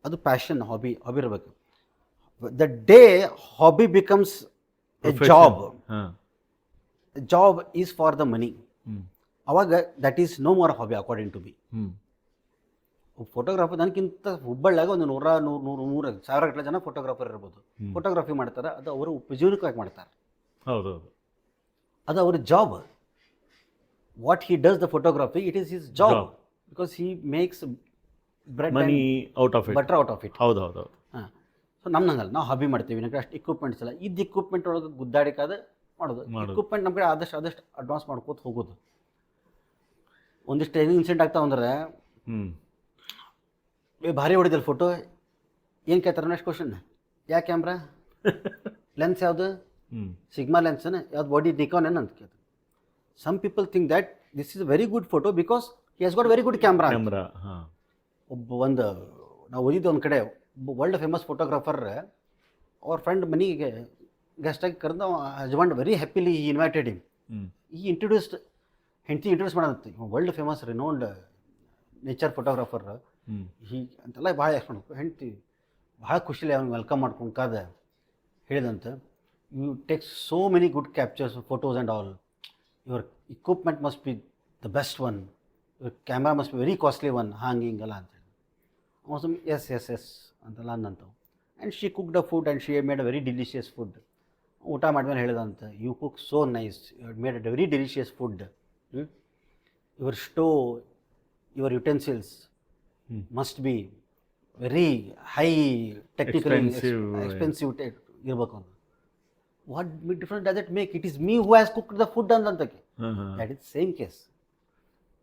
ಅದು ಪ್ಯಾಷನ್, ಹಾಬಿ ಇರಬೇಕು. The day hobby becomes a job is for the money, ಅವಾಗ that is no more hobby according to be. Photographer ನನಗಿಂತ ಹುಬ್ಬಳ್ಳಿಯಾಗ ಒಂದು 100,000 ಗಟ್ಟಲೆ ಜನ ಫೋಟೋಗ್ರಾಫರ್ ಇರ್ಬೋದು, ಫೋಟೋಗ್ರಫಿ ಮಾಡ್ತಾರೆ. ಅದು ಅವರು ಉಪಜೀವನಕ್ಕಾಗಿ ಮಾಡ್ತಾರೆ. ಅದು ಅವ್ರ job. What he does the photography, it is his job, because he makes money out of it. ಹಾಂ, ಸೊ ನಮ್ಗೆ ಹಂಗಲ್ಲ, ನಾವು ಹಾಬಿ ಮಾಡ್ತೀವಿ. ನನಗೆ ಅಷ್ಟು ಇಕ್ವಿಪ್ಮೆಂಟ್ಸ್ ಇಲ್ಲ. ಇದು ಇಕ್ವಿಪ್ಮೆಂಟ್ ಒಳಗೆ ಗುದ್ದಾಡಿಕಾದ ಮಾಡೋದು. ಇಕ್ವಿಪ್ಮೆಂಟ್ ನಮ್ಮ ಕಡೆ ಆದಷ್ಟು ಅಡ್ವಾನ್ಸ್ ಮಾಡ್ಕೋತ ಹೋಗೋದು. ಒಂದಿಷ್ಟು ಏನೇನು ಇನ್ಸಿಡೆಂಟ್ ಆಗ್ತಾವ ಅಂದ್ರೆ ಭಾರಿ ಹೊಡಿದಿಲ್ಲ ಫೋಟೋ, ಏನು ಕೇಳ್ತಾರೆ ನೆಕ್ಸ್ಟ್ ಕ್ವಶನ್, ಯಾ ಕ್ಯಾಮ್ರಾ, ಲೆನ್ಸ್ ಯಾವುದು, ಸಿಗ್ಮಾ ಲೆನ್ಸನ ಯಾವ್ದು, ಬಾಡಿ ನಿಕಾನ್ ಏನು ಅಂತ ಕೇಳ್ತಾರೆ. Some people think that this is a very good photo because he has got very good camera. ನಾವು ಓದಿದ್ದು ಒಂದು ಕಡೆ ವರ್ಲ್ಡ್ ಫೇಮಸ್ ಫೋಟೋಗ್ರಾಫರ್ ಅವ್ರ ಫ್ರೆಂಡ್ ಮನೆಗೆ ಗೆಸ್ಟಾಗಿ ಕರೆದು ಹಸ್ಬೆಂಡ್ ವೆರಿ ಹ್ಯಾಪಿಲಿ ಈ ಇನ್ವೈಟೆಡ್ ಹಿಮ್. ಈ ಹೆಂಡತಿ ಇಂಟ್ರೊಡ್ಯೂಸ್ ಮಾಡೋದಂತೆ, world famous renowned nature photographer ಅಂತೆಲ್ಲ ಭಾಳ ಎಕ್ಸ್ಪ್ಲೇನ್. ಹೆಂಡತಿ ಭಾಳ ಖುಷಿಲಿ ಅವ್ನಿಗೆ ವೆಲ್ಕಮ್ ಮಾಡ್ಕೊಂಡು ಕಾದ ಹೇಳಿದಂತೆ, you take so many good captures, photos and all, your equipment must be the best one, your camera must be very costly one, ಹಿಂಗೆಲ್ಲ ಅಂತೇಳಿ. ಅವನು ಎಸ್ ಅಂತೆಲ್ಲ ಅಂದಂತವು. And she cook the food and she made a very delicious food. ಊಟ ಮಾಡಿದ್ಮೇಲೆ ಹೇಳಿದಂತ, you cook so nice, you made a very delicious food, your stove, your utensils must be very high technically expensive ಇರಬೇಕು ಅಂತ. What different does it make, it is me who has cooked the food ಅಂತಕ್ಕೆ. That is same case.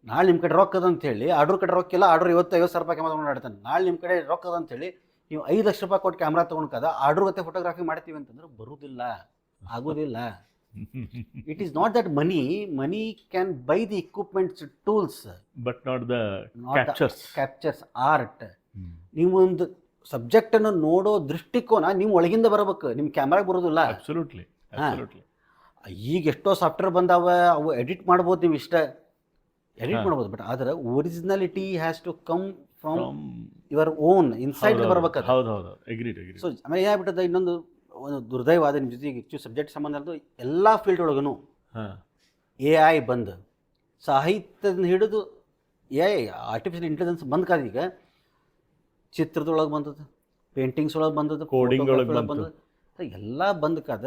ನಾಳೆ ನಿಮ್ಮ ಕಡೆ ರೊಕ್ಕ ಅದ ಅಂತೇಳಿ order ಕಡೆ ರೊಕ್ಕ ಇಲ್ಲ, ಆರ್ಡ್ರ್ 50,000 ರೂಪಾಯಿ ಕ್ಯಾಮ್ರಾ ತೊಗೊಂಡು ಆಡ್ತಾನೆ. ನಾಳೆ ನಿಮ್ಮ ಕಡೆ ರೊಕ್ಕ ಅದ ಅಂತೇಳಿ ನೀವು 5 ಲಕ್ಷ ರೂಪಾಯಿ ಕೊಟ್ಟು ಕ್ಯಾಮ್ರಾ ತೊಗೊಂಡ್ಕದ ಆರ್ಡ್ರ್ ಗತ್ತೆ ಫೋಟೋಗ್ರಾಫಿ ಮಾಡ್ತೀವಿ ಅಂತಂದ್ರೆ ಬರುವುದಿಲ್ಲ, ಆಗೋದಿಲ್ಲ. It is not that money can buy the equipments, tools, but not the captures art. ನೀವು ಒಂದು ಸಬ್ಜೆಕ್ಟ್ ಅನ್ನು ನೋಡೋ ದೃಷ್ಟಿಕೋನ ನಿಮ್ಮ ಒಳಗಿಂದ ಬರಬೇಕು, ನಿಮ್ಮ ಕ್ಯಾಮ್ರಾಗೆ ಬರೋದಿಲ್ಲ. ಅಬ್ಸಲ್ಯೂಟ್ಲಿ. ಈಗ ಎಷ್ಟೋ ಸಾಫ್ಟ್ವೇರ್ ಬಂದಾವ, ಅವು ಎಡಿಟ್ ಮಾಡ್ಬೋದು, ನೀವು ಇಷ್ಟ ಎಡಿಟ್ ಮಾಡ್ಬೋದು. ಬಟ್ ಆದರೆ originality has to come from your own inside ಬರ್ಬೇಕು. ಸೊ ಆಮೇಲೆ ಏನಾಗ್ಬಿಟ್ಟದ, ಇನ್ನೊಂದು ಒಂದು ದುರ್ದೈವಾದ ನಿಮ್ಮ ಜೊತೆಗೆ ಹೆಚ್ಚು ಸಬ್ಜೆಕ್ಟ್ ಸಂಬಂಧ ಇರೋದು ಎಲ್ಲ ಫೀಲ್ಡ್ ಒಳಗೂ AI ಬಂದು, ಸಾಹಿತ್ಯದಿಂದ ಹಿಡಿದು AI ಆರ್ಟಿಫಿಷಿಯಲ್ ಇಂಟೆಲಿಜೆನ್ಸ್ ಬಂದ್ ಕಾದ. ಈಗ ಚಿತ್ರದೊಳಗೆ ಬಂದದ್ದು, ಪೇಂಟಿಂಗ್ಸ್ ಒಳಗೆ ಬಂದದ್ದು, ಕೋಡಿಂಗ್ ಒಳಗೆ ಬಂದದ್ದು, ಎಲ್ಲ ಬಂದ್ ಕಾದ.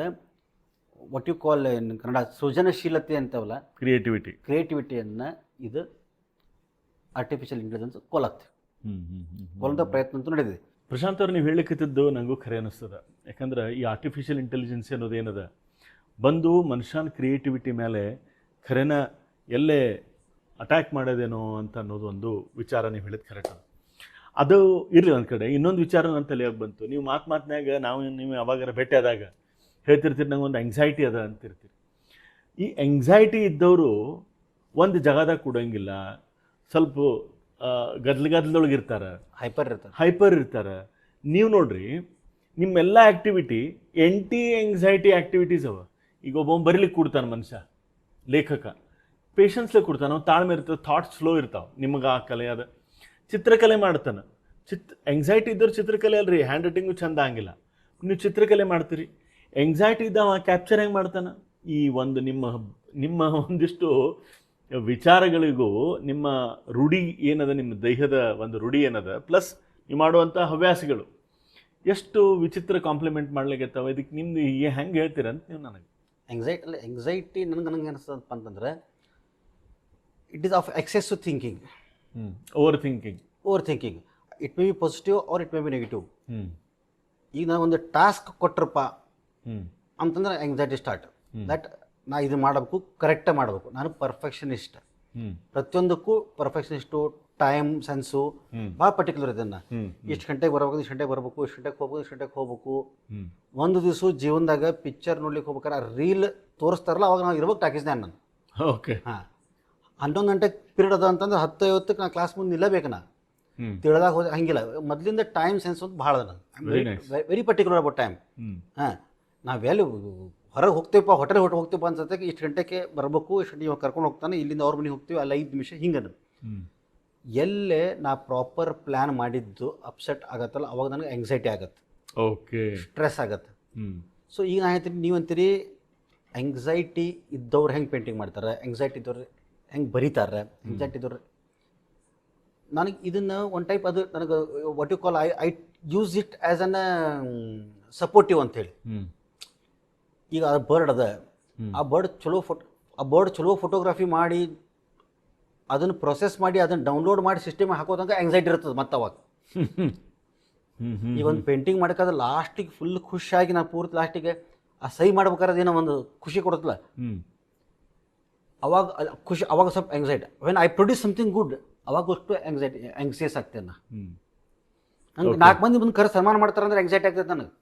ವಾಟ್ ಯು ಕಾಲ್ ಇನ್ ಕನ್ನಡ ಸೃಜನಶೀಲತೆ ಅಂತವಲ್ಲ, ಕ್ರಿಯೇಟಿವಿಟಿಯನ್ನು ಇದು ಆರ್ಟಿಫಿಷಿಯಲ್ ಇಂಟೆಲಿಜೆನ್ಸ್ ಕೊಲ್ಲತ್ತೆ. ಕೊಲ್ಲದ ಪ್ರಯತ್ನ ಅಂತೂ ನಡೆದಿದೆ. ಪ್ರಶಾಂತ್ ಅವ್ರು ನೀವು ಹೇಳಲಿಕ್ಕಿದ್ದು ನನಗೂ ಖರೆ ಅನ್ನಿಸ್ತದೆ. ಯಾಕಂದ್ರೆ ಈ ಆರ್ಟಿಫಿಷಿಯಲ್ ಇಂಟೆಲಿಜೆನ್ಸ್ ಅನ್ನೋದೇನದ ಬಂದು ಮನುಷ್ಯನ ಕ್ರಿಯೇಟಿವಿಟಿ ಮೇಲೆ ಖರೇನ ಎಲ್ಲೇ ಅಟ್ಯಾಕ್ ಮಾಡೋದೇನೋ ಅಂತ ಅನ್ನೋದು ಒಂದು ವಿಚಾರ ನೀವು ಹೇಳಿದ ಕರೆಕ್ಟ್ ಅದು ಇರಲಿ ಒಂದು ಕಡೆ. ಇನ್ನೊಂದು ವಿಚಾರ ನನ್ನ ತಲೆಯಾಗಿ ಬಂತು. ನೀವು ಮಾತಿನಾಗ ನೀವು ಯಾವಾಗಾರ ಭೇಟಿ ಆದಾಗ ಹೇಳ್ತಿರ್ತೀರಿ ನಂಗೆ ಒಂದು ಎಂಗ್ಸೈಟಿ ಅದ ಅಂತಿರ್ತೀರಿ. ಈ ಎಂಗ್ಸೈಟಿ ಇದ್ದವರು ಒಂದು ಜಾಗದಾಗ ಕೊಡೋಂಗಿಲ್ಲ, ಸ್ವಲ್ಪ ಗದ್ಲೊಳಗೆ ಇರ್ತಾರೆ, ಹೈಪರ್ ಇರ್ತಾರೆ. ನೀವು ನೋಡ್ರಿ ನಿಮ್ಮೆಲ್ಲ ಆ್ಯಕ್ಟಿವಿಟಿ ಎಂಗ್ಸೈಟಿ ಆ್ಯಕ್ಟಿವಿಟೀಸ್ ಅವ. ಈಗ ಒಬ್ಬ ಬರೀಲಿಕ್ಕೆ ಕೊಡ್ತಾನೆ ಮನುಷ್ಯ, ಲೇಖಕ ಪೇಷನ್ಸ್ಲೆ ಕೊಡ್ತಾನೆ, ಅವ್ನು ತಾಳ್ಮೆ ಇರ್ತದೆ, ಥಾಟ್ಸ್ ಸ್ಲೋ ಇರ್ತಾವೆ. ನಿಮಗೆ ಆ ಕಲೆ ಅದ. ಚಿತ್ರಕಲೆ ಮಾಡ್ತಾನೆ. ಎಂಗ್ಸೈಟಿ ಇದ್ದವ್ರು ಚಿತ್ರಕಲೆ ಅಲ್ರಿ, ಹ್ಯಾಂಡ್ ರೈಟಿಂಗು ಚಂದ ಹಂಗಿಲ್ಲ. ನೀವು ಚಿತ್ರಕಲೆ ಮಾಡ್ತೀರಿ. ಎಂಗ್ಸೈಟಿ ಇದ್ದಾವ ಕ್ಯಾಪ್ಚರ್ ಹೆಂಗೆ ಮಾಡ್ತಾನೆ? ಈ ಒಂದು ನಿಮ್ಮ ಒಂದಿಷ್ಟು ವಿಚಾರಗಳಿಗೂ ನಿಮ್ಮ ರೂಢಿ ಏನದ, ನಿಮ್ಮ ದೇಹದ ಒಂದು ರೂಢಿ ಏನದ, ಪ್ಲಸ್ ನೀವು ಮಾಡುವಂಥ ಹವ್ಯಾಸಗಳು ಎಷ್ಟು ವಿಚಿತ್ರ ಕಾಂಪ್ಲಿಮೆಂಟ್ ಮಾಡ್ಲಿಕ್ಕೆ ಇದಕ್ಕೆ ನಿಮ್ದು ಹೆಂಗೆ ಹೇಳ್ತೀರ ಅಂತ ನೀವು ನನಗೆ. ಎಂಗ್ಸೈಟಿ ನನಗೆ ಅನಿಸ್ತದಪ್ಪ ಅಂತಂದ್ರೆ it is of excessive thinking. Overthinking it may be positive or it may be negative. ಈಗ ನಾನು ಒಂದು ಟಾಸ್ಕ್ ಕೊಟ್ಟರಪ್ಪ ಅಂತಂದ್ರೆ ಎಂಗ್ಸೈಟಿ ಸ್ಟಾರ್ಟ್. ದಟ್ ನಾ ಇದು ಮಾಡಬೇಕು, ಕರೆಕ್ಟಾಗಿ ಮಾಡಬೇಕು. ನಾನು ಪರ್ಫೆಕ್ಷನಿಸ್ಟ್, ಪ್ರತಿಯೊಂದಕ್ಕೂ ಪರ್ಫೆಕ್ಷನಿಸ್ಟು. ಟೈಮ್ ಸೆನ್ಸು ಭಾಳ ಪರ್ಟಿಕ್ಯುಲರ್ ಇದನ್ನು. ಇಷ್ಟು ಗಂಟೆಗೆ ಬರ್ಬೇಕು, ಇಷ್ಟು ಗಂಟೆಗೆ ಬರಬೇಕು, ಇಷ್ಟು ಗಂಟೆಗೆ ಹೋಗ್ಬೇಕು, ಇಷ್ಟು ಗಂಟೆಗೆ ಹೋಗ್ಬೇಕು. ಒಂದು ದಿವಸ ಜೀವನದಾಗ ಪಿಕ್ಚರ್ ನೋಡ್ಲಿಕ್ಕೆ ಹೋಗ್ಬೇಕಾರೆ ರೀಲ್ ತೋರಿಸ್ತಾರಲ್ಲ, ಅವಾಗ ನಾವು ಇರ್ಬೇಕು ಟಾಕೀಸ್ನಾಗ. ನಾನು ಓಕೆ 11 ಗಂಟೆ ಪೀರಿಯಡ್ ಅದ ಅಂತಂದ್ರೆ 10:50 ನಾ ಕ್ಲಾಸ್ ಮುಂದೆ ನಿಲ್ಲಬೇಕು. ನಾ ತಿಳಿದಾಗ ಹೋದ ಹಂಗಿಲ್ಲ. ಮೊದಲಿಂದ ಟೈಮ್ ಸೆನ್ಸ್ ಅಂತ ಭಾಳ ಅದ. ನಾನು ವೆರಿ ಪರ್ಟಿಕ್ಯುಲರ್ ಅಬೌಟ್ ಟೈಮ್. ನಾವೆಲ್ಲಿ ಹೊರಗೆ ಹೋಗ್ತೀವಪ್ಪ, ಹೋಟೆಲ್ ಹೋಗ್ತೀವಪ್ಪ ಅನ್ಸತ್ತೆ, ಇಷ್ಟು ಗಂಟೆಗೆ ಬರಬೇಕು, ಇಷ್ಟು ಗಂಟೆಗೆ ಕರ್ಕೊಂಡು ಹೋಗ್ತಾನೆ, ಇಲ್ಲಿಂದ ಅವ್ರ ಮನೆಗೆ ಹೋಗ್ತೀವಿ, ಅಲ್ಲಿ 5 ನಿಮಿಷ ಹಿಂಗೆ. ಎಲ್ಲೇ ನಾ ಪ್ರಾಪರ್ ಪ್ಲ್ಯಾನ್ ಮಾಡಿದ್ದು ಅಪ್ಸೆಟ್ ಆಗತ್ತಲ್ಲ, ಅವಾಗ ನನಗೆ ಎಂಗ್ಸೈಟಿ ಆಗತ್ತೆ, ಓಕೆ, ಸ್ಟ್ರೆಸ್ ಆಗತ್ತೆ. ಸೊ ಈಗ ನಾ ಹೇಳ್ತೀನಿ, ನೀವು ಅಂತೀರಿ ಎಂಗ್ಸೈಟಿ ಇದ್ದವ್ರು ಹೆಂಗೆ ಪೇಂಟಿಂಗ್ ಮಾಡ್ತಾರೆ, ಎಂಗ್ಸೈಟಿ ಇದ್ದವ್ರು ಹೆಂಗೆ ಬರೀತಾರೆ. ಎಂಗ್ಸೈಟಿ ಇದ್ದವ್ರು ನನಗೆ ಇದನ್ನು ಒಂದು ಟೈಪ್ ಅದು ನನಗೆ what you call I use it as unsupportive ಅಂಥೇಳಿ. ಈಗ ಅದು ಬರ್ಡ್ ಅದ, ಆ ಬರ್ಡ್ ಚಲೋ ಫೋಟೋಗ್ರಫಿ ಮಾಡಿ ಅದನ್ನು ಪ್ರೊಸೆಸ್ ಮಾಡಿ ಅದನ್ನು ಡೌನ್ಲೋಡ್ ಮಾಡಿ ಸಿಸ್ಟಮ್ ಹಾಕೋದಂಗೆ ಎಂಗ್ಸೈಟಿ ಇರ್ತದೆ. ಮತ್ತು ಅವಾಗ ಈಗ ಒಂದು ಪೇಂಟಿಂಗ್ ಮಾಡೋಕ್ಕಾದ್ರೆ ಲಾಸ್ಟಿಗೆ ಫುಲ್ ಖುಷಿಯಾಗಿ ನಾನು ಪೂರ್ತಿ ಲಾಸ್ಟಿಗೆ ಆ ಸಹಿ ಮಾಡ್ಬೇಕಾದ್ರೆ ಏನೋ ಒಂದು ಖುಷಿ ಕೊಡುತ್ತಲ್ಲ, ಅವಾಗ ಖುಷಿ, ಅವಾಗ ಸ್ವಲ್ಪ anxiety. When I produce something good, ಅವಾಗ ಅಷ್ಟು ಎಂಗ್ಸಿಯಸ್ ಆಗ್ತೇನೆ ನಾ. ನಂಗೆ 4 ಮಂದಿ ಮುಂದೆ ಖರೆ ಸನ್ಮಾನ ಮಾಡ್ತಾರೆ ಅಂದ್ರೆ ಎಂಗ್ಸೈಟಿ ಆಗ್ತೈತೆ ನನಗೆ.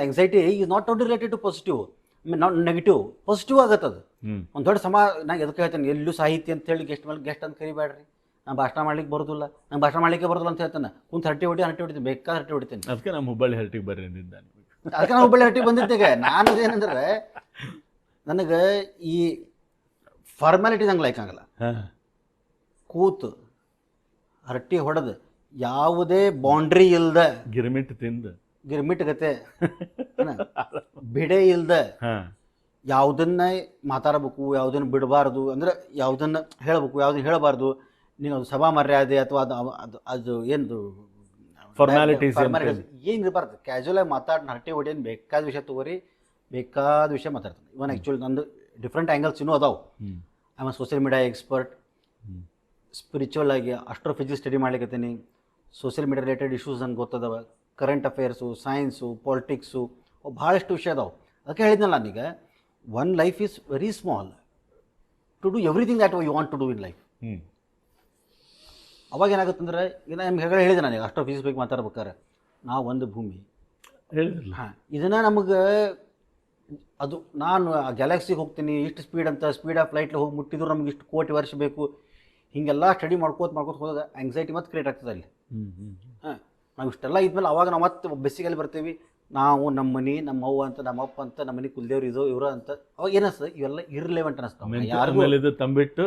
Anxiety is not only related to positive, not negative, positive ಆಗತ್ತೆ. ಅದು ಒಂದು ದೊಡ್ಡ ನಾನು ಎದಕ್ಕೆ ಹೇಳ್ತೇನೆ, ಎಲ್ಲೂ ಸಾಹಿತ್ಯ ಅಂತ ಹೇಳಿ ಗೆಸ್ಟ್ ಅಂತ ಕರಿಬೇಡ್ರಿ, ನಾನು ಭಾಷಣ ಮಾಡ್ಲಿಕ್ಕೆ ಬರೋದಿಲ್ಲ, ನಂಗೆ ಭಾಷಣ ಮಾಡ್ಲಿಕ್ಕೆ ಬರೋದಿಲ್ಲ ಅಂತ ಹೇಳ್ತಾನೆ. ಕುಂತು ಹರಟಿ ಹೊಡಿತೀನಿ, ಬೇಕಾದ್ರೆ ಹರಟಿ ಹೊಡಿತೀನಿ. ಅದಕ್ಕೆ ನಾನು ಹುಬ್ಬಳ್ಳಿ ಹರಟಿಗೆ ಬರ್ರಿ ಅಂದಿದ್ದಾನೆ. ಅದಕ್ಕೆ ನಾನು ಹುಬ್ಬಳ್ಳಿ ಹರಟಿಗೆ ಬಂದಿದ್ದೇನೆ. ನಾನು ಏನಂದ್ರೆ ನನಗೆ ಈ ಫಾರ್ಮ್ಯಾಲಿಟಿ ನಂಗೆ ಲೈಕ್ ಆಗಲ್ಲ. ಕೂತು ಹರಟಿ ಹೊಡೆದು ಯಾವುದೇ ಬೌಂಡ್ರಿ ಇಲ್ದ, ಗಿರ್ಮಿಟ್ ತಿಂದು ಗಿರ್ಮಿಟ್ ಗತೆ ಬಿಡೆ ಇಲ್ದ ಯಾವುದನ್ನ ಮಾತಾಡಬೇಕು, ಯಾವುದನ್ನು ಬಿಡಬಾರ್ದು, ಅಂದರೆ ಯಾವುದನ್ನು ಹೇಳಬೇಕು, ಯಾವುದನ್ನು ಹೇಳಬಾರ್ದು. ನೀನು ಅದು ಸಭಾ ಮರ್ಯಾದೆ ಅಥವಾ ಅದು ಏನು ಫಾರ್ಮ್ಯಾಲಿಟೀಸ್ ಏನು ಇರಬಾರ್ದು. ಕ್ಯಾಶುವಲಾಗಿ ಮಾತಾಡಿ ಹರಟಿ ಹೊಡೆಯೋದು, ಬೇಕಾದ ವಿಷಯ ತಗೋರಿ, ಬೇಕಾದ ವಿಷಯ ಮಾತಾಡ್ತಾನೆ. ಇವನ್ ಆ್ಯಕ್ಚುಲಿ ನಂದು ಡಿಫ್ರೆಂಟ್ ಆ್ಯಂಗಲ್ಸ್ ಇನ್ನೂ ಅದಾವೆ. I am social media expert. Spiritual ಆಗಿ ಅಸ್ಟ್ರೋಫಿಸಿಕ್ಸ್ ಸ್ಟಡಿ ಮಾಡ್ಲಿಕ್ಕತ್ತೀನಿ. ಸೋಷಿಯಲ್ ಮೀಡಿಯಾ ರಿಲೇಟೆಡ್ ಇಶ್ಯೂಸ್ ನನಗೆ ಗೊತ್ತದವ. ಕರೆಂಟ್ ಅಫೇರ್ಸು, ಸೈನ್ಸು, ಪೊಲಿಟಿಕ್ಸು, ಭಾಳಷ್ಟು ವಿಷಯ ಅದಾವೆ. ಅದಕ್ಕೆ ಹೇಳಿದ್ನಲ್ಲ ನಾನೀಗ, one life is very small to do everything that you want to do in life. ಅವಾಗ ಏನಾಗುತ್ತಂದ್ರೆ, ಈಗ ನಿಮ್ಗೆ ಹೇಳಿದೆ ನಾನೀಗ ಅಸ್ಟ್ರೋಫಿಸಿಕ್ಸ್ ಬಗ್ಗೆ ಮಾತಾಡ್ಬೇಕಾರೆ, ನಾವು ಒಂದು ಭೂಮಿ ಇದನ್ನು ನಮಗೆ ಅದು ನಾನು ಆ ಗ್ಯಾಲಕ್ಸಿಗೆ ಹೋಗ್ತೀನಿ, ಇಷ್ಟು ಸ್ಪೀಡ್ ಅಂತ ಸ್ಪೀಡ್ ಆಫ್ ಫ್ಲೈಟ್ಲಿ ಹೋಗಿ ಮುಟ್ಟಿದ್ರು ನಮ್ಗೆ ಇಷ್ಟು ಕೋಟಿ ವರ್ಷ ಬೇಕು. ಹೀಗೆಲ್ಲ ಸ್ಟಡಿ ಮಾಡ್ಕೋತ ಹೋದಾಗ ಆಂಗ್ಸೈಟಿ ಮತ್ತೆ ಕ್ರಿಯೇಟ್ ಆಗ್ತದೆ ಅಲ್ಲಿ. ನಾವು ಇಷ್ಟೆಲ್ಲ ಇದ್ಮೇಲೆ ಅವಾಗ ನಾವು ಮತ್ತೆ ಬೆಸ್ಸಿಗಲ್ಲಿ ಬರ್ತೀವಿ. ನಾವು ನಮ್ಮ ಮನೆ, ನಮ್ಮ ಅವ್ವ ಅಂತ, ನಮ್ಮ ಅಪ್ಪ ಅಂತ, ನಮ್ಮ ಮನೆ ಕುಲ್ದೇವ್ರು ಇದು ಇವರು ಅಂತ. ಅವಾಗ ಏನಿಸ್ತದೆ, ಇವೆಲ್ಲ ಇರ್ರಿಲೆವೆಂಟ್ ಅನ್ನಿಸ್ತಾವೆ. ಯಾರು ತಂಬಿಟ್ಟು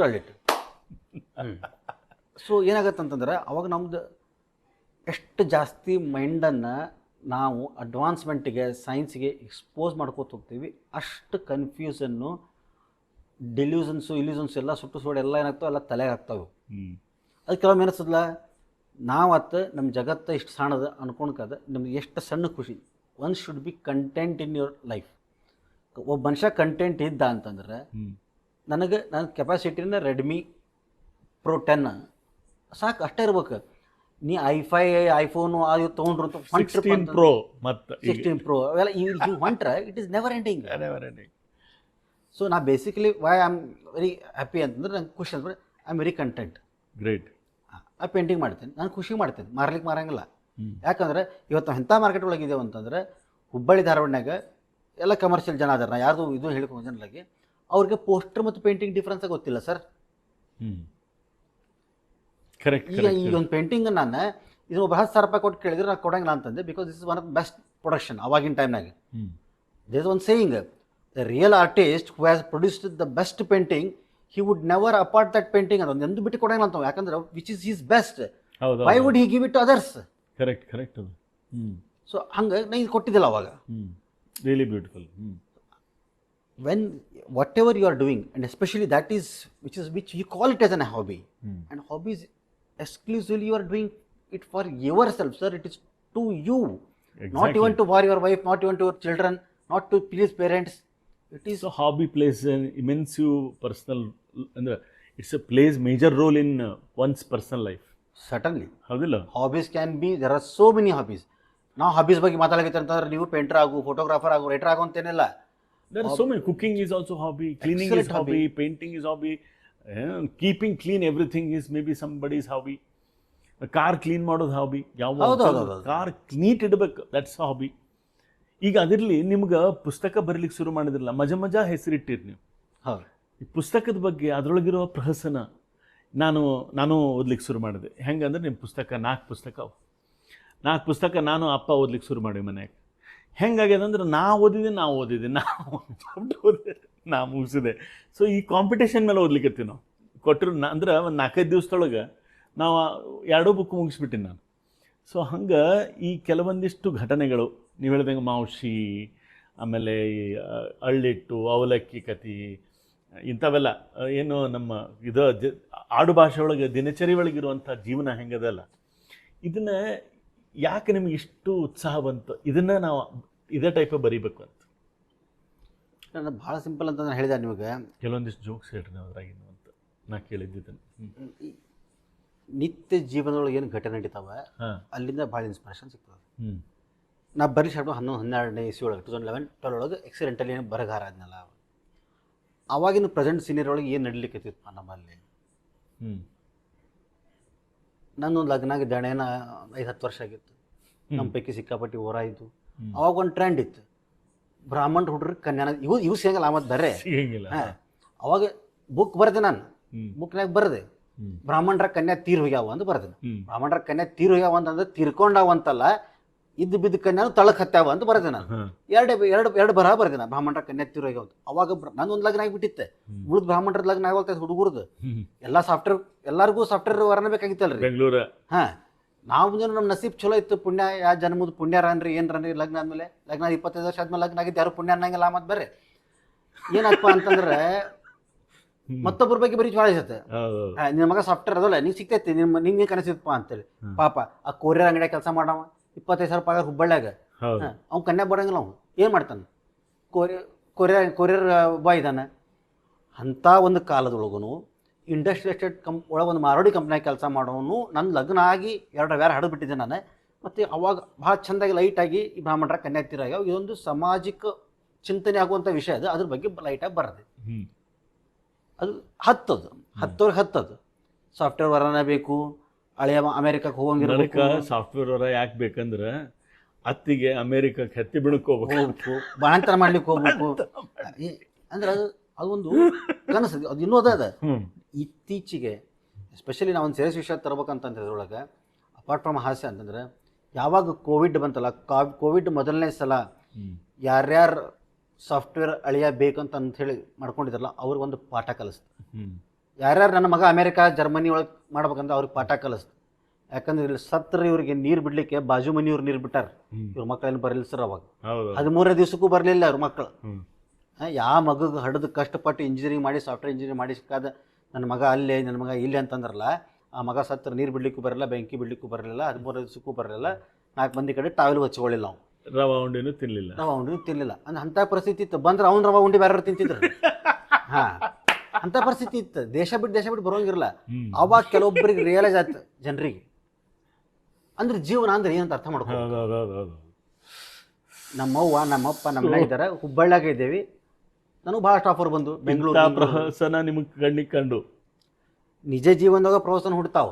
ಅಳ್ಳಿಟ್ಟು ಸೊ ಏನಾಗತ್ತಂತಂದ್ರೆ, ಅವಾಗ ನಮ್ದು ಎಷ್ಟು ಜಾಸ್ತಿ ಮೈಂಡನ್ನು ನಾವು ಅಡ್ವಾನ್ಸ್ಮೆಂಟಿಗೆ, ಸೈನ್ಸಿಗೆ ಎಕ್ಸ್ಪೋಸ್ ಮಾಡ್ಕೋತ ಹೋಗ್ತೀವಿ, ಅಷ್ಟು ಕನ್ಫ್ಯೂಷನ್ನು, ಡೆಲ್ಯೂಷನ್ಸು, ಇಲ್ಯೂಷನ್ಸು ಎಲ್ಲ ಸುಟ್ಟು ಎಲ್ಲ ಏನಾಗ್ತಾವೆ, ಎಲ್ಲ ತಲೆಗೆ ಆಗ್ತಾವೆ. ಅದು ಕೆಲವೊಮ್ಮೆ ಏನಿಸ್ತದಲ್ಲ, ನಾವತ್ತು ನಮ್ಮ ಜಗತ್ತು ಇಷ್ಟು ಸಣ್ಣದು ಅನ್ಕೊಳಕದ, ನಮ್ಗೆ ಎಷ್ಟು ಸಣ್ಣ ಖುಷಿ. One should be content in your life. ಒಬ್ಬ ಮನುಷ್ಯ ಕಂಟೆಂಟ್ ಇದ್ದ ಅಂತಂದ್ರೆ, ನನ್ನ ಕೆಪಾಸಿಟಿನ ರೆಡ್ಮಿ Pro 10 ಸಾಕು ಅಷ್ಟೇ ಇರ್ಬೇಕು. ನೀ ಐಫೋನು ಅದು ತೊಗೊಂಡ್ರು 16 Pro ಮತ್ತು 16 Pro ಅವೆಲ್ಲ ಇವು ಹೊಂಟ್ರೆ it is never ending. So ನಾ basically why I am very happy ಅಂತಂದ್ರೆ ನಂಗೆ ಖುಷಿ ಅಂದ್ರೆ I am very content. Great. ಆ ಪೇಂಟಿಂಗ್ ಮಾಡ್ತೇನೆ, ನಾನು ಖುಷಿ ಮಾಡ್ತೇನೆ, ಮಾರಂಗಿಲ್ಲ. ಯಾಕಂದ್ರೆ ಇವತ್ತು ಎಂಥ ಮಾರ್ಕೆಟ್ ಒಳಗಿದ್ದೇವೆ ಅಂತಂದ್ರೆ ಹುಬ್ಬಳ್ಳಿ ಧಾರವಾಡನಾಗ ಎಲ್ಲ ಕಮರ್ಷಿಯಲ್ ಜನ ಅದಾರ. ನಾ ಯಾರ್ದು ಇದು ಹೇಳ್ಕೊಂಡು ಜನರಾಗಿ ಅವ್ರಿಗೆ ಪೋಸ್ಟರ್ ಮತ್ತು ಪೇಂಟಿಂಗ್ ಡಿಫ್ರೆನ್ಸ್ ಗೊತ್ತಿಲ್ಲ ಸರ್. ಕರೆಕ್ಟ್. ಈಗ ಒಂದು ಪೇಂಟಿಂಗ್ ನಾನು ಇದು ಒಬ್ಬ 10,000 ರೂಪಾಯಿ ಕೊಟ್ಟು ಕೇಳಿದ್ರೆ ನಾನು ಕೊಡಂಗಿಲ್ಲ ಅಂತಂದೆ. Because this is one of best production ಅವಾಗಿನ ಟೈಮ್ನಾಗ. There is one saying, the real artist who has produced the best painting he would never apart that painting ಅಂತ ಎಂದು ಬಿಟ್ಟು ಕೊಡಂಗಿಲ್ಲ ಅಂತ. ಯಾಕಂದ್ರೆ which is his best, why would he give it to others? Correct. So ಹಂಗೆ ನಾ ಇದು ಕೊಟ್ಟಿದ್ದಿಲ್ಲ ಅವಾಗ. Really beautiful. when whatever you are doing, and especially that is which you call it as an hobby, and hobbies exclusively you are doing it for yourself, sir. It is to you, not even to for your wife, not even to your children, not to please parents. It is so hobby plays an immense personal, ಅಂದ್ರೆ it's a plays major role in one's personal life. Certainly. ಹೌದಿಲ್ಲ? Hobbies can be, there are so many hobbies. ನಾವು hobbies ಬಗ್ಗೆ ಮಾತಾಡಲಿಕ್ಕೆ ಅಂತಂದ್ರೆ ನೀವು painter ಆಗು, photographer ಆಗು, writer ಆಗು ಅಂತೇನಿಲ್ಲ. There are so many. Cooking is also hobby, cleaning is hobby, painting is hobby, keeping clean everything is maybe somebody's hobby. Car clean ಮಾಡೋದು ಹಾಬಿ. ಯಾವ ಕಾರ್ ನೀಟ್ ಇಡಬೇಕು, ದಟ್ಸ್ ಹಾಬಿ. ಈಗ ಅದಿರಲಿ, ನಿಮ್ಗೆ ಪುಸ್ತಕ ಬರೀಲಿಕ್ಕೆ ಶುರು ಮಾಡಿದ್ರಲ್ಲ, ಮಜಾ ಹೆಸರಿಟ್ಟಿರಿ ನೀವು. ಈ ಪುಸ್ತಕದ ಬಗ್ಗೆ ಅದರೊಳಗಿರೋ ಪ್ರಹಸನ ನಾನು ಓದ್ಲಿಕ್ಕೆ ಶುರು ಮಾಡಿದೆ. ಹೆಂಗಂದ್ರೆ ನಿಮ್ಮ ಪುಸ್ತಕ 4 ಪುಸ್ತಕ ನಾನು ಅಪ್ಪ ಓದ್ಲಿಕ್ಕೆ ಶುರು ಮಾಡಿ ಮನ್ಯಾಗ. ಹೆಂಗಾಗ್ಯದ ಅಂದ್ರೆ ನಾ ಓದಿದೆ ನಾ ಮುಗಿಸಿದೆ. ಸೊ ಈ ಕಾಂಪಿಟೇಷನ್ ಮೇಲೆ ಓದ್ಲಿಕ್ಕತ್ತೀವಿ ನಾವು. ಕೊಟ್ಟರು ಅಂದ್ರೆ ಒಂದು 4-5 ದಿವಸದೊಳಗೆ ನಾವು 2 ಬುಕ್ ಮುಗಿಸ್ಬಿಟ್ಟಿನಿ ನಾನು. ಸೊ ಹಂಗೆ ಈ ಕೆಲವೊಂದಿಷ್ಟು ಘಟನೆಗಳು ನೀವು ಹೇಳ್ದಂಗೆ ಮಾವಶಿ, ಆಮೇಲೆ ಈ ಅಳ್ಳಿಟ್ಟು, ಅವಲಕ್ಕಿ ಕತಿ, ಇಂಥವೆಲ್ಲ ಏನು ನಮ್ಮ ಇದು ಆಡು ಭಾಷೆ ಒಳಗೆ ದಿನಚರಿ ಒಳಗಿರುವಂಥ ಜೀವನ ಹೆಂಗದಲ್ಲ, ಇದನ್ನು ಯಾಕೆ ನಿಮ್ಗೆ ಇಷ್ಟು ಉತ್ಸಾಹ ಬಂತು ಇದನ್ನು ನಾವು ಇದೇ ಟೈಪ್ ಬರೀಬೇಕು ಅಂತ? ನಾನು ಭಾಳ ಸಿಂಪಲ್ ಅಂತ ನಾನು ಹೇಳಿದೆ ನಿಮಗೆ. ಕೆಲವೊಂದಿಷ್ಟು ಜೋಕ್ಸ್ ಹೇಳ್ರಿ ನಾವು ಅದ್ರಾಗಿನ ಅಂತ ನಾ ಕೇಳಿದ್ದಿದ್ದನ್ನು. ನಿತ್ಯ ಜೀವನದೊಳಗೆ ಏನು ಘಟನೆ ನಡೀತಾವೆ ಅಲ್ಲಿಂದ ಭಾಳ ಇನ್ಸ್ಪಿರೇಷನ್ ಸಿಗ್ತದೆ. ನಾ ಬರೀ 11-12ನೇ ಇಸ್ವಿ ಒಳಗೆ 2011-12 ಒಳಗೆ ಆಕ್ಸಿಡೆಂಟಲ್ಲಿ ಏನು ಬರಗಾರ ಆದ್ನಲ್ಲ, ಅವಾಗಿನ ಪ್ರೆಸೆಂಟ್ ಸೀನಿಯರ್ ಒಳಗೆ ಏನು ನಡೀಲಿಕ್ಕತ್ತಿತ್ತು ನಮ್ಮಲ್ಲಿ. ನನ್ನೊಂದು ಲಗ್ನ ಆಗಿದ್ದಾಣೇನ 5-10 ವರ್ಷ ಆಗಿತ್ತು. ನಮ್ಮ ಪೈಕಿ ಸಿಕ್ಕಾಪಟ್ಟಿ ಓರಾಯಿತು. ಅವಾಗ ಒಂದು ಟ್ರೆಂಡ್ ಇತ್ತು, ಬ್ರಾಹ್ಮಣ ಹುಡ್ರಿಗೆ ಕನ್ಯಾನ ಇವು ಸಿಗಂಗಿಲ್ಲ ಮತ್ತು ಬೇರೆ. ಅವಾಗ ಬುಕ್ ಬರೆದೆ, ನಾನು ಬುಕ್ನಾಗ ಬರೆದೆ ಬ್ರಾಹ್ಮಣರ ಕನ್ಯಾ ತೀರ್ ಹೋಗ್ಯಾವ ಅಂತ ಬರೆದೆ. ಬ್ರಾಹ್ಮಣರ ಕನ್ಯಾ ತೀರ್ ಹೋಗ್ಯಾವ ಅಂತಂದ್ರೆ ತೀರ್ಕೊಂಡಾವಂತಲ್ಲ, ಇದ್ದು ಬಿದ್ದು ಕನ್ಯಾನು ತಳಕ್ ಹತ್ಯಾವ ಅಂತ ಬರೆದೆ ನಾನು. ಎರಡು ಬರಹ ಬರೆದೆ ನಾನು, ಬ್ರಾಹ್ಮಣರ ಕನ್ಯಾ ತೀರ್ ಹೋಗ್ಯಾವ. ಅವಾಗ ನಂದೊಂದು ಲಗ್ನ ಆಗಿಬಿಟ್ಟಿತ್ತೆ, ಉಳಿದ ಬ್ರಾಹ್ಮಣರ ಲಗ್ನ ಆಗೋಗ್ತೈತೆ ಹುಡುಗರ್ದು. ಎಲ್ಲ ಸಾಫ್ಟ್ವೇರ್, ಎಲ್ಲರಿಗೂ ಸಾಫ್ಟ್ವೇರ್ ವರ್ಣ ಬೇಕಾಗಿತ್ತಲ್ರಿ ಬೆಂಗಳೂರು. ನಾವು ನಮ್ಮ ನಸೀಬ್ ಚಲೋ ಇತ್ತು, ಪುಣ್ಯ ಯಾವ ಜನ್ಮದ ಪುಣ್ಯರನ್ರಿ ಏನ್ರನ್ರಿ. ಲಗ್ನ ಆದ್ಮೇಲೆ 25 ವರ್ಷ ಆದ್ಮೇಲೆ ಲಗ್ನ ಆಗಿದ್ದು ಯಾರು ಪುಣ್ಯ ಅನ್ನಂಗಿಲ್ಲ. ಮತ್ತೆ ಬರ್ರಿ ಏನಪ್ಪ ಅಂತಂದ್ರೆ ಮತ್ತೊಬ್ಬರ ಬಗ್ಗೆ ಬರೀ ಜ್ವಾಳ ಇರುತ್ತೆ. ನಿನ್ನ ಮಗ ಸಾಫ್ಟ್ವೇರ್ ಅದಲ್ಲ, ನೀನು ಸಿಗ್ತೈತಿ, ನಿಂಗೆ ಕನಸಿತ್ತಪ್ಪ ಅಂತೇಳಿ. ಪಾಪ ಆ ಕೊರಿಯರ್ ಅಂಗಡಿಯಾಗ ಕೆಲಸ ಮಾಡವ, 25,000 ರೂಪಾಯಿ ಹುಬ್ಬಳ್ಳಿಯಾಗ. ಅವ್ನು ಕನ್ಯಾ ಬರೋಂಗಿಲ್ಲ. ಅವ್ನು ಏನು ಮಾಡ್ತಾನೆ, ಕೊರಿಯರ್ ಬಾಯ್ ಇದ್ದಾನೆ. ಅಂಥ ಒಂದು ಕಾಲದೊಳಗೂ ಇಂಡಸ್ಟ್ರಿಯಲ್ ಎಸ್ಟೇಟ್ ಒಳಗೆ ಒಂದು ಮಾರೋಡಿ ಕಂಪ್ನಿಯಾಗ ಕೆಲಸ ಮಾಡೋನು. ನನ್ನ ಲಗ್ನ ಆಗಿ 2 ವಾರ ಹಡಿಬಿಟ್ಟಿದ್ದೆ ನಾನು. ಮತ್ತು ಅವಾಗ ಭಾಳ ಚೆಂದಾಗಿ ಲೈಟಾಗಿ ಈ ಬ್ರಾಹ್ಮಣರ ಕನ್ಯಾ ತೀರಾಗ ಇದೊಂದು ಸಾಮಾಜಿಕ ಚಿಂತನೆ ಆಗುವಂಥ ವಿಷಯ ಅದು. ಅದ್ರ ಬಗ್ಗೆ ಲೈಟಾಗಿ ಬರದೆ ಅದು ಹತ್ತದು ಸಾಫ್ಟ್ವೇರ್ ವರನ ಬೇಕು, ಹಳೆಯ ಅಮೇರಿಕಕ್ಕೆ ಹೋಗಂಗಿರಬೇಕು. ಸಾಫ್ಟ್ವೇರ್ ವರ ಯಾಕೆ ಬೇಕಂದ್ರೆ ಅತ್ತಿಗೆ ಅಮೇರಿಕಕ್ಕೆ ಹತ್ತಿ ಬಿಡಕ್ಕೆ ಹೋಗ್ಬೇಕು, ಬಾಣಂತರ ಮಾಡ್ಲಿಕ್ಕೆ ಹೋಗ್ಬೇಕು ಅಂದ್ರೆ ಅದೊಂದು ಕನಸು. ಅದು ಇನ್ನೂ ಅದ. ಇತ್ತೀಚೆಗೆ ಎಸ್ಪೆಷಲಿ ನಾವು ಒಂದು ಸೀರಿಯಸ್ ವಿಷಯ ತರ್ಬೇಕಂತಂದ್ರೆ ಇದ್ರೊಳಗೆ ಅಪಾರ್ಟ್ ಫ್ರಮ್ ಹಾಸ್ಯ ಅಂತಂದ್ರೆ, ಯಾವಾಗ ಕೋವಿಡ್ ಬಂತಲ್ಲ, ಕೋವಿಡ್ ಮೊದಲನೇ ಸಲ ಯಾರ್ಯಾರು ಸಾಫ್ಟ್ವೇರ್ ಅಳಿಯಬೇಕಂತ ಹೇಳಿ ಮಾಡ್ಕೊಂಡಿದ್ರಲ್ಲ ಅವ್ರಿಗೊಂದು ಪಾಠ ಕಲಿಸ್ತು. ಯಾರ್ಯಾರು ನನ್ನ ಮಗ ಅಮೇರಿಕಾ ಜರ್ಮನಿ ಒಳಗೆ ಮಾಡ್ಬೇಕಂತ ಅವ್ರಿಗೆ ಪಾಠ ಕಲಿಸ್ತು. ಯಾಕಂದ್ರೆ ಇಲ್ಲಿ ಸತ್ರ ಇವ್ರಿಗೆ ನೀರು ಬಿಡ್ಲಿಕ್ಕೆ ಬಾಜು ಮನಿಯವ್ರು ನೀರು ಬಿಟ್ಟಾರ. ಇವ್ರ ಮಕ್ಕಳೇನು ಬರಲಿಲ್ಲ ಸರ್. ಅವಾಗ 13ನೇ ದಿವಸಕ್ಕೂ ಬರಲಿಲ್ಲ ಅವ್ರ ಮಕ್ಕಳು. ಯಾವ ಮಗಗೆ ಹಡ್ದು ಕಷ್ಟಪಟ್ಟು ಇಂಜಿನಿಯರಿಂಗ್ ಮಾಡಿ ಸಾಫ್ಟ್ವೇರ್ ಇಂಜಿನಿಯರಿಂಗ್ ಮಾಡಿ ಸಿಕ್ಕಾದ ನನ್ನ ಮಗ ಅಲ್ಲೇ ನನ್ನ ಮಗ ಇಲ್ಲಿ ಅಂತಂದ್ರಲ್ಲ, ಆ ಮಗ ಸತ್ರ ನೀರು ಬಿಡ್ಲಿಕ್ಕೂ ಬರಲಿಲ್ಲ, ಬೆಂಕಿ ಬಿಡ್ಲಿಕ್ಕೂ ಬರಲಿಲ್ಲ, 13ನೇ ದಿವಸಕ್ಕೂ ಬರಲಿಲ್ಲ. 4 ಮಂದಿ ಕಡೆ ಟಾವೆಲ್ ಹಚ್ಕೊಳ್ಳಿಲ್ಲ. ನಾವು ರವಾ ಉಂಡಿನೂ ತಿನ್ನಲಿಲ್ಲ ಅಂದ್ರೆ ಅಂಥ ಪರಿಸ್ಥಿತಿ ಇತ್ತು. ಬಂದ್ರೆ ಅವ್ನು ರವಾ ಉಂಡಿ ಬೇರೆ ತಿಂತಿದ್ರು. ಅಂತ ಪರಿಸ್ಥಿತಿ ಇತ್ತು. ದೇಶ ಬಿಟ್ಟು ಬರೋಂಗಿರಲ್ಲ. ಅವಾಗ ಕೆಲವೊಬ್ಬರಿಗೆ ರಿಯಲೈಸ್ ಆಯ್ತು ಜನರಿಗೆ, ಅಂದ್ರೆ ಜೀವನ ಅಂದ್ರೆ ಏನಂತ ಅರ್ಥ ಮಾಡ್ಕೊ. ನಮ್ಮವ್ವ ನಮ್ಮಪ್ಪ ನಮ್ಮ ಮನೆ ಇದ್ದಾರೆ, ಹುಬ್ಬಳ್ಳಿಯಾಗ ಇದ್ದೇವೆ. ನನಗೆ ಭಾಳಷ್ಟು ಆಫರ್ ಬಂದು ಬೆಂಗಳೂರು ಪ್ರಹಸನ ನಿಮಗೆ ಕಣ್ಣಿಗೆ ಕಂಡು ನಿಜ ಜೀವನದಾಗ ಪ್ರವಾಸನ ಹುಡ್ತಾವ.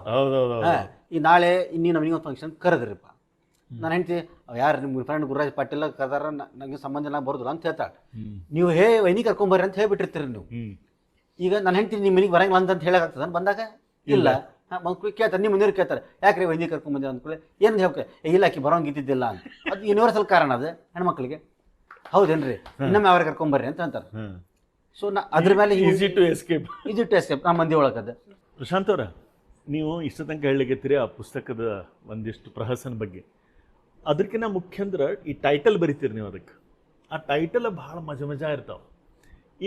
ಈ ನಾಳೆ ಇನ್ನೀ ನಮಗೊಂದು ಫಂಕ್ಷನ್ ಕರೆದ್ರಿಪ್ಪ, ನಾನು ಹೇಳ್ತೀನಿ ಯಾರು ನಿಮ್ಮ ಫ್ರೆಂಡ್ ಗುರುರಾಜ್ ಪಾಟೀಲ್ ಕದಾರ, ನನಗೆ ಸಂಬಂಧ ಎಲ್ಲ ಬರೋದಿಲ್ಲ ಅಂತ ಹೇಳ್ತಾಳೆ. ನೀವು ವೈನಿ ಕರ್ಕೊಂಬರ್ರಿ ಅಂತ ಹೇಳ್ಬಿಟ್ಟಿರ್ತೀರಿ ನೀವು. ಈಗ ನಾನು ಹೇಳ್ತೀನಿ ನಿಮ್ಮ ಮನೆಗೆ ಬರಂಗಿಲ್ಲ ಅಂತ ಹೇಳಕ್ಕಾಗ್ತದ ಬಂದಾಗ? ಇಲ್ಲ. ಮಕ್ಕಳು ಕೇಳ್ತಾರೆ, ನಿಮ್ಮ ಮನೆಯವ್ರು ಕೇಳ್ತಾರೆ ಯಾಕ್ರಿ ವೈನಿ ಕರ್ಕೊಂಬಂದಿ ಅಂದ್ಕೊಳ್ಳಿ ಏನು ಹೇಳ್ಕೆ ಇಲ್ಲ ಆಕಿ ಬರೋಂಗೆ ಇದ್ದಿದ್ದಿಲ್ಲ ಅಂತ. ಅದು ಯೂನಿವರ್ಸಲ್ ಕಾರಣ ಅದು ಹೆಣ್ಮಕ್ಳಿಗೆ. ಹೌದೇನ್ರಿ, ಇನ್ನೊಮ್ಮೆ ಅವ್ರಿಗೆ ಕರ್ಕೊಂಬರ್ರಿ ಅಂತ ಅಂತಾರೆ. ಸೊ ಅದ್ರ ಮೇಲೆ ಈಸಿ ಟು ಎಸ್ಕೇಪ್ ನಮ್ಮ ಮಂದಿ ಒಳಗದ. ಪ್ರಶಾಂತ್ ಅವರ, ನೀವು ಇಷ್ಟ ತನಕ ಹೇಳಲಿಕ್ಕೆ ಆ ಪುಸ್ತಕದ ಒಂದಿಷ್ಟು ಪ್ರಹಸನ ಬಗ್ಗೆ. ಅದಕ್ಕಿಂತ ಮುಖ್ಯ ಅಂದ್ರೆ ಈ ಟೈಟಲ್ ಬರಿತೀರಿ ನೀವು, ಅದಕ್ಕೆ ಆ ಟೈಟಲ್ ಭಾಳ ಮಜಾ ಇರ್ತಾವೆ.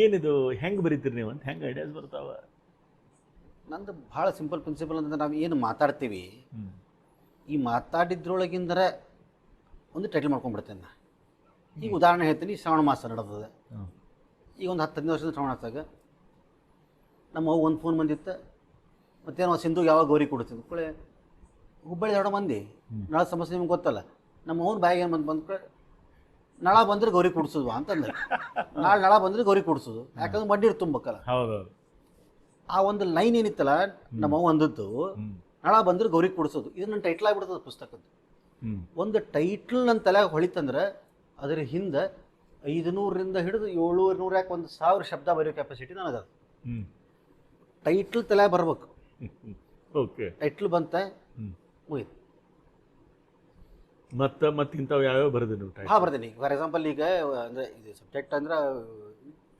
ಏನಿದು ಹೆಂಗೆ ಬರಿತೀರಿ ನೀವು ಅಂತ, ಹೆಂಗೆ ಐಡಿಯಾಸ್ ಬರ್ತಾವ? ನಂದು ಭಾಳ ಸಿಂಪಲ್ ಪ್ರಿನ್ಸಿಪಲ್ ಅಂದ್ರೆ ನಾವು ಏನು ಮಾತಾಡ್ತೀವಿ, ಈ ಮಾತಾಡಿದ್ರೊಳಗಿಂದರೆ ಒಂದು ಟೈಟಲ್ ಮಾಡ್ಕೊಂಡ್ಬಿಡ್ತೇನೆ ನಾ. ಈಗ ಉದಾಹರಣೆ ಹೇಳ್ತೀನಿ, ಶ್ರಾವಣ ಮಾಸ ನಡೆದದೆ. ಈಗ ಒಂದು 10-15 ವರ್ಷದ ಶ್ರಾವಣ ಮಾಸಾಗ ನಮ್ಮ ಒಂದು ಫೋನ್ ಬಂದಿತ್ತು, ಮತ್ತೇನೋ ಸಿಂಧುಗೆ ಯಾವಾಗ ಗೌರಿ ಕೊಡ್ತೀನಿ ಕೂಳೆ ಹುಬ್ಬಳ್ಳಿ ದೊಡ್ಡ ಮಂದಿ ನಾಳೆ ಸಮಸ್ಯೆ ನಿಮ್ಗೆ ಗೊತ್ತಲ್ಲ. ನಮ್ಮ ಅವ್ನ ಬಾಯಿಗೆ ಏನು ಬಂದ್ಕೊಳ್ಳೆ ನಳ ಬಂದ್ರೆ ಗೌರಿ ಕೊಡ್ಸೋದು ಅಂತಂದ್ರೆ, ನಾಳೆ ನಳ ಬಂದ್ರೆ ಗೌರಿ ಕೊಡ್ಸೋದು, ಯಾಕಂದ್ರೆ ಮಡ್ಡಿ ತುಂಬಕ್ಕಲ್ಲ. ಹೌದೌದು. ಆ ಒಂದು ಲೈನ್ ಏನಿತ್ತಲ್ಲ ನಮ್ಮ ಒಂದದ್ದು, ನಳ ಬಂದ್ರೆ ಗೌರಿ ಕೊಡ್ಸೋದು, ಇದು ನನ್ನ ಟೈಟ್ಲ್ ಆಗಿಬಿಡ್ತದೆ ಪುಸ್ತಕದ್ದು. ಒಂದು ಟೈಟ್ಲ್ ನನ್ನ ತಲೆಗೆ ಹೊಳಿತಂದ್ರೆ ಅದರ ಹಿಂದೆ 500ರಿಂದ ಹಿಡಿದು 700 ಯಾಕೆ 1000 ಶಬ್ದ ಬರೆಯೋ ಕೆಪಾಸಿಟಿ ನನಗದ. ಟೈಟ್ಲ್ ತಲೆ ಬರ್ಬೇಕು. ಓಕೆ, ಟೈಟ್ಲ್ ಬಂತ ಮುಗಿತು. ಮತ್ತೆ ಇಂಥವು ಯಾವ್ಯಾವ ಬರೆದು ನೀವು? ಹಾಂ ಬರ್ತೀನಿ. ಫಾರ್ ಎಕ್ಸಾಂಪಲ್ ಈಗ ಅಂದರೆ ಇದು ಸಬ್ಜೆಕ್ಟ್ ಅಂದ್ರೆ,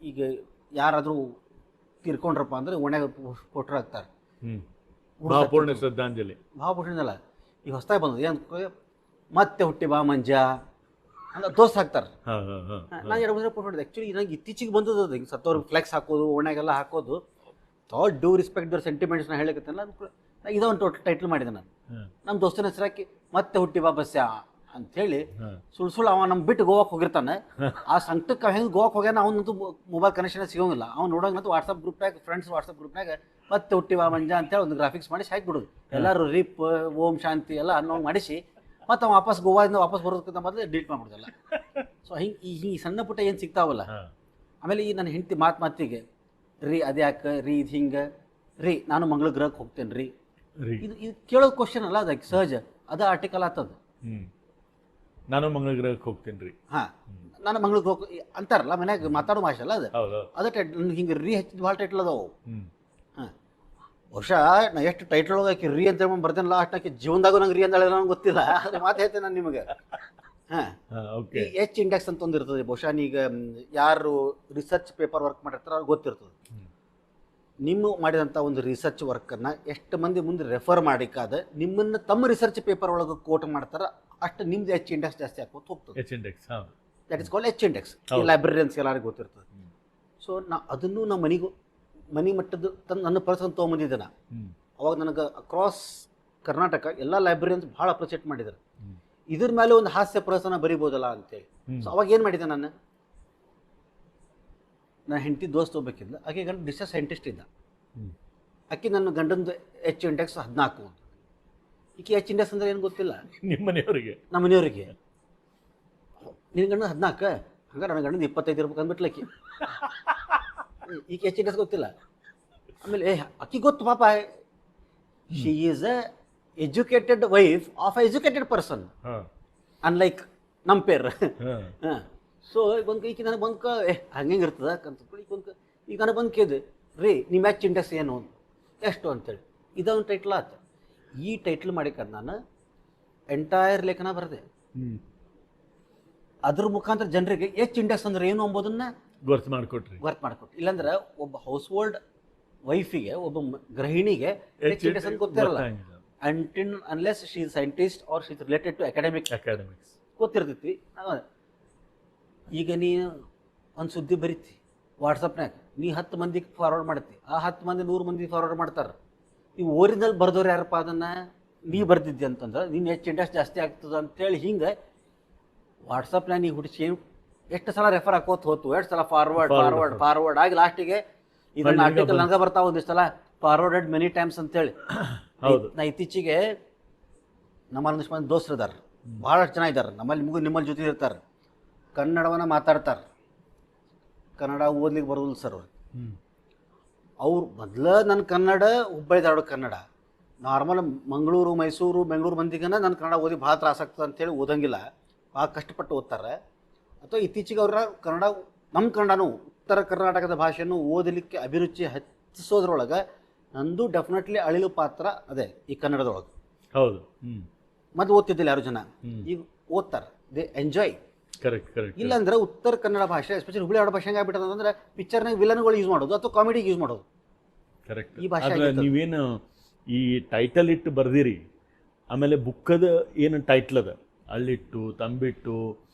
ಈಗ ಯಾರಾದರೂ ತೀರ್ಕೊಂಡ್ರಪ್ಪ ಅಂದ್ರೆ ಒಣಗ ಕೊಟ್ರು ಹಾಕ್ತಾರೆ. ಭಾವಪೂರ್ಣ ಶ್ರದ್ಧಾಂಜಲಿ. ಭಾವಪೂರ್ಣಲ್ಲ, ಈಗ ಹೊಸದಾಗಿ ಬಂದದ್ದು ಏನು ಮತ್ತೆ ಹುಟ್ಟಿ ಬಾ ಮಂಜ ಅಂದ್ರೆ ದೋಸ್ತ್ ಹಾಕ್ತಾರೆ. ನಾನು 2-3 ಫೋಟೋ ಹೊಡೆದೆ. ಆ್ಯಕ್ಚುಲಿ ನನಗೆ ಇತ್ತೀಚೆಗೆ ಬಂದದ್ದು ಅದು. ಈಗ ಸತ್ತವ್ರಿಗೆ ಫ್ಲೆಕ್ಸ್ ಹಾಕೋದು, ಓಣ್ಯಾಗೆಲ್ಲ ಹಾಕೋದು, ಥಾಟ್ ಡೂ ರೆಸ್ಪೆಕ್ಟ್ ದರ್ ಸೆಂಟಿಮೆಂಟ್ಸ್ನ ಹೇಳಕತ್ತಲ್ಲ. ಇದೊಂದು ಟೈಟ್ಲ್ ಮಾಡಿದೆ ನಾನು. ನಮ್ಮ ದೋಸ್ತನ ಹೆಸರು ಹಾಕಿ ಮತ್ತೆ ಹುಟ್ಟಿ ಬಾ ಬಸ್ಯ ಅಂಥೇಳಿ ಸುಳ್ಳು ಅವ ನಮ್ಮ ಬಿಟ್ಟು ಗೋವಾಕ್ಕೆ ಹೋಗಿರ್ತಾನೆ. ಆ ಸಂಕಟಕ್ಕೆ ಹೆಂಗೆ ಗೋವಾಕ್ಕೆ ಹೋಗ್ಯಾನ, ಅವನಂತೂ ಮೊಬೈಲ್ ಕನೆಕ್ಷನ್ ಸಿಗೋಂಗಿಲ್ಲ. ಅವ್ನು ನೋಡೋಂಗಂತೂ ವಾಟ್ಸಪ್ ಗ್ರೂಪ್ನಾಗ, ಫ್ರೆಂಡ್ಸ್ ವಾಟ್ಸಪ್ ಗ್ರೂಪ್ನಾಗ ಮತ್ತೆ ಹುಟ್ಟಿ ಬಾ ಮಂಜ ಅಂತೇಳಿ ಒಂದು ಗ್ರಾಫಿಕ್ಸ್ ಮಾಡಿಸಿ ಹಾಕಿಬಿಡೋದು. ಎಲ್ಲರೂ ರಿಪ್ ಓಂ ಶಾಂತಿ ಎಲ್ಲ ಅನ್ನೋ ಮಾಡಿಸಿ ಮತ್ತು ಅವ್ನು ವಾಪಸ್ ಗೋವಾದಿಂದ ವಾಪಸ್ ಬರೋದಕ್ಕಿಂತ ಮೊದಲು ಡಿಲೀಟ್ ಮಾಡ್ಬಿಡೋದಲ್ಲ. ಸೊ ಹಿಂಗೆ ಈ ಸಣ್ಣ ಪುಟ್ಟ ಏನು ಸಿಗ್ತಾವಲ್ಲ. ಆಮೇಲೆ ಈ ನನ್ನ ಹೆಂಡತಿ ಮಾತಿಗೆ ರೀ ಅದ್ಯಾಕೆ ರೀ ಇದು ಹಿಂಗೆ ರೀ ನಾನು ಮಂಗಳ ಗ್ರಹಕ್ಕೆ ಹೋಗ್ತೇನೆ ರೀ, ಇದು ಕೇಳೋದು ಕ್ವಶನ್ ಅಲ್ಲ, ಅದಕ್ಕೆ ಸಹಜ ಅದು ಆರ್ಟಿಕಲ್ ಆಗ್ತದೆ. ನಾನು ಮಂಗಳ ಗ್ರಹಕ್ಕೆ ಹೋಗ್ತೇನೆ ರೀ. ಹಾಂ, ನಾನು ಮಂಗಳ ಗ್ರಹಕ್ಕೆ ಅಂತಾರಲ್ಲ ಮನ್ಯಾಗ ಮಾತಾಡೋ ಭಾಷೆ ಅಲ್ಲ ಅದು. ಅದೇ ಟೈಟ್ಲ್ ಹಿಂಗೆ ರೀ ಹಚ್ಚಿದ ಭಾಳ ಟೈಟ್ಲ್ ಅದಾವು. ಹಾಂ, ಬಹುಶಃ ನಾ ಎಷ್ಟು ಟೈಟ್ಲ್ ಒಳಗೆ ರೀ ಅಂತ ಹೇಳ್ಕೊಂಡು ಬರ್ತೇನಲ್ಲ, ಅಷ್ಟು ನಾಕಿ ಜೀವನದಾಗೂ ನಂಗೆ ರೀ ಅಂತ ಹೇಳಿಲ್ಲ, ನಂಗೆ ಗೊತ್ತಿಲ್ಲ. ಅದೇ ಮಾತು ಹೇಳ್ತೇನೆ ನಾನು ನಿಮಗೆ. ಹಾಂ, H ಇಂಡೆಕ್ಸ್ ಅಂತ ಒಂದು ಇರ್ತದೆ. ಬಹುಶಃ ಈಗ ಯಾರು ರಿಸರ್ಚ್ ಪೇಪರ್ ವರ್ಕ್ ಮಾಡಿರ್ತಾರೆ ಅವ್ರಿಗೆ ಗೊತ್ತಿರ್ತದೆ. ನಿಮ್ಮ ಮಾಡಿದಂಥ ಒಂದು ರಿಸರ್ಚ್ ವರ್ಕನ್ನು ಎಷ್ಟು ಮಂದಿ ಮುಂದೆ ರೆಫರ್ ಮಾಡಿಕಾದ ನಿಮ್ಮನ್ನು ತಮ್ಮ ರಿಸರ್ಚ್ ಪೇಪರ್ ಒಳಗೆ ಕೋಟ್ ಮಾಡ್ತಾರೆ, ಅಷ್ಟು ನಿಮ್ದು H ಇಂಡೆಕ್ಸ್ ಜಾಸ್ತಿ ಹಾಕೋದು ಹೋಗ್ತದೆ. That is called H index. Librarians ಎಲ್ಲರಿಗೂ ಗೊತ್ತಿರ್ತದೆ. ಸೊ ನಾ ಅದನ್ನು ನಮ್ಮ ಮನೆ ಮಟ್ಟದ್ದು ನನ್ನ ಪರ್ಸನ್ ತೊಗೊಂಬಂದಿದ್ದೆ ನಾ. ಅವಾಗ ನನಗೆ ಅಕ್ರಾಸ್ ಕರ್ನಾಟಕ ಎಲ್ಲ ಲೈಬ್ರರಿಯನ್ಸ್ ಭಾಳ ಅಪ್ರಿಷಿಯೇಟ್ ಮಾಡಿದ್ದಾರೆ. ಇದ್ರ ಮೇಲೆ ಒಂದು ಹಾಸ್ಯ ಪ್ರಹಸನ ಬರಿಬೋದಲ್ಲ ಅಂತೇಳಿ. ಸೊ ಅವಾಗ ಏನು ಮಾಡಿದ್ದೆ ನಾನು ಹೆಂಡತಿ ದೋಸ್ತ್ ಹೋಗ್ಬೇಕಿದ್ದ, ಆಕೆ ಗಂಡ ಡಿಸ್ಟೆನ್ಸ್ ಸೈಂಟಿಸ್ಟ್ ಇದ್ದ. ಆಕೆ ನನ್ನ ಗಂಡಂದು H ಇಂಡೆಕ್ಸ್ 14 ಅಂತ. ಈಕೆ H ಇಂಡೆಕ್ಸ್ ಅಂದ್ರೆ ಏನು ಗೊತ್ತಿಲ್ಲ ನಿಮ್ಮ ಮನೆಯವರಿಗೆ. ನಮ್ಮ ಮನೆಯವರಿಗೆ ನಿನ್ನ ಗಂಡ 14 ಹಂಗಾರೆ ನನ್ನ ಗಂಡದ 25 ಇರ್ಬೇಕು ಅಂದ್ಬಿಟ್ಲಕ್ಕಿ. ಈಕೆ H ಇಂಡೆಕ್ಸ್ ಗೊತ್ತಿಲ್ಲ. ಆಮೇಲೆ ಅಕ್ಕಿ ಗೊತ್ತು ಪಾಪ, she is A educated wife of A educated person, unlike ನಮ್ಮ ಪೇರ್. ಹಾಂ, ಸೊ ಈಗ ನನಗೆ ಬಂದ್ಕ ಹಂಗೆ ಇರ್ತದ ಅಂತ ಈಗ ನನಗೆ ಬಂದು ಕೇಳಿದೆ ರೀ ನಿಮ್ಮ H ಇಂಡೆಕ್ಸ್ ಏನು ಎಷ್ಟು ಅಂತೇಳಿ. ಇದೊಂದು ಟೈಟ್ಲ್ ಆಯ್ತು. ಈ ಟೈಟ್ಲ್ ಮಾಡಿಕಂಡು ನಾನು ಎಂಟೈರ್ ಲೇಖನ ಬರೆದೆ. ಅದ್ರ ಮುಖಾಂತರ ಜನರಿಗೆ H ಇಂಡೆಕ್ಸ್ ಅಂದ್ರೆ ಏನು ಅಂಬೋದನ್ನ ಗೊತ್ತು ಮಾಡಿಕೊಟ್ರಿ. ಇಲ್ಲಾಂದ್ರೆ ಒಬ್ಬ ಹೌಸ್ ಹೋಲ್ಡ್ ವೈಫಿಗೆ, ಒಬ್ಬ ಗೃಹಿಣಿಗೆ H ಇಂಡೆಕ್ಸ್ ಅಂತ ಗೊತ್ತಿರಲ್ಲ. Unless she is scientist or she is related to academics ಗೊತ್ತಿರ್ತೈತಿ. ಈಗ ನೀನು ಒಂದು ಸುದ್ದಿ ಬರೀತಿ ವಾಟ್ಸಪ್ನಾಗ, ನೀ 10 ಮಂದಿಗೆ ಫಾರ್ವರ್ಡ್ ಮಾಡ್ತಿ, ಆ 10 ಮಂದಿ 100 ಮಂದಿಗೆ ಫಾರ್ವರ್ಡ್ ಮಾಡ್ತಾರೆ. ನೀವು ಓರಿಜಿನಲ್ ಬರ್ದವ್ರು ಯಾರಪ್ಪ ಅದನ್ನು ನೀ ಬರ್ದಿದ್ದೆ ಅಂತಂದ್ರೆ ನೀನು H ಇಂಡೆಕ್ಸ್ ಜಾಸ್ತಿ ಆಗ್ತದೆ ಅಂತೇಳಿ ಹಿಂಗೆ ವಾಟ್ಸಪ್ನಾಗ ನೀ ಹುಡುಕಿ ಎಷ್ಟು ಸಲ ರೆಫರ್ ಹಾಕೋತ ಹೋತು, ಎಷ್ಟು ಸಲ ಫಾರ್ವರ್ಡ್ ಆಗಿ ಲಾಸ್ಟಿಗೆ ಇದನ್ನ ಆರ್ಟಿಕಲ್ ನನಗೆ ಬರ್ತಾವ ಒಂದಿಷ್ಟಲ್ಲ ಫಾರ್ವರ್ಡೆಡ್ ಮೆನಿ ಟೈಮ್ಸ್ ಅಂತೇಳಿ. ಹೌದು. ನಾ ಇತ್ತೀಚೆಗೆ ನಮ್ಮಲ್ಲಿ ಒಂದಿಷ್ಟು ಮಂದಿ ದೋಸ್ತರು ಇದ್ದಾರೆ, ಭಾಳಷ್ಟು ಜನ ಇದ್ದಾರೆ ನಮ್ಮಲ್ಲಿ, ನಿಮ್ಮಲ್ಲಿ ಜೊತೆ ಇರ್ತಾರೆ, ಕನ್ನಡವನ್ನ ಮಾತಾಡ್ತಾರೆ, ಕನ್ನಡ ಓದ್ಲಿಕ್ಕೆ ಬರೋದಿಲ್ಲ ಸರ್ ಅವ್ರು. ಅವ್ರು ಮೊದಲು ನನ್ನ ಕನ್ನಡ ಹುಬ್ಬಳ್ಳಿ ಧಾರವಾಡ ಕನ್ನಡ, ನಾರ್ಮಲ್ ಮಂಗಳೂರು ಮೈಸೂರು ಬೆಂಗಳೂರು ಮಂದಿಗನ ನನ್ನ ಕನ್ನಡ ಓದಿ ಭಾಳ ತ್ರಾಸ ಆಗ್ತದೆ ಅಂತೇಳಿ ಓದಂಗಿಲ್ಲ, ಭಾಳ ಕಷ್ಟಪಟ್ಟು ಓದ್ತಾರೆ. ಅಥವಾ ಇತ್ತೀಚೆಗೆ ಅವರ ಕನ್ನಡ, ನಮ್ಮ ಕನ್ನಡನೂ ಉತ್ತರ ಕರ್ನಾಟಕದ ಭಾಷೆಯನ್ನು ಓದಲಿಕ್ಕೆ ಅಭಿರುಚಿ ಹೆಚ್ಚಿಸೋದ್ರೊಳಗೆ ನಂದು ಡೆಫಿನೆಟ್ಲಿ ಅಳಿಲು ಪಾತ್ರ ಅದೇ ಈ ಕನ್ನಡದೊಳಗೆ. ಹೌದು. ಮೊದಲು ಓದ್ತಿದ್ದಿಲ್ಲ ಯಾರು ಜನ, ಈಗ ಓದ್ತಾರೆ, ದೇ ಎಂಜಾಯ್. Correct correct. ಇಲ್ಲಾಂದ್ರೆ ಉತ್ತರ ಕನ್ನಡ ಭಾಷೆ ಎಸ್ಪೆಷಲಿ ಹುಬ್ಬಳ್ಳಿ ಧಾರವಾಡ ಭಾಷೆ ಹೆಂಗಾಗ್ಬಿಟ್ಟದ ಅಂದ್ರೆ ಪಿಕ್ಚರ್ನಾಗ ವಿಲನ್ಗಳು ಯೂಸ್ ಮಾಡೋದು ಅಥವಾ ಕಾಮಿಡಿಗೆ ಯೂಸ್ ಮಾಡೋದು. ಕರೆಕ್ಟ್. ಈ ಭಾಷೆ ನೀವೇನು ಈ ಟೈಟಲ್ ಇಟ್ಟು ಬರ್ದಿರಿ, ಆಮೇಲೆ ಬುಕ್ಕದ ಏನು ಟೈಟ್ಲ್ ಅದ, ಅಳ್ಳಿಟ್ಟು, ತಂಬಿಟ್ಟು,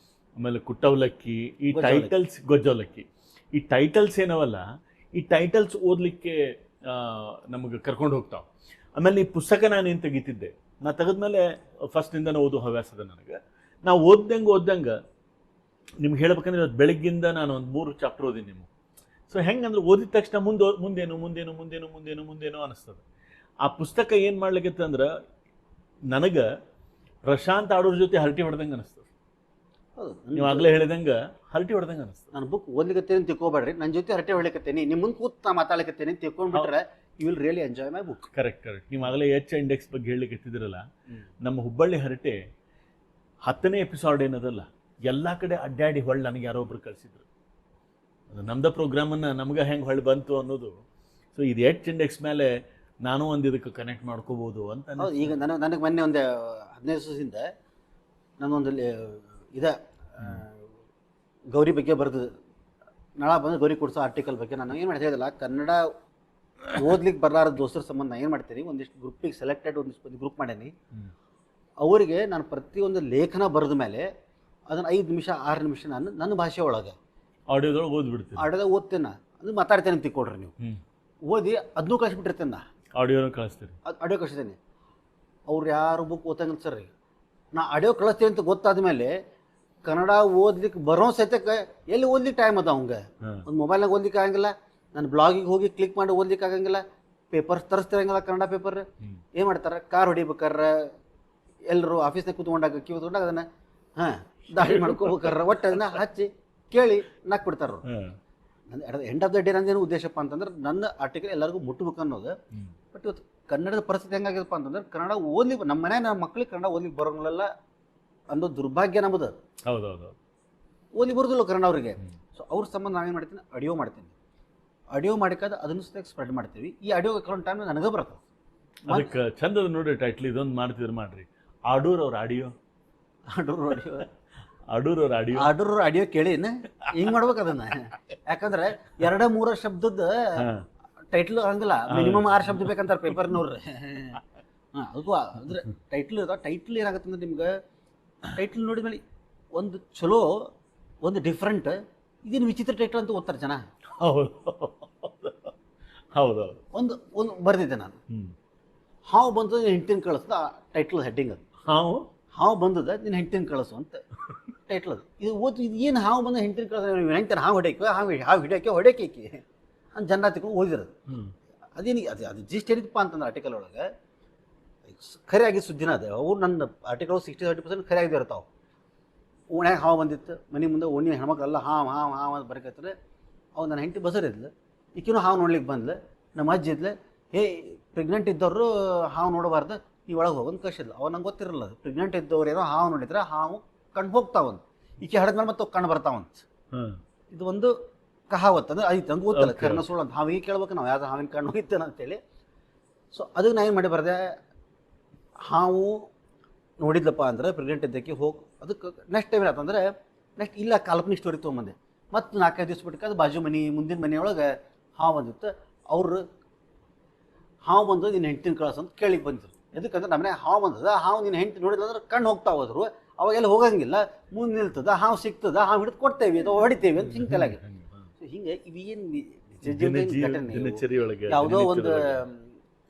ಆಮೇಲೆ ಕುಟ್ಟವಲಕ್ಕಿ, ಈ ಟೈಟಲ್ಸ್, ಗೊಜ್ಜವಲಕ್ಕಿ, ಈ ಟೈಟಲ್ಸ್ ಏನವಲ್ಲ, ಈ ಟೈಟಲ್ಸ್ ಓದಲಿಕ್ಕೆ ನಮಗೆ ಕರ್ಕೊಂಡು ಹೋಗ್ತಾವೆ. ಆಮೇಲೆ ಈ ಪುಸ್ತಕ ನಾನೇನು ತೆಗಿತಿದ್ದೆ, ನಾ ತೆಗೆದ್ಮೇಲೆ ಫಸ್ಟಿಂದನೇ ಓದೋ ಹವ್ಯಾಸ ಅದ ನನಗೆ. ನಾವು ಓದ್ದಂಗೆ ನಿಮ್ಗೆ ಹೇಳ್ಬೇಕಂದ್ರೆ ಇವತ್ತು ಬೆಳಗ್ಗಿಂದ ನಾನು ಒಂದು 3 ಚಾಪ್ಟರ್ ಓದಿನಿ ನಿಮಗೆ. ಸೊ ಹೆಂಗಂದ್ರೆ ಓದಿದ ತಕ್ಷಣ ಮುಂದೇನು ಅನಿಸ್ತದೆ. ಆ ಪುಸ್ತಕ ಏನು ಮಾಡ್ಲಿಕ್ಕೆ ಅಂದ್ರೆ ನನಗೆ ಪ್ರಶಾಂತ್ ಆಡೋರ ಜೊತೆ ಹರಟಿ ಹೊಡೆದಂಗೆ ಅನಿಸ್ತದೆ. ನೀವು ಆಗಲೇ ಹೇಳಿದಂಗೆ ಹರಟಿ ಹೊಡೆದಂಗೆ ಅನಿಸ್ತದೆ. ನಾನು ಬುಕ್ ಓದ್ಲಿಕ್ಕತ್ತೇನೆ ಅಂತ ತಿಳ್ಕೊಬೇಡ್ರಿ, ನನ್ನ ಜೊತೆ ಹರಟೆ ಹೊಡ್ಲಿಕ್ಕತ್ತೇನೆ, ನಿಮ್ಮ ಮುಂದೆ ಕೂತ್ ನಾ ಮಾತಾಡ್ಲಿಕ್ಕತ್ತೇನೆ ಅಂತ ತಿಳ್ಕೊಂಡ್ಬಿಟ್ರೆ you will really enjoy my book. Correct. ನೀವು ಆಗಲೇ ಇಂಡೆಕ್ಸ್ ಬಗ್ಗೆ ಹೇಳಲಿಕ್ಕೆ ಎತ್ತಿದ್ರಲ್ಲ, ನಮ್ಮ ಹುಬ್ಬಳ್ಳಿ ಹರಟೆ 10ನೇ ಎಪಿಸೋಡ್ ಏನದಲ್ಲ, ಎಲ್ಲ ಕಡೆ ಅಡ್ಡಾಡಿ ಹೊಳ್ಳಿ ನನಗೆ ಯಾರೋ ಒಬ್ರು ಕಳಿಸಿದ್ರು. ಅದು ನಮ್ದು ಪ್ರೋಗ್ರಾಮನ್ನು ನಮ್ಗೆ ಹೆಂಗೆ ಹೊಳ್ಳಿ ಬಂತು ಅನ್ನೋದು. ಸೊ ಇದು ಇಂಡೆಕ್ಸ್ ಮೇಲೆ ನಾನು ಒಂದು ಇದಕ್ಕೆ ಕನೆಕ್ಟ್ ಮಾಡ್ಕೋಬೋದು ಅಂತ. ಈಗ ನನಗೆ ಮೊನ್ನೆ ಒಂದು 15 ದಿವಸದಿಂದ ನಾನೊಂದು ಗೌರಿ ಬಗ್ಗೆ ಬರೆದು ನಾಳೆ ಬಂದು ಗೌರಿ ಕೊಡಿಸೋ ಆರ್ಟಿಕಲ್ ಬಗ್ಗೆ ನಾನು ಏನು ಮಾಡಿ ಹೇಳಿದಲ್ಲ, ಕನ್ನಡ ಓದ್ಲಿಕ್ಕೆ ಬರಲಾರ ದೋಸ್ತರ ಸಂಬಂಧ ನಾನು ಏನು ಮಾಡ್ತೀನಿ, ಒಂದಿಷ್ಟು ಗ್ರೂಪಿಗೆ ಸೆಲೆಕ್ಟೆಡ್ ಒಂದಿಷ್ಟು ಗ್ರೂಪ್ ಮಾಡೀನಿ. ಅವರಿಗೆ ನಾನು ಪ್ರತಿಯೊಂದು ಲೇಖನ ಬರೆದ ಮೇಲೆ ಅದನ್ನು 5 ನಿಮಿಷ 6 ನಿಮಿಷ ನಾನು ನನ್ನ ಭಾಷೆ ಒಳಗೆ ಆಡಿಯೋದೊಳಗೆ ಓದ್ಬಿಡ್ತೀನಿ, ಆಡಿಯೋದಾಗ ಓದ್ತೇನೆ, ಅದು ಮಾತಾಡ್ತೇನೆ ಅಂತ ತಿಳ್ಕೊಡ್ರಿ ನೀವು. ಓದಿ ಅದನ್ನೂ ಕಳಿಸ್ಬಿಟ್ಟಿರ್ತೇನೆ, ನಾ ಆಡಿಯೋನ ಕಳಿಸ್ತೀನಿ, ಆಡಿಯೋ ಕಳಿಸಿದ್ದೇನೆ. ಅವ್ರು ಯಾರು ಬುಕ್ ಓದಂಗಿಲ್ಲ ಸರ್. ಈಗ ನಾ ಆಡಿಯೋ ಕಳಿಸ್ತೀನಿ ಅಂತ ಗೊತ್ತಾದ ಮೇಲೆ ಕನ್ನಡ ಓದ್ಲಿಕ್ಕೆ ಬರೋ ಸಹಿತಕ್ಕೆ ಎಲ್ಲಿ ಓದ್ಲಿಕ್ಕೆ ಟೈಮ್ ಅದ ಅವಂಗೆ. ಒಂದು ಮೊಬೈಲ್ನಾಗ ಓದ್ಲಿಕ್ಕೆ ಆಗಂಗಿಲ್ಲ, ನಾನು ಬ್ಲಾಗಿಗೆ ಹೋಗಿ ಕ್ಲಿಕ್ ಮಾಡಿ ಓದ್ಲಿಕ್ಕೆ ಆಗಂಗಿಲ್ಲ, ಪೇಪರ್ಸ್ ತರಿಸ್ತಿರಂಗಿಲ್ಲ, ಕನ್ನಡ ಪೇಪರ್. ಏನು ಮಾಡ್ತಾರೆ, ಕಾರ್ ಹೊಡಿಬೇಕಾರೆ ಎಲ್ಲರೂ ಆಫೀಸ್ನಾಗ ಕೂತ್ಕೊಂಡಾಗ ಅದನ್ನು ದಾಳಿ ಮಾಡ್ಕೋಬೇಕಾರೆ ಒಟ್ಟು ಅದನ್ನ ಹಚ್ಚಿ ಕೇಳಿ ನಾಕ್ ಬಿಡ್ತಾರ. ನನ್ನ ಎಂಡ್ ಆಫ್ ದ ಡೇ ನಂದೇನು ಉದ್ದೇಶಪ್ಪ ಅಂತಂದ್ರೆ ನನ್ನ ಆರ್ಟಿಕಲ್ ಎಲ್ಲರಿಗೂ ಮುಟ್ಬೇಕು ಅನ್ನೋದು. ಬಟ್ ಇವತ್ತು ಕನ್ನಡದ ಪರಿಸ್ಥಿತಿ ಹೆಂಗಾಗಿದೆಪ್ಪ ಅಂತಂದ್ರೆ ಕನ್ನಡ ಓದ್ಲಿಕ್ಕೆ ನಮ್ಮ ಮನೆ ನಮ್ಮ ಮಕ್ಳಿಗೆ ಕನ್ನಡ ಓದ್ಲಿಕ್ಕೆ ಬರೋಂಗಿಲ್ಲ ಅನ್ನೋ ದುರ್ಭಾಗ್ಯ ನಮ್ಮದು. ಹೌದೌದು. ಓದ್ಲಿಕ್ಕೆ ಬರೋದಿಲ್ಲ ಕನ್ನಡ ಅವರಿಗೆ. ಸೊ ಅವ್ರ ಸಂಬಂಧ ನಾವೇನು ಮಾಡ್ತೀನಿ, ಆಡಿಯೋ ಮಾಡ್ತೀನಿ. ಆಡಿಯೋ ಮಾಡಿಕಾದ ಅದನ್ನು ಸಹ ಸ್ಪ್ರೆಡ್ ಮಾಡ್ತೀವಿ. ಈ ಆಡಿಯೋ ಕೆಲವೊಂದು ಟೈಮ್ ನನಗೆ ಬರ್ತದೆ. ಅದಕ್ಕೆ ಚಂದದ ನೋಡ್ರಿ ಟೈಟ್ಲ್, ಇದೊಂದು ಮಾಡ್ತಿದ್ರು ಮಾಡ್ರಿ, ಆಡೂರ್ ಅವ್ರ ಆಡಿಯೋ. ಆಡೂರ್ ಆಡಿಯೋ ಕೇಳಿ ಹಿಂಗ್ ಮಾಡ್ಬೇಕು ಅದನ್ನ. ಯಾಕಂದ್ರೆ 2-3 ಶಬ್ದದ ಟೈಟ್ಲ್ ಹಂಗಿಲ್ಲ, ಮಿನಿಮಮ್ 6 ಶಬ್ದ ಬೇಕಂತಾರೆ ಪೇಪರ್ನವ್ರು. ಅದಕ್ಕೂ ಅಂದ್ರೆ ಟೈಟ್ಲ್ ಇರ್ತಾವ. ಟೈಟ್ಲ್ ಏನಾಗುತ್ತೆ ಅಂದ್ರೆ ನಿಮ್ಗೆ ಟೈಟ್ಲ್ ನೋಡಿದ್ಮೇಲೆ ಒಂದು ಚಲೋ, ಒಂದು ಡಿಫ್ರೆಂಟ್, ಇದೇನು ವಿಚಿತ್ರ ಟೈಟ್ಲ್ ಅಂತ ಓದ್ತಾರೆ ಜನ. ಹೌದು. ಒಂದು ಬರ್ದಿದ್ದೆ ನಾನು, ಹಾವು ಬಂದದ ನಿನ್ನ ಹೆಂಡ್ತಿನ ಕಳಿಸ್ದ ಟೈಟ್ಲ್ ಹೆಡ್ಡಿಂಗ್ ಅದು. ಹಾವು ಬಂದದ ನಿನ್ನ ಹೆಂಡ್ತಿನ ಕಳಿಸು ಅಂತ ಟೈಟ್ಲ್ ಅದು. ಇದು ಓದ್ ಇದು ಏನು ಹಾವು ಬಂದ ಹೆಂಡ್ತಿನ ಕಳಿಸ ಹೆಂಡ್ತಿನ ಹಾವು ಹೊಡೆಯಕ್ಕೆ ಅಂತ ಜನ ತಿಳ್ಕೊಂಡು ಓದಿರೋದು. ಅದೇನು ಅದು ಜಿಸ್ಟ್ ಏನಿದಪ್ಪ ಅಂತಂದ್ರೆ ಆರ್ಟಿಕಲ್ ಒಳಗೆ ಖರೆಯಾಗಿ ಸುದ್ದಿನ ಅದೇ. ಅವ್ರು ನನ್ನ ಆರ್ಟಿಕಲ್ 60-70% ಖರೆಯಾಗಿ ಇರ್ತಾವೆ. ಓಣ್ಯಾಗ ಹಾವು ಬಂದಿತ್ತು, ಮನೆ ಮುಂದೆ ಓಣಿ ಹೆಣ್ಮಕ್ಳೆಲ್ಲ ಹಾವು ಅಂತ ಬರಕತ್ತಾರೆ. ಅವ್ನು ನನ್ನ ಹೆಂಡತಿ ಬಸರಿದ್ಲು, ಈಕಿನೂ ಹಾವು ನೋಡ್ಲಿಕ್ಕೆ ಬಂದ್ಲು. ನಮ್ಮ ಅಜ್ಜಿ ಇದ್ಲು, ಪ್ರೆಗ್ನೆಂಟ್ ಇದ್ದವರು ಹಾವು ನೋಡಬಾರ್ದು, ನೀವು ಒಳಗೆ ಹೋಗೋದು ಕಳಿಸಿದ್ಲು. ಅವ ನಂಗೆ ಗೊತ್ತಿರಲ್ಲ, ಅದು ಪ್ರೆಗ್ನೆಂಟ್ ಇದ್ದವ್ರು ಏನೋ ಹಾವು ನೋಡಿದ್ರೆ ಹಾವು ಕಣ್ಣು ಹೋಗ್ತಾವಂತ, ಈಕೆ ಹಡಿದ್ಮೇಲೆ ಮತ್ತೆ ಕಣ್ಣು ಬರ್ತಾವಂತ. ಇದು ಒಂದು ಕಹಾವತ್ತು, ಅಂದ್ರೆ ಐತೆ ನಂಗೆ ಗೊತ್ತಲ್ಲ, ಕರ್ಣ ಸುಳ್ಳು ಅಂತ. ಹಾವಿಗೆ ಕೇಳ್ಬೇಕು ನಾವು, ಯಾವ್ದು ಹಾವಿನ ಕಣ್ಣು ಹೋಗಿತ್ತೇನೆ ಅಂತೇಳಿ. ಸೊ ಅದಕ್ಕೆ ನಾನು ಏನು ಮಾಡಿ ಬರದೆ, ಹಾವು ನೋಡಿದ್ಲಪ್ಪ ಅಂದ್ರೆ ಪ್ರೆಗ್ನೆಂಟ್ ಇದ್ದಕ್ಕೆ ಹೋಗಿ ಅದಕ್ಕೆ ನೆಕ್ಸ್ಟ್ ಟೈಮ್ ಏನಾಯ್ತಂದ್ರೆ ನೆಕ್ಸ್ಟ್ ಇಲ್ಲ ಕಾಲ್ಪನಿಕ್ ಸ್ಟೋರಿ ತೊಗೊಂಬಂದೆ. ಮತ್ತು 4-5 ದಿವಸ ಬಿಟ್ಟಕ್ಕೆ ಅದು ಬಾಜು ಮನೆ ಮುಂದಿನ ಮನೆಯೊಳಗೆ ಹಾವು ಬಂದಿತ್ತು. ಅವರು ಹಾವು ಬಂದು ನಿನ್ನ ಹೆಂಡ್ತಿನ ಕಳಿಸು ಅಂತ ಕೇಳಿಗೆ ಬಂದಿದ್ರು. ಎದಕ್ಕಂದ್ರೆ ನಮ್ಮನೆ ಹಾವು ಬಂದದ, ಹಾವು ನಿನ್ನ ಹೆಂಡ್ತಿ ನೋಡಿಲ್ಲ ಅಂದ್ರೆ ಕಣ್ಣು ಹೋಗ್ತಾ ಹೋದ್ರು, ಅವಾಗೆಲ್ಲ ಹೋಗಂಗಿಲ್ಲ, ಮುಂದೆ ನಿಲ್ತದ, ಹಾವು ಸಿಗ್ತದ, ಹಾವು ಹಿಡಿದು ಕೊಡ್ತೇವೆ ಅಥವಾ ಹೊಡಿತೇವೆ ಅಂತ ಹಿಂಗೆ ತಲೆಗೆ. ಸೊ ಹಿಂಗೆ ಇವೇನು ಯಾವುದೋ ಒಂದು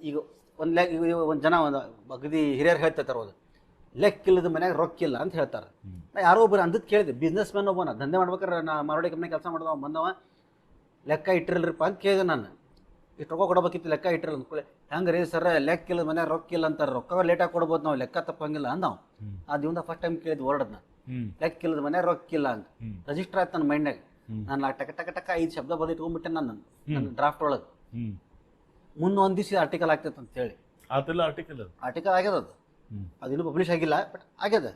ಈಗ ಒಂದು ಜನ ಒಂದು ಅಗದಿ ಹಿರಿಯರು ಹೇಳ್ತಿರ್ತಾರೆ, ಅದು ಲೆಕ್ಕಿಲ್ಲದ ಮನ್ಯಾಗ ರೊಕ್ಕಿಲ್ಲ ಅಂತ ಹೇಳ್ತಾರೆ. ನಾ ಯಾರೋ ಒಬ್ಬರು ಅಂದದ್ದು ಕೇಳಿದೆ, ಬಿಸ್ನೆಸ್ ಮ್ಯಾನ್ ಒಬ್ಬನ ದಂಧೆ ಮಾಡ್ಬೇಕಾರೆ ನಾ ಮಾರೋಡಿ ಕಂಪ್ನಿ ಕೆಲಸ ಮಾಡಿದವ ಬಂದವ, ಲೆಕ್ಕ ಇಟ್ಟಿರಲ್ರಿಪ್ಪ ಅಂತ ಕೇಳಿದೆ ನಾನು. ಇಷ್ಟು ರೊಕ್ಕ ಕೊಡಬೇಕಿತ್ತು, ಲೆಕ್ಕ ಇಟ್ಟಿರಲ್ಲ ಅಂದ್ಕೊಳ್ಳಿ. ಹೆಂಗೆ ರೀ ಸರ್ ಲೆಕ್ಕ ಇಲ್ಲ, ಮನೆ ರೊಕ್ಕ ಇಲ್ಲ ಅಂತಾರೆ, ರೊಕ್ಕ ಲೇಟಾಗಿ ಕೊಡ್ಬೋದು ನಾವು, ಲೆಕ್ಕ ತಪ್ಪಂಗಿಲ್ಲ ಅಂದವು. ಆ ದಿವಸ ಫಸ್ಟ್ ಟೈಮ್ ಕೇಳಿದ್ ವರ್ಡ್ನ, ಲೆಕ್ಕ ಇಲ್ಲದ ಮನೆ ರೊಕ್ಕ ಇಲ್ಲ ಅಂತ. ರಿಜಿಸ್ಟರ್ ಆಯ್ತು ನನ್ನ ಮೈಂಡ್ನಾಗ. ನಾನು ಟಕ ಟಕ ಟಕ 5 ಶಬ್ದ ಬರೆದು ಇಟ್ಕೊಂಡ್ಬಿಟ್ಟೆ ನಾನು ನನ್ನ ಡ್ರಾಫ್ಟ್ ಒಳಗೆ. ಮುಂದೆ ಒಂದು ದಿವಸ ಆರ್ಟಿಕಲ್ ಆಗ್ತೈತೆ ಅಂತ ಹೇಳಿ ಆರ್ಟಿಕಲ್ ಆಗ್ಯದ. ಅದಿನ್ನೂ ಪಬ್ಲಿಷ್ ಆಗಿಲ್ಲ, ಬಟ್ ಆಗ್ಯದ.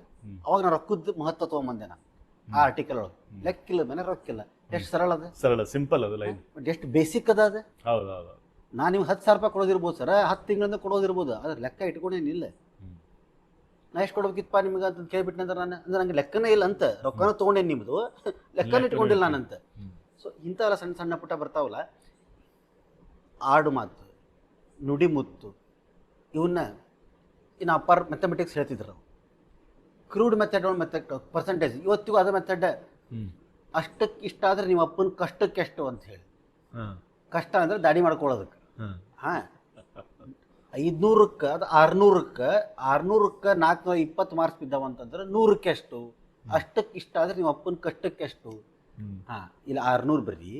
ಅವಾಗ ನಾನು ರೊಕ್ಕದ ಮಹತ್ವ ತೊಗೊಂಬಂದೆ ನಾನು ಆ ಆರ್ಟಿಕಲ್ ಒಳಗೆ. ಲೆಕ್ಕಿಲ್ಲ ಮನೆ ರೊಕ್ಕಿಲ್ಲ, ಎಷ್ಟು ಸರಳ ಅದ, ಸರಳ ಸಿಂಪಲ್ ಅದ ಲೈನ್, ಎಷ್ಟು ಬೇಸಿಕ್ ಅದ ಅದು. ಹೌದು. ನಾನು ನಿಮ್ಗೆ 10,000 ರೂಪಾಯಿ ಕೊಡೋದಿರ್ಬೋದು ಸರ್, 10 ತಿಂಗಳಿಂದ ಕೊಡೋದಿರ್ಬೋದು, ಅದ್ರ ಲೆಕ್ಕ ಇಟ್ಕೊಂಡೇನಿಲ್ಲ. ನಾ ಎಷ್ಟು ಕೊಡ್ಬೇಕಿತ್ತಪ್ಪ ನಿಮ್ಗೆ ಅಂತ ಕೇಳ್ಬಿಟ್ಟೆ ನಾನು. ಅಂದ್ರೆ ನಂಗೆ ಲೆಕ್ಕನೇ ಇಲ್ಲ ಅಂತ, ರೊಕ್ಕನ ತೊಗೊಂಡೇನು ನಿಮ್ಮದು, ಲೆಕ್ಕನ ಇಟ್ಕೊಂಡಿಲ್ಲ ನಾನಂತ. ಸೊ ಇಂಥವೆಲ್ಲ ಸಣ್ಣ ಸಣ್ಣ ಪುಟ್ಟ ಬರ್ತಾವಲ್ಲ, ಆಡು ಮಾತು, ನುಡಿಮುತ್ತು, ಇವನ್ನ ಇನ್ನು ಅಪ್ಪರ್ ಮ್ಯಾಥಮೆಟಿಕ್ಸ್ ಹೇಳ್ತಿದ್ರು. ಕ್ರೂಡ್ ಮೆಥಡ್ ಪರ್ಸೆಂಟೇಜ್, ಇವತ್ತಿಗೂ ಅದ ಮೆಥಡ್. ಅಷ್ಟಕ್ಕೆ ಇಷ್ಟ ಆದರೆ ನಿಮ್ಮ ಅಪ್ಪನ ಕಷ್ಟಕ್ಕೆ ಎಷ್ಟು ಅಂತ ಹೇಳಿ. ಕಷ್ಟ ಅಂದರೆ ದಾಡಿ ಮಾಡ್ಕೊಳ್ಳೋದಕ್ಕೆ. ಹಾಂ, 500ಕ್ಕೆ ಅದು 600ಕ್ಕೆ 420 ಮಾರ್ಕ್ಸ್ ಬಿದ್ದಾವ ಅಂತಂದ್ರೆ 100ಕ್ಕೆ ಎಷ್ಟು, ಅಷ್ಟಕ್ಕೆ ಇಷ್ಟ ಆದರೆ ನಿಮ್ಮ ಅಪ್ಪನ ಕಷ್ಟಕ್ಕೆ ಎಷ್ಟು. ಹಾಂ, ಇಲ್ಲ 600 ಬರೀ,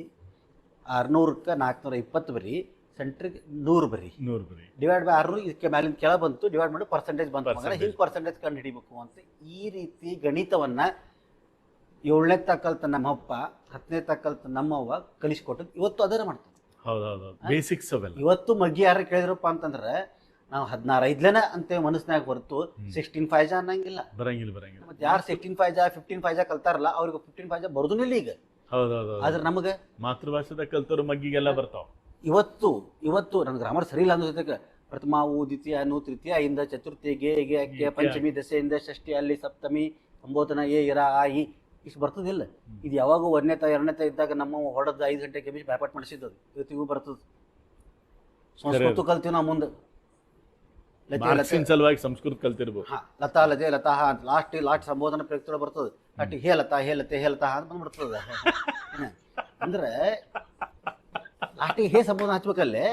600ಕ್ಕೆ 420 ಬರೀ, ಸೆಂಟ್ರಿಗೆ 100 ಬರೀ, ಡಿವೈಡ್ ಬೈ 600, ಇದಕ್ಕೆ ಮೇಲಿನ ಕೆಳ ಬಂತು, ಡಿವೈಡ್ ಮಾಡಿ ಪರ್ಸೆಂಟೇಜ್ ಬಂತು. ಹಿಂಗೆ ಪರ್ಸೆಂಟೇಜ್ ಕಂಡು ಹಿಡಿಬೇಕು ಅಂತ ಈ ರೀತಿ ಗಣಿತವನ್ನು 7ನೇ ಕಲ್ತ ನಮ್ಮಪ್ಪ, 10ನೇ ಕಲ್ತ ನಮ್ಮವ್ವ ಕಲಿಸ್ಕೊಟ್ಟದ್ದು. ಇವತ್ತು ಅದನ್ನ ಮಾಡ್ತಾರೆ. ಬೇಸಿಕ್ಸ್ ಅವೆಲ್ಲ. ಇವತ್ತು ಮಗ್ಗಿ ಯಾರು ಕೇಳಿದ್ರಪ್ಪ ಅಂತಂದ್ರೆ ನಾವು 16 ಅಂತೇವೆ ಮನಸ್ಸಿನಾಗ ಹೊರತು 16 ಫೈಜಾ ಅನ್ನಂಗಿಲ್ಲ. ಬರಂಗಿಲ್ಲ. ಮತ್ತೆ ಯಾರು 16 ಫೈಜಾ 15 ಫೈಜಾ ಕಲ್ತಾರಲ್ಲ ಅವ್ರಿಗೆ 15 ಫೈಜಾ ಬರೋದಿಲ್ಲ ಈಗ. ಆದ್ರೆ ನಮಗೆ ಮಾತೃಭಾಷೆದಾಗ ಕಲ್ತವ್ರು ಮಗ್ಗಿಗೆಲ್ಲ ಬರ್ತಾವ. ಇವತ್ತು ನನ್ನ ಗ್ರಾಮರ್ ಸರಿ ಇಲ್ಲ ಅನ್ನೋದಕ್ಕೆ ಪ್ರಥಮಾವು ದ್ವಿತೀಯನು ತೃತೀಯಿಂದ ಚತುರ್ಥಿ ಗೆ ಅಕ್ಕೆ ಪಂಚಮಿ ದಶೆಯಿಂದ ಷಷ್ಠಿ ಅಲ್ಲಿ ಸಪ್ತಮಿ ಸಂಬೋಧನ ಇರ ಆಯಿ ಇಷ್ಟು ಬರ್ತದಿಲ್ಲ. ಇದು ಯಾವಾಗ 1ನೇ 2ನೇ ಇದ್ದಾಗ ನಮ್ಮ ಹೊಡೆದ 5 ಗಂಟೆ ಕೆಮಿಸ್ ಬ್ಯಾಪಾಟ್ ಮಾಡಿಸಿದ್ದು ಇವತ್ತಿಗೂ ಬರ್ತದೆ. ಸಂಸ್ಕೃತ ಕಲ್ತೀವಿ ನಾವು ಮುಂದೆ. ಸಲುವಾಗಿ ಸಂಸ್ಕೃತ ಕಲ್ತಿರ್ಬೋದು. ಲತಾ ಲತೆ ಲತಾಹ ಅಂತ ಲಾಸ್ಟ್ ಸಂಬೋಧನ ಪ್ರಯುಕ್ತ ಬರ್ತದೆ. ಅಟ್ಟಿ ಹೇ ಲತಾ ಅಂತ ಬಂದ್ಬಿಡ್ತದೆ. ಅಂದ್ರೆ ಲಾಸ್ಟಿಗೆ ಹೇ ಸಂಬೋಧನ ಹಚ್ಬೇಕಲ್ಲೇ.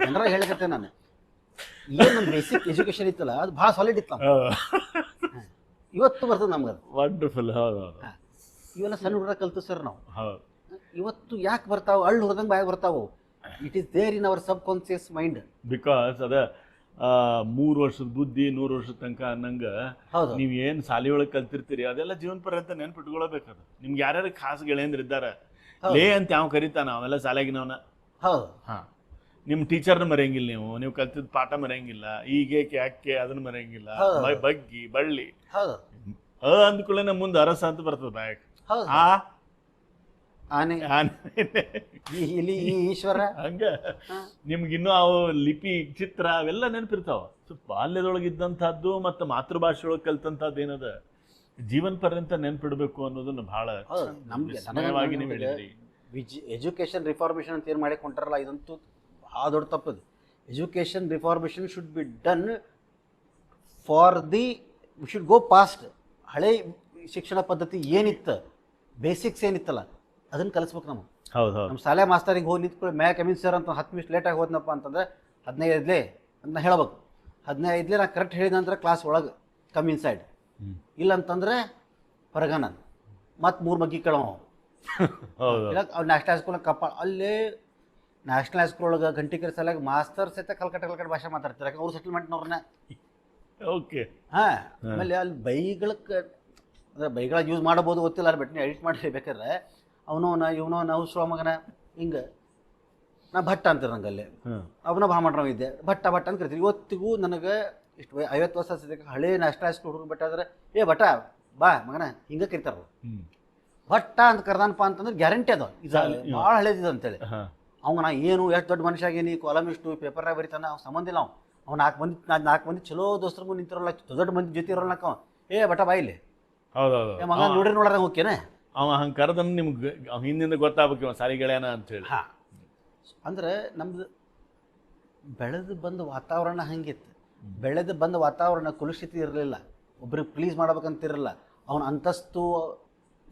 ಜನರ ಹೇಳಕತ್ತೆ ನಾನು, ಏನು ನಮ್ಮ ಬೇಸಿಕ್ ಎಜುಕೇಶನ್ ಇತ್ತಲ್ಲ ಅದು ಭಾಳ ಸಾಲಿಡ್ ಇತ್ತು. ಇವತ್ತು ಬರ್ತದೆ ನಮ್ಗೆ ಅದು. ವಂಡರ್ಫುಲ್. ಇವೆಲ್ಲ ಸಣ್ಣ ಹುಡುಗ ಕಲ್ತು ಸರ್ ನಾವು. ಇವತ್ತು ಯಾಕೆ ಬರ್ತಾವೆ, ಅಳ್ಳು ಹೊರದಂಗೆ ಬಾಯಾಗ ಬರ್ತಾವೆ. It is there in our subconscious mind. Because ಅದ 3 ವರ್ಷದ ಬುದ್ಧಿ 100 ವರ್ಷದ ತನಕ ಅನ್ನಂಗೆ ನೀವು ಏನು ಶಾಲೆ ಒಳಗೆ ಕಲ್ತಿರ್ತೀರಿ ಅದೆಲ್ಲ ಜೀವನ ಪರ್ಯಂತ ನೆನ್ಪಿಟ್ಕೊಳ್ಬೇಕದು. ನಿಮ್ಗೆ ಯಾರ್ಯಾರು ಖಾಸ್ ಗೆಳೆಯಂದ್ರು ಇದ್ದಾರೆ ಲೇ ಅಂತ ಯಾವ ಕರಿತಾನ ಅವೆಲ್ಲ ಶಾಲೆಗಿನವನ. ಹೌದು. ಹಾಂ, ನಿಮ್ಮ ಟೀಚರ್ನ ಮರೆಯಂಗಿಲ್ಲ, ನೀವು ಕಲ್ತಿದ್ದ ಪಾಠ ಮರೆಯಂಗಿಲ್ಲ, ಈಗೆ ಯಾಕೆ ಅದನ್ನ ಮರೆಯಂಗಿಲ್ಲ. ಬಗ್ಗಿ ಬಳ್ಳಿ ಅಂದ್ಕೊಳ್ಳೆ ನಮ್ಮ ಮುಂದೆ ಅರಸ ಅಂತ ಬರ್ತದೆ ಬಾಯಕ್. ಆನೆ ಇಲ್ಲಿ ಈಶ್ವರ ಹಂಗ ನಿಮ್ಗಿನ್ನೂ ಅವು ಲಿಪಿ ಚಿತ್ರ ಅವೆಲ್ಲ ನೆನಪಿರ್ತಾವ. ಸೊ ಬಾಲ್ಯದೊಳಗಿದ್ದಂಥದ್ದು ಮತ್ತು ಮಾತೃಭಾಷೆ ಒಳಗೆ ಕಲ್ತಂಥದ್ದು ಏನದ ಜೀವನ ಪರ್ಯಂತ ನೆನ್ಪಿಡ್ಬೇಕು ಅನ್ನೋದನ್ನ ಬಹಳ ನಮಗೆ ನೀವು ಹೇಳಿದ್ರಿ. ಎಜುಕೇಶನ್ ರಿಫಾರ್ಮೇಷನ್ ಅಂತ ಏನು ಮಾಡಿಕೊಂಡ್ರಲ್ಲ, ಇದಂತೂ ಭಾಳ ದೊಡ್ಡ ತಪ್ಪದು. Education reformation should be done for the we should go past. ಹಳೆ ಶಿಕ್ಷಣ ಪದ್ಧತಿ ಏನಿತ್ತು, ಬೇಸಿಕ್ಸ್ ಏನಿತ್ತಲ್ಲ ಅದನ್ನು ಕಲಿಸ್ಬೇಕು ನಾವು. ನಮ್ಮ ಶಾಲೆ ಮಾಸ್ತರಿಗೆ ಹೋಗಿ ನಿಂತ್ಕೊಳ್ಳಿ ಮ್ಯಾ ಕಮಿನ್ ಸರ್ ಅಂತ 10 ನಿಮಿಷ ಲೇಟಾಗಿ ಹೋದ್ನಪ್ಪ ಅಂತಂದ್ರೆ 15 ಅಂತ ಹೇಳ್ಬೇಕು. 15 ನಾ ಕರೆಕ್ಟ್ ಹೇಳಿದ ನಂತರ ಕ್ಲಾಸ್ ಒಳಗೆ ಕಮ್ ಇನ್ ಸೈಡ್, ಇಲ್ಲ ಅಂತಂದ್ರೆ ಹೊರಗ ನಾನು ಮತ್ತು 3 ಮಗ್ಗಿ ಕೇಳೋ. ಅವ್ರು ನ್ಯಾಷನಲ್ ಹೈಸ್ಕೂಲಾಗ ಅಲ್ಲೇ ನ್ಯಾಷನಲ್ ಹೈಸ್ಕೂಲ್ ಒಳಗೆ ಗಂಟಿಕೆರೆ ಶಾಲೆಗೆ ಮಾಸ್ತರ್ ಸಹಿತ ಕಲ್ಕಟ್ಟ ಭಾಷೆ ಮಾತಾಡ್ತಾರೆ. ಯಾಕಂದ್ರೆ ಅವ್ರು ಸೆಟಲ್ಮೆಂಟ್ನವ್ರನ್ನ. ಓಕೆ. ಹಾಂ, ಆಮೇಲೆ ಅಲ್ಲಿ ಬೈಗಳಕ್ಕೆ ಅಂದರೆ ಬೈಗಳ ಯೂಸ್ ಮಾಡಬೋದು ಗೊತ್ತಿಲ್ಲ, ಅಲ್ಲಿ ಬೆಟ್ಟನೆ ಎಡಿಟ್ ಮಾಡಿ ಬೇಕಾದ್ರೆ ಇವನವನ ಶ್ರೋ ಮಗನ ಹಿಂಗೆ ನಾ ಭಟ್ಟ ಅಂತಾರೆ ನಂಗೆ ಅಲ್ಲಿ. ಅವನ ಭಾಮಣ್ಣ ಇದ್ದೆ ಭಟ್ಟ ಅಂತ ಕರಿತೀವಿ. ಇವತ್ತಿಗೂ ನನಗೆ ಇಷ್ಟು 50 ವರ್ಷ ಸದ್ಯಕ್ಕೆ ಹಳೆ ನ್ಯಾಷನಲ್ ಹೈಸ್ಕೂಲ್ ಹುಡುಗರು ಭಟ್ಟ ಆದರೆ ಭಟ್ಟ ಬಾ ಮಗನ ಹಿಂಗೆ ಕರಿತಾರ. ಭಟ್ಟ ಅಂತ ಕರ್ದಾನಪ್ಪ ಅಂತಂದ್ರೆ ಗ್ಯಾರಂಟಿ ಅದು ಇದು ಭಾಳ ಹಳೇದಿದೆ ಅಂತೇಳಿ. ಅವಂಗ ನಾ ಏನು ಎಷ್ಟು ದೊಡ್ಡ ಮನುಷ್ಯ ಆಗೀನಿ, ಕಾಲಮಿಸ್ಟು ಪೇಪರ್ನಾಗ ಬರೀತಾನ, ಅವ್ನು ಸಂಬಂಧ ಇಲ್ಲ. ಅವ್ನು 4 ಮಂದಿ ಚಲೋ ದೋಸ್ತರ ಮುಂದೆ ನಿಂತಿರೋಲ್ಲ, ದೊಡ್ಡ ಮಂದಿ ಜೊತೆ ಇರೋಲ್ಲ. ಭಟ್ಟ ಬಾ ಇಲ್ಲಿ ಮಗ ನೋಡ್ರಿ ನೋಡ್ರ ಹೋಗ್ಯೇನೆ ಅವ ಹಂಗೆ ಕರೆದನ್ ನಿಮ್ಗೆ ಹಿಂದಿಂದ ಗೊತ್ತಾಗಬೇಕು ಸಾರಿ ಗೆಳೆಯನ ಅಂತ ಹೇಳಿ. ಹಾಂ, ಅಂದ್ರೆ ನಮ್ದು ಬೆಳೆದು ಬಂದ ವಾತಾವರಣ ಹಂಗಿತ್ತು. ಬೆಳೆದು ಬಂದ ವಾತಾವರಣ ಕುಲುಷಿತ ಇರಲಿಲ್ಲ, ಒಬ್ರಿಗೆ ಪ್ಲೀಸ್ ಮಾಡ್ಬೇಕಂತಿರಲಿಲ್ಲ. ಅವನ ಅಂತಸ್ತು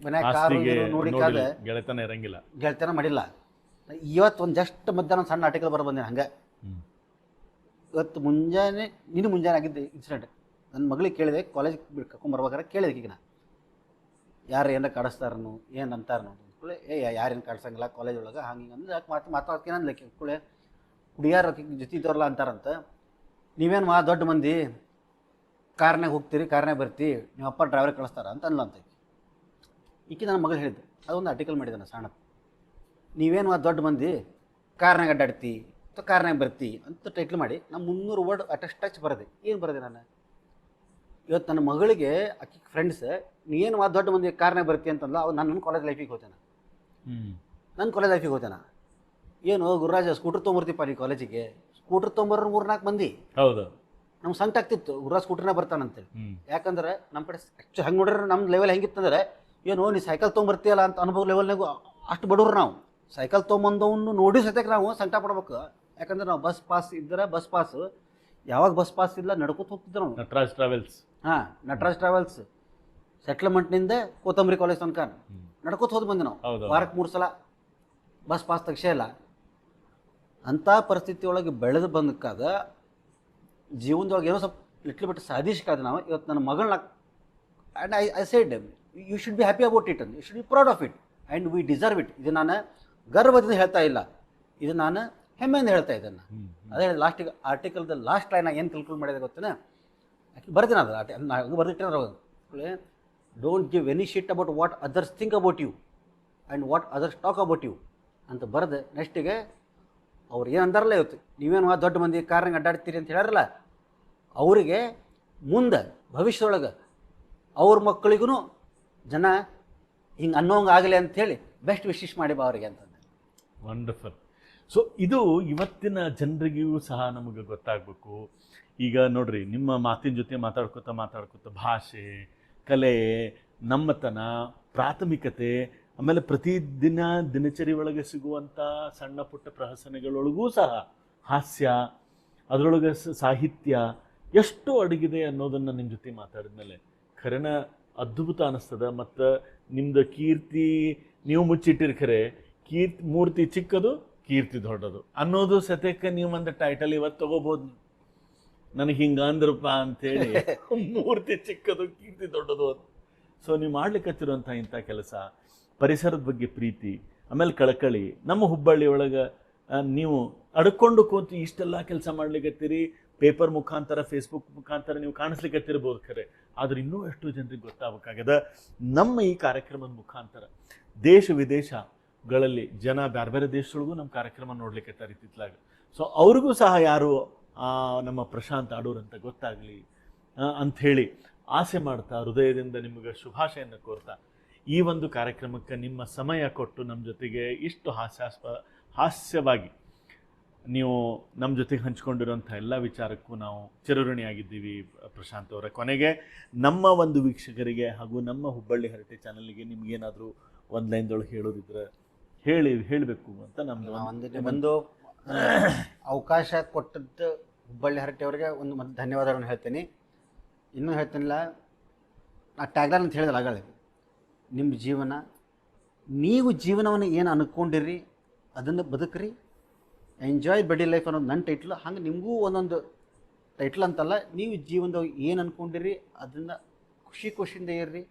ಮನ್ಯಾಗ ಕಾರು ನೋಡಿಕಾದ ಗೆಳೆತನ ಇರಂಗಿಲ್ಲ, ಗೆಳೆತನ ಮಾಡಿಲ್ಲ. ಇವತ್ತು ಒಂದು ಜಸ್ಟ್ ಮಧ್ಯಾಹ್ನ ಒಂದು ಸಣ್ಣ ಆರ್ಟಿಕಲ್ ಬಂದೆ ಹಂಗೆ. ಇವತ್ತು ಮುಂಜಾನೆ ಆಗಿದ್ದೆ ಇನ್ಸಿಡೆಂಟ್. ನನ್ನ ಮಗಳಿಗೆ ಕೇಳಿದೆ, ಕಾಲೇಜ್ ಕರ್ಕೊಂಬರ್ಬೇಕಾದ್ರೆ ಕೇಳಿದೆ, ಈಗ ನಾ ಯಾರು ಏನಾರ ಕಾಡಿಸ್ತಾರನು ಏನು ಅಂತಾರನು. ಕೂಡಲೇ ಯಾರೇನು ಕಾಡ್ಸಂಗಿಲ್ಲ ಕಾಲೇಜ್ ಒಳಗೆ ಹಂಗೆ ಅಂದ್ರೆ ಯಾಕೆ ಮಾತಾಡ್ತೀನಿ ಅನ್ಲಿಕ್ಕೆ ಕೂಡಲೇ ಹುಡುಗಿಯಾರ ಜೊತೆ ಇದ್ದವ್ರಲ್ಲ ಅಂತಾರಂತ, ನೀವೇನು ದೊಡ್ಡ ಮಂದಿ ಕಾರ್ನಾಗ ಹೋಗ್ತೀರಿ ಕಾರ್ನಾಗ ಬರ್ತೀವಿ ನಿಮ್ಮ ಅಪ್ಪ ಡ್ರೈವರ್ ಕಳಿಸ್ತಾರ ಅಂತ ಅನ್ಲಂತ ಈಕೆ ನನ್ನ ಮಗಳು ಹೇಳಿದ್ದೆ. ಅದೊಂದು ಆರ್ಟಿಕಲ್ ಮಾಡಿದ್ದೆ ನಾನು ಸಣ್ಣ, ನೀವೇನು ದೊಡ್ಡ ಮಂದಿ ಕಾರ್ನಾಗ ಅಡ್ಡಾಡ್ತಿ ಅಥವಾ ಕಾರ್ನಾಗ ಬರ್ತಿ ಅಂತ ಟೈಟ್ಲ್ ಮಾಡಿ ನಾನು 300 ವರ್ಡ್ ಟಚ್ ಬರದೆ. ಏನು ಬರದೆ ನಾನು ಇವತ್ತು ನನ್ನ ಮಗಳಿಗೆ ಆಕಿ ಫ್ರೆಂಡ್ಸ್ ನೀನು ದೊಡ್ಡ ಮಂದಿ ಕಾರ್ನಾಗ ಬರ್ತಿ ಅಂತಂದ, ಅವ್ರು ನನ್ನ ಕಾಲೇಜ್ ಲೈಫಿಗೆ ಹೋಗ್ತೇನೆ, ನನ್ನ ಕಾಲೇಜ್ ಲೈಫಿಗೆ ಹೋಗ್ತೇನೆ. ಏನು ಗುರುರಾಜ ಸ್ಕೂಟರ್ ತೊಗೊಂಬರ್ತೀಪ್ಪ ನೀ ಕಾಲೇಜಿಗೆ, ಸ್ಕೂಟರ್ ತೊಗೊಂಬರ 3-4 ಮಂದಿ. ಹೌದು, ನಮ್ಗೆ ಸಂಕಟ ಆಗ್ತಿತ್ತು ಗುರುರಾಜ್ ಸ್ಕೂಟರ್ನ ಬರ್ತಾನಂತೇಳಿ. ಯಾಕಂದ್ರೆ ನಮ್ಮ ಕಡೆ ಆ್ಯಕ್ಚುಲಿ ಹಂಗೆ ನೋಡ್ರೆ ನಮ್ಮ ಲೆವೆಲ್ ಹೆಂಗಿತ್ತಂದ್ರೆ ಏನು ನೀ ಸೈಕಲ್ ತೊಗೊಂಬರ್ತೀಯಲ್ಲ ಅಂತ ಅನುಭವ ಲೆವೆಲ್ನಾಗೂ ಅಷ್ಟು ಬಡವ್ರು ನಾವು. ಸೈಕಲ್ ತೊಗೊಂಬಂದವನು ನೋಡಿ ಸತ್ಯಕ್ಕೆ ನಾವು ಸಂಕಟ ಪಡ್ಬೇಕು. ಯಾಕಂದ್ರೆ ನಾವು ಬಸ್ ಪಾಸ್ ಇದ್ದರೆ ಬಸ್ ಪಾಸ್, ಯಾವಾಗ ಬಸ್ ಪಾಸ್ ಇಲ್ಲ ನಡ್ಕೋತ ಹೋಗ್ತಿದ್ದೆ ನಾವು. ನಟರಾಜ್ ಟ್ರಾವೆಲ್ಸ್, ಹಾಂ ನಟರಾಜ್ ಟ್ರಾವೆಲ್ಸ್ ಸೆಟ್ಲ್ಮೆಂಟ್ನಿಂದ ಕೊತ್ತಂಬರಿ ಕಾಲೇಜ್ ತನಕ ನಡ್ಕೋತ ಹೋದ್ ಬಂದೆ ನಾವು. ವಾರಕ್ಕೆ 3 ಸಲ ಬಸ್ ಪಾಸ್ ತಕ್ಷ ಇಲ್ಲ. ಅಂಥ ಪರಿಸ್ಥಿತಿ ಒಳಗೆ ಬೆಳೆದು ಬಂದಕ್ಕಾಗ ಜೀವನದೊಳಗೆ ಏನೋ ಸ್ವಲ್ಪ ಲಿಟ್ಲ್ ಬಿಟ್ಟು ಸಾಧಿಸ್ಕಾದ ನಾವು. ಇವತ್ತು ನನ್ನ ಮಗಳನ್ನ and I said you should be happy about it, you should be proud of it and we deserve it. ಇದು ನಾನು ಗರ್ವದಿಂದ ಹೇಳ್ತಾ ಇಲ್ಲ, ಇದು ನಾನು ಹೆಮ್ಮೆಯಿಂದ ಹೇಳ್ತಾ ಇದ್ದೇನೆ. ಅದೇ ಲಾಸ್ಟಿಗೆ ಆರ್ಟಿಕಲ್ದ ಲಾಸ್ಟ್ ಲೈನ್ ಏನು ತಿಳ್ಕೊಂಡು ಮಾಡಿದೆ ಗೊತ್ತೇನೆ, ಬರ್ತೀನಿ ಅದು ನಾನು ಬರ್ದಿಟ್ಟೆ, don't give any shit about what others think about you and what others talk about you ಅಂತ ಬರೆದು ನೆಕ್ಸ್ಟಿಗೆ ಅವ್ರು ಏನು ಅಂದಾರಲ್ಲ, ಇವತ್ತು ನೀವೇನು ದೊಡ್ಡ ಮಂದಿ ಕಾರ್ನಾಗ ಅಡ್ಡಾಡ್ತೀರಿ ಅಂತ ಹೇಳ್ಯಾರಲ್ಲ, ಅವರಿಗೆ ಮುಂದೆ ಭವಿಷ್ಯದೊಳಗೆ ಅವ್ರ ಮಕ್ಕಳಿಗೂ ಜನ ಹಿಂಗೆ ಅನ್ನೋಂಗೆ ಆಗಲಿ ಅಂಥೇಳಿ ಬೆಸ್ಟ್ ವಿಶೇಷ ಮಾಡಿ ಬಾ ಅವರಿಗೆ ಅಂತಂದೆ. ವಂಡರ್ಫುಲ್. ಸೊ ಇದು ಇವತ್ತಿನ ಜನರಿಗೂ ಸಹ ನಮಗೆ ಗೊತ್ತಾಗಬೇಕು. ಈಗ ನೋಡ್ರಿ, ನಿಮ್ಮ ಮಾತಿನ ಜೊತೆ ಮಾತಾಡ್ಕೊತ ಭಾಷೆ, ಕಲೆ, ನಮ್ಮತನ, ಪ್ರಾಥಮಿಕತೆ, ಆಮೇಲೆ ಪ್ರತಿದಿನ ದಿನಚರಿ ಒಳಗೆ ಸಿಗುವಂಥ ಸಣ್ಣ ಪುಟ್ಟ ಪ್ರಹಸನಗಳೊಳಗೂ ಸಹ ಹಾಸ್ಯ, ಅದರೊಳಗೆ ಸಾಹಿತ್ಯ ಎಷ್ಟು ಅಡಗಿದೆ ಅನ್ನೋದನ್ನು ನಿಮ್ಮ ಜೊತೆ ಮಾತಾಡಿದ್ಮೇಲೆ ಖರೇನ ಅದ್ಭುತ ಅನ್ನಿಸ್ತದ. ಮತ್ತು ನಿಮ್ಮದು ಕೀರ್ತಿ ನೀವು ಮುಚ್ಚಿಟ್ಟಿರಿ, ಖರೆ ಮೂರ್ತಿ ಚಿಕ್ಕದು ಕೀರ್ತಿ ದೊಡ್ಡದು ಅನ್ನೋದು ಸತ್ಯಕ್ಕೆ ನೀವು ಒಂದು ಟೈಟಲ್ ಇವತ್ತು ತಗೋಬೋದು. ನನಗೆ ಹಿಂಗೆ ಅಂದ್ರಪ್ಪ ಅಂಥೇಳಿ ಮೂರ್ತಿ ಚಿಕ್ಕದು ಕೀರ್ತಿ ದೊಡ್ಡದು ಅಂತ. ಸೊ ನೀವು ಮಾಡ್ಲಿಕ್ಕತ್ತಿರುವಂಥ ಇಂಥ ಕೆಲಸ, ಪರಿಸರದ ಬಗ್ಗೆ ಪ್ರೀತಿ, ಆಮೇಲೆ ಕಳಕಳಿ. ನಮ್ಮ ಹುಬ್ಬಳ್ಳಿ ಒಳಗೆ ನೀವು ಅಡ್ಕೊಂಡು ಕೂತು ಇಷ್ಟೆಲ್ಲ ಕೆಲಸ ಮಾಡ್ಲಿಕ್ಕತ್ತೀರಿ. ಪೇಪರ್ ಮುಖಾಂತರ, ಫೇಸ್ಬುಕ್ ಮುಖಾಂತರ ನೀವು ಕಾಣಿಸ್ಲಿಕ್ಕತ್ತಿರ್ಬೋದು ಖರೆ, ಆದ್ರೆ ಇನ್ನೂ ಎಷ್ಟು ಜನರಿಗೆ ಗೊತ್ತಾಗಬೇಕಾಗ್ಯದ. ನಮ್ಮ ಈ ಕಾರ್ಯಕ್ರಮದ ಮುಖಾಂತರ ದೇಶ ವಿದೇಶಗಳಲ್ಲಿ ಜನ ಬೇರೆ ಬೇರೆ ದೇಶದೊಳಗೂ ನಮ್ಮ ಕಾರ್ಯಕ್ರಮ ನೋಡ್ಲಿಕ್ಕತ್ತಾರೆ ಇತ್ತಿತ್ಲಾಗ. ಸೊ ಅವ್ರಿಗೂ ಸಹ ಯಾರು ನಮ್ಮ ಪ್ರಶಾಂತ್ ಆಡೂರ್ ಅಂತ ಗೊತ್ತಾಗಲಿ ಅಂಥೇಳಿ ಆಸೆ ಮಾಡ್ತಾ ಹೃದಯದಿಂದ ನಿಮಗೆ ಶುಭಾಶಯನ ಕೋರ್ತಾ ಈ ಒಂದು ಕಾರ್ಯಕ್ರಮಕ್ಕೆ ನಿಮ್ಮ ಸಮಯ ಕೊಟ್ಟು ನಮ್ಮ ಜೊತೆಗೆ ಇಷ್ಟು ಹಾಸ್ಯವಾಗಿ ನೀವು ನಮ್ಮ ಜೊತೆಗೆ ಹಂಚ್ಕೊಂಡಿರೋಂಥ ಎಲ್ಲ ವಿಚಾರಕ್ಕೂ ನಾವು ಚಿರಋಣಿಯಾಗಿದ್ದೀವಿ ಪ್ರಶಾಂತ್ ಅವರ. ಕೊನೆಗೆ ನಮ್ಮ ಒಂದು ವೀಕ್ಷಕರಿಗೆ ಹಾಗೂ ನಮ್ಮ ಹುಬ್ಬಳ್ಳಿ ಹರಟೆ ಚಾನಲ್ಗೆ ನಿಮ್ಗೇನಾದರೂ ಒಂದು ಲೈನ್ದೊಳಗೆ ಹೇಳೋದಿದ್ರೆ ಹೇಳಬೇಕು ಅಂತ ನಮ್ಮದು ಒಂದು ಅವಕಾಶ ಕೊಟ್ಟದ್ದು ಹುಬ್ಬಳ್ಳಿ ಹರಟೆ ಅವರಿಗೆ ಒಂದು ಮತ್ತೆ ಧನ್ಯವಾದಗಳನ್ನು ಹೇಳ್ತೀನಿ. ಇನ್ನೂ ಹೇಳ್ತೀನಿಲ್ಲ, ನಾ ಟ್ಯಾಗ್ಲೈನ್ ಅಂತ ಹೇಳಿದ್ರೆ ಆಗಲ್ಲ, ನಿಮ್ಮ ಜೀವನ, ನೀವು ಜೀವನವನ್ನು ಏನು ಅಂದ್ಕೊಂಡಿರಿ ಅದನ್ನು ಬದುಕ್ರಿ, ಎಂಜಾಯ್ ಬಡಿ ಲೈಫ್ ಅನ್ನೋದು ನನ್ನ ಟೈಟ್ಲು. ಹಂಗೆ ನಿಮಗೂ ಒಂದೊಂದು ಟೈಟ್ಲ್ ಅಂತಲ್ಲ, ನೀವು ಜೀವನದಾಗ ಏನು ಅಂದ್ಕೊಂಡಿರಿ ಅದನ್ನು ಖುಷಿಯಿಂದ ಇರ್ರಿ.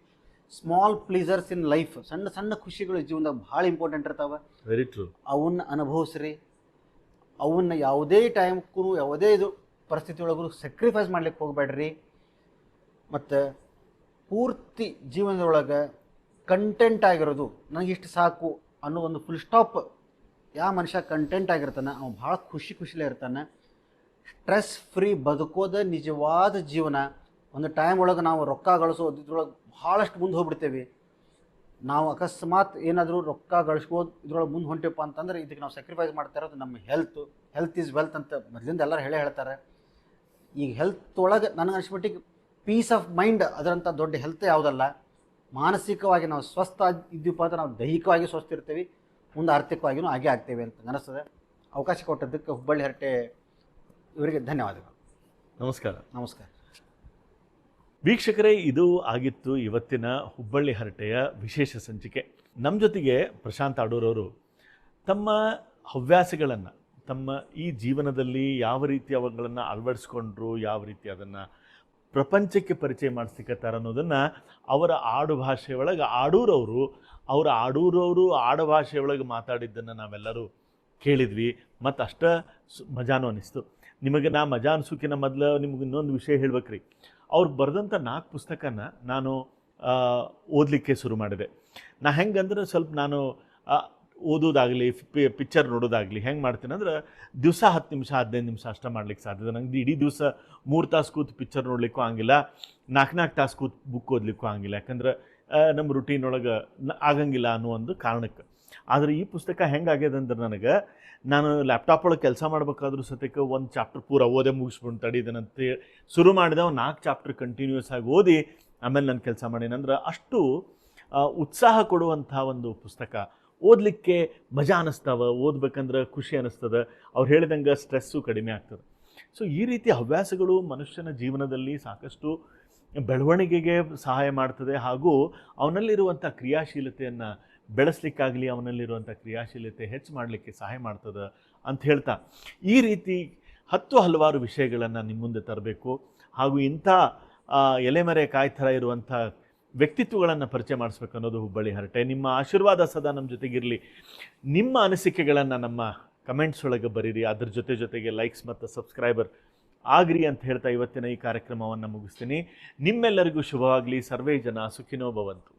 ಸ್ಮಾಲ್ ಪ್ಲೀಸರ್ಸ್ ಇನ್ ಲೈಫ್, ಸಣ್ಣ ಸಣ್ಣ ಖುಷಿಗಳು ಜೀವನದಾಗ ಭಾಳ ಇಂಪಾರ್ಟೆಂಟ್ ಇರ್ತಾವೆ. Very true. ಅವನ್ನ ಅನುಭವಿಸ್ರಿ. ಅವನ್ನ ಯಾವುದೇ ಟೈಮ್ಗೂ ಯಾವುದೇ ಇದು ಪರಿಸ್ಥಿತಿ ಒಳಗೂ ಸ್ಯಾಕ್ರಿಫೈಸ್ ಮಾಡ್ಲಿಕ್ಕೆ ಹೋಗಬೇಡ್ರಿ. ಮತ್ತು ಪೂರ್ತಿ ಜೀವನದೊಳಗೆ ಕಂಟೆಂಟ್ ಆಗಿರೋದು, ನನಗಿಷ್ಟು ಸಾಕು ಅನ್ನೋ ಒಂದು ಫುಲ್ ಸ್ಟಾಪ್. ಯಾವ ಮನುಷ್ಯ ಕಂಟೆಂಟ್ ಆಗಿರ್ತಾನೆ ಅವನು ಭಾಳ ಖುಷಿಲೇ ಇರ್ತಾನೆ. ಸ್ಟ್ರೆಸ್ ಫ್ರೀ ಬದುಕೋದು ನಿಜವಾದ ಜೀವನ. ಒಂದು ಟೈಮ್ ಒಳಗೆ ನಾವು ರೊಕ್ಕ ಗಳಿಸೋದು ಇದ್ರೊಳಗೆ ಭಾಳಷ್ಟು ಮುಂದೆ ಹೋಗ್ಬಿಡ್ತೇವೆ. ನಾವು ಅಕಸ್ಮಾತ್ ಏನಾದರೂ ರೊಕ್ಕ ಗಳಿಸ್ಬೋದು ಇದ್ರೊಳಗೆ ಮುಂದೆ ಹೊಂಟಿಪ್ಪ ಅಂತಂದ್ರೆ ಇದಕ್ಕೆ ನಾವು ಸ್ಯಾಕ್ರಿಫೈಸ್ ಮಾಡ್ತಾ ಇರೋದು ನಮ್ಮ ಹೆಲ್ತ್ ಈಸ್ ವೆಲ್ತ್ ಅಂತ ಮೊದಲಿಂದ ಎಲ್ಲರೂ ಹೇಳ್ತಾರೆ. ಈಗ ಹೆಲ್ತ್ ಒಳಗೆ ನನಗೆ ಅನಿಸ್ಬಿಟ್ಟಿಗೆ ಪೀಸ್ ಆಫ್ ಮೈಂಡ್ ಅದರಂಥ ದೊಡ್ಡ ಹೆಲ್ತ್ ಯಾವುದಲ್ಲ. ಮಾನಸಿಕವಾಗಿ ನಾವು ಸ್ವಸ್ಥ ಇದ್ದೀವಪ್ಪ ಅಂತ ನಾವು ದೈಹಿಕವಾಗಿ ಸ್ವಸ್ಥ ಇರ್ತೀವಿ, ಮುಂದೆ ಆರ್ಥಿಕವಾಗಿಯೂ ಹಾಗೆ ಆಗ್ತೇವೆ ಅಂತ ಅನಿಸ್ತದೆ. ಅವಕಾಶ ಕೊಟ್ಟದ್ದಕ್ಕೆ ಹುಬ್ಬಳ್ಳಿ ಹರಟೆ ಇವರಿಗೆ ಧನ್ಯವಾದಗಳು. ನಮಸ್ಕಾರ. ವೀಕ್ಷಕರೇ, ಇದು ಆಗಿತ್ತು ಇವತ್ತಿನ ಹುಬ್ಬಳ್ಳಿ ಹರಟೆಯ ವಿಶೇಷ ಸಂಚಿಕೆ. ನಮ್ಮ ಜೊತೆಗೆ ಪ್ರಶಾಂತ್ ಆಡೂರ್ ಅವರು ತಮ್ಮ ಹವ್ಯಾಸಗಳನ್ನು, ತಮ್ಮ ಈ ಜೀವನದಲ್ಲಿ ಯಾವ ರೀತಿ ಅವುಗಳನ್ನು ಅಳವಡಿಸ್ಕೊಂಡ್ರು, ಯಾವ ರೀತಿ ಅದನ್ನು ಪ್ರಪಂಚಕ್ಕೆ ಪರಿಚಯ ಮಾಡಿಸ್ಲಿಕ್ಕತ್ತಾರ ಅನ್ನೋದನ್ನು ಅವರ ಆಡು ಭಾಷೆ ಒಳಗೆ ಆಡೂರವರು ಆಡುಭಾಷೆ ಒಳಗೆ ಮಾತಾಡಿದ್ದನ್ನು ನಾವೆಲ್ಲರೂ ಕೇಳಿದ್ವಿ ಮತ್ತು ಅಷ್ಟೇ ಮಜಾನೂ ಅನ್ನಿಸ್ತು. ನಿಮಗೆ ನಾ ಮಜಾ ಅನ್ಸೋಕ್ಕಿಂತ ಮೊದಲು ನಿಮ್ಗೆ ಇನ್ನೊಂದು ವಿಷಯ ಹೇಳ್ಬೇಕ್ರಿ. ಅವ್ರು ಬರೆದಂಥ 4 ಪುಸ್ತಕನ ನಾನು ಓದಲಿಕ್ಕೆ ಶುರು ಮಾಡಿದೆ. ನಾ ಹೆಂಗಂದ್ರೆ ಸ್ವಲ್ಪ ನಾನು ಓದೋದಾಗಲಿ ಪಿಕ್ಚರ್ ನೋಡೋದಾಗಲಿ ಹೆಂಗೆ ಮಾಡ್ತೀನಿ ಅಂದ್ರೆ ದಿವಸ 10 ನಿಮಿಷ 15 ನಿಮಿಷ ಅಷ್ಟೇ ಮಾಡ್ಲಿಕ್ಕೆ ಸಾಧ್ಯತೆ. ನಂಗೆ ಇಡೀ ದಿವಸ 3 ತಾಸು ಕೂತು ಪಿಕ್ಚರ್ ನೋಡ್ಲಿಕ್ಕೂ ಆಗಿಲ್ಲ, 4 ತಾಸು ಕೂತು ಬುಕ್ ಓದಲಿಕ್ಕೂ ಆಗಿಲ್ಲ. ಯಾಕಂದ್ರೆ ನಮ್ಮ ರುಟೀನ್ ಒಳಗೆ ಆಗಂಗಿಲ್ಲ ಅನ್ನೋ ಒಂದು ಕಾರಣಕ್ಕೆ. ಆದರೆ ಈ ಪುಸ್ತಕ ಹೆಂಗಾಗ್ಯದಂದ್ರೆ ನನಗೆ ನಾನು ಲ್ಯಾಪ್ಟಾಪ್ ಒಳಗೆ ಕೆಲಸ ಮಾಡ್ಬೇಕಾದ್ರೂ ಸತ್ಯಕ್ಕೆ ಒಂದು ಚಾಪ್ಟರ್ ಪೂರ ಓದೇ ಮುಗಿಸ್ಬಿಟ್ಟು ತಡೀದನಂತ ಶುರು ಮಾಡಿದೆ. 4 ಚಾಪ್ಟರ್ ಕಂಟಿನ್ಯೂಸ್ ಆಗಿ ಓದಿ ಆಮೇಲೆ ನಾನು ಕೆಲಸ ಮಾಡೀನಂದ್ರೆ ಅಷ್ಟು ಉತ್ಸಾಹ ಕೊಡುವಂಥ ಒಂದು ಪುಸ್ತಕ. ಓದಲಿಕ್ಕೆ ಮಜಾ ಅನ್ನಿಸ್ತಾವೆ, ಓದ್ಬೇಕಂದ್ರೆ ಖುಷಿ ಅನ್ನಿಸ್ತದೆ. ಅವ್ರು ಹೇಳಿದಂಗೆ ಸ್ಟ್ರೆಸ್ಸು ಕಡಿಮೆ ಆಗ್ತದೆ. ಸೊ ಈ ರೀತಿ ಹವ್ಯಾಸಗಳು ಮನುಷ್ಯನ ಜೀವನದಲ್ಲಿ ಸಾಕಷ್ಟು ಬೆಳವಣಿಗೆಗೆ ಸಹಾಯ ಮಾಡ್ತದೆ, ಹಾಗೂ ಅವನಲ್ಲಿರುವಂಥ ಕ್ರಿಯಾಶೀಲತೆಯನ್ನು ಬೆಳೆಸಲಿಕ್ಕಾಗಲಿ ಅವನಲ್ಲಿರುವಂಥ ಕ್ರಿಯಾಶೀಲತೆ ಹೆಚ್ಚು ಮಾಡಲಿಕ್ಕೆ ಸಹಾಯ ಮಾಡ್ತದೆ ಅಂತ ಹೇಳ್ತಾ ಈ ರೀತಿ ಹಲವಾರು ವಿಷಯಗಳನ್ನು ನಿಮ್ಮ ಮುಂದೆ ತರಬೇಕು, ಹಾಗೂ ಇಂಥ ಎಲೆಮರೆ ಕಾಯಿ ಥರ ಇರುವಂಥ ವ್ಯಕ್ತಿತ್ವಗಳನ್ನು ಪರಿಚಯ ಮಾಡಿಸ್ಬೇಕು ಅನ್ನೋದು ಹುಬ್ಬಳ್ಳಿ ಹರಟೆ. ನಿಮ್ಮ ಆಶೀರ್ವಾದ ಸದಾ ನಮ್ಮ ಜೊತೆಗಿರಲಿ. ನಿಮ್ಮ ಅನಿಸಿಕೆಗಳನ್ನು ನಮ್ಮ ಕಮೆಂಟ್ಸ್ ಒಳಗೆ ಬರೀರಿ. ಅದ್ರ ಜೊತೆಗೆ ಲೈಕ್ಸ್ ಮತ್ತು ಸಬ್ಸ್ಕ್ರೈಬರ್ ಆಗ್ರಿ ಅಂತ ಹೇಳ್ತಾ ಇವತ್ತಿನ ಈ ಕಾರ್ಯಕ್ರಮವನ್ನು ಮುಗಿಸ್ತೀನಿ. ನಿಮ್ಮೆಲ್ಲರಿಗೂ ಶುಭವಾಗಲಿ. ಸರ್ವೇ ಜನ ಸುಖಿನೋ ಭವಂತು.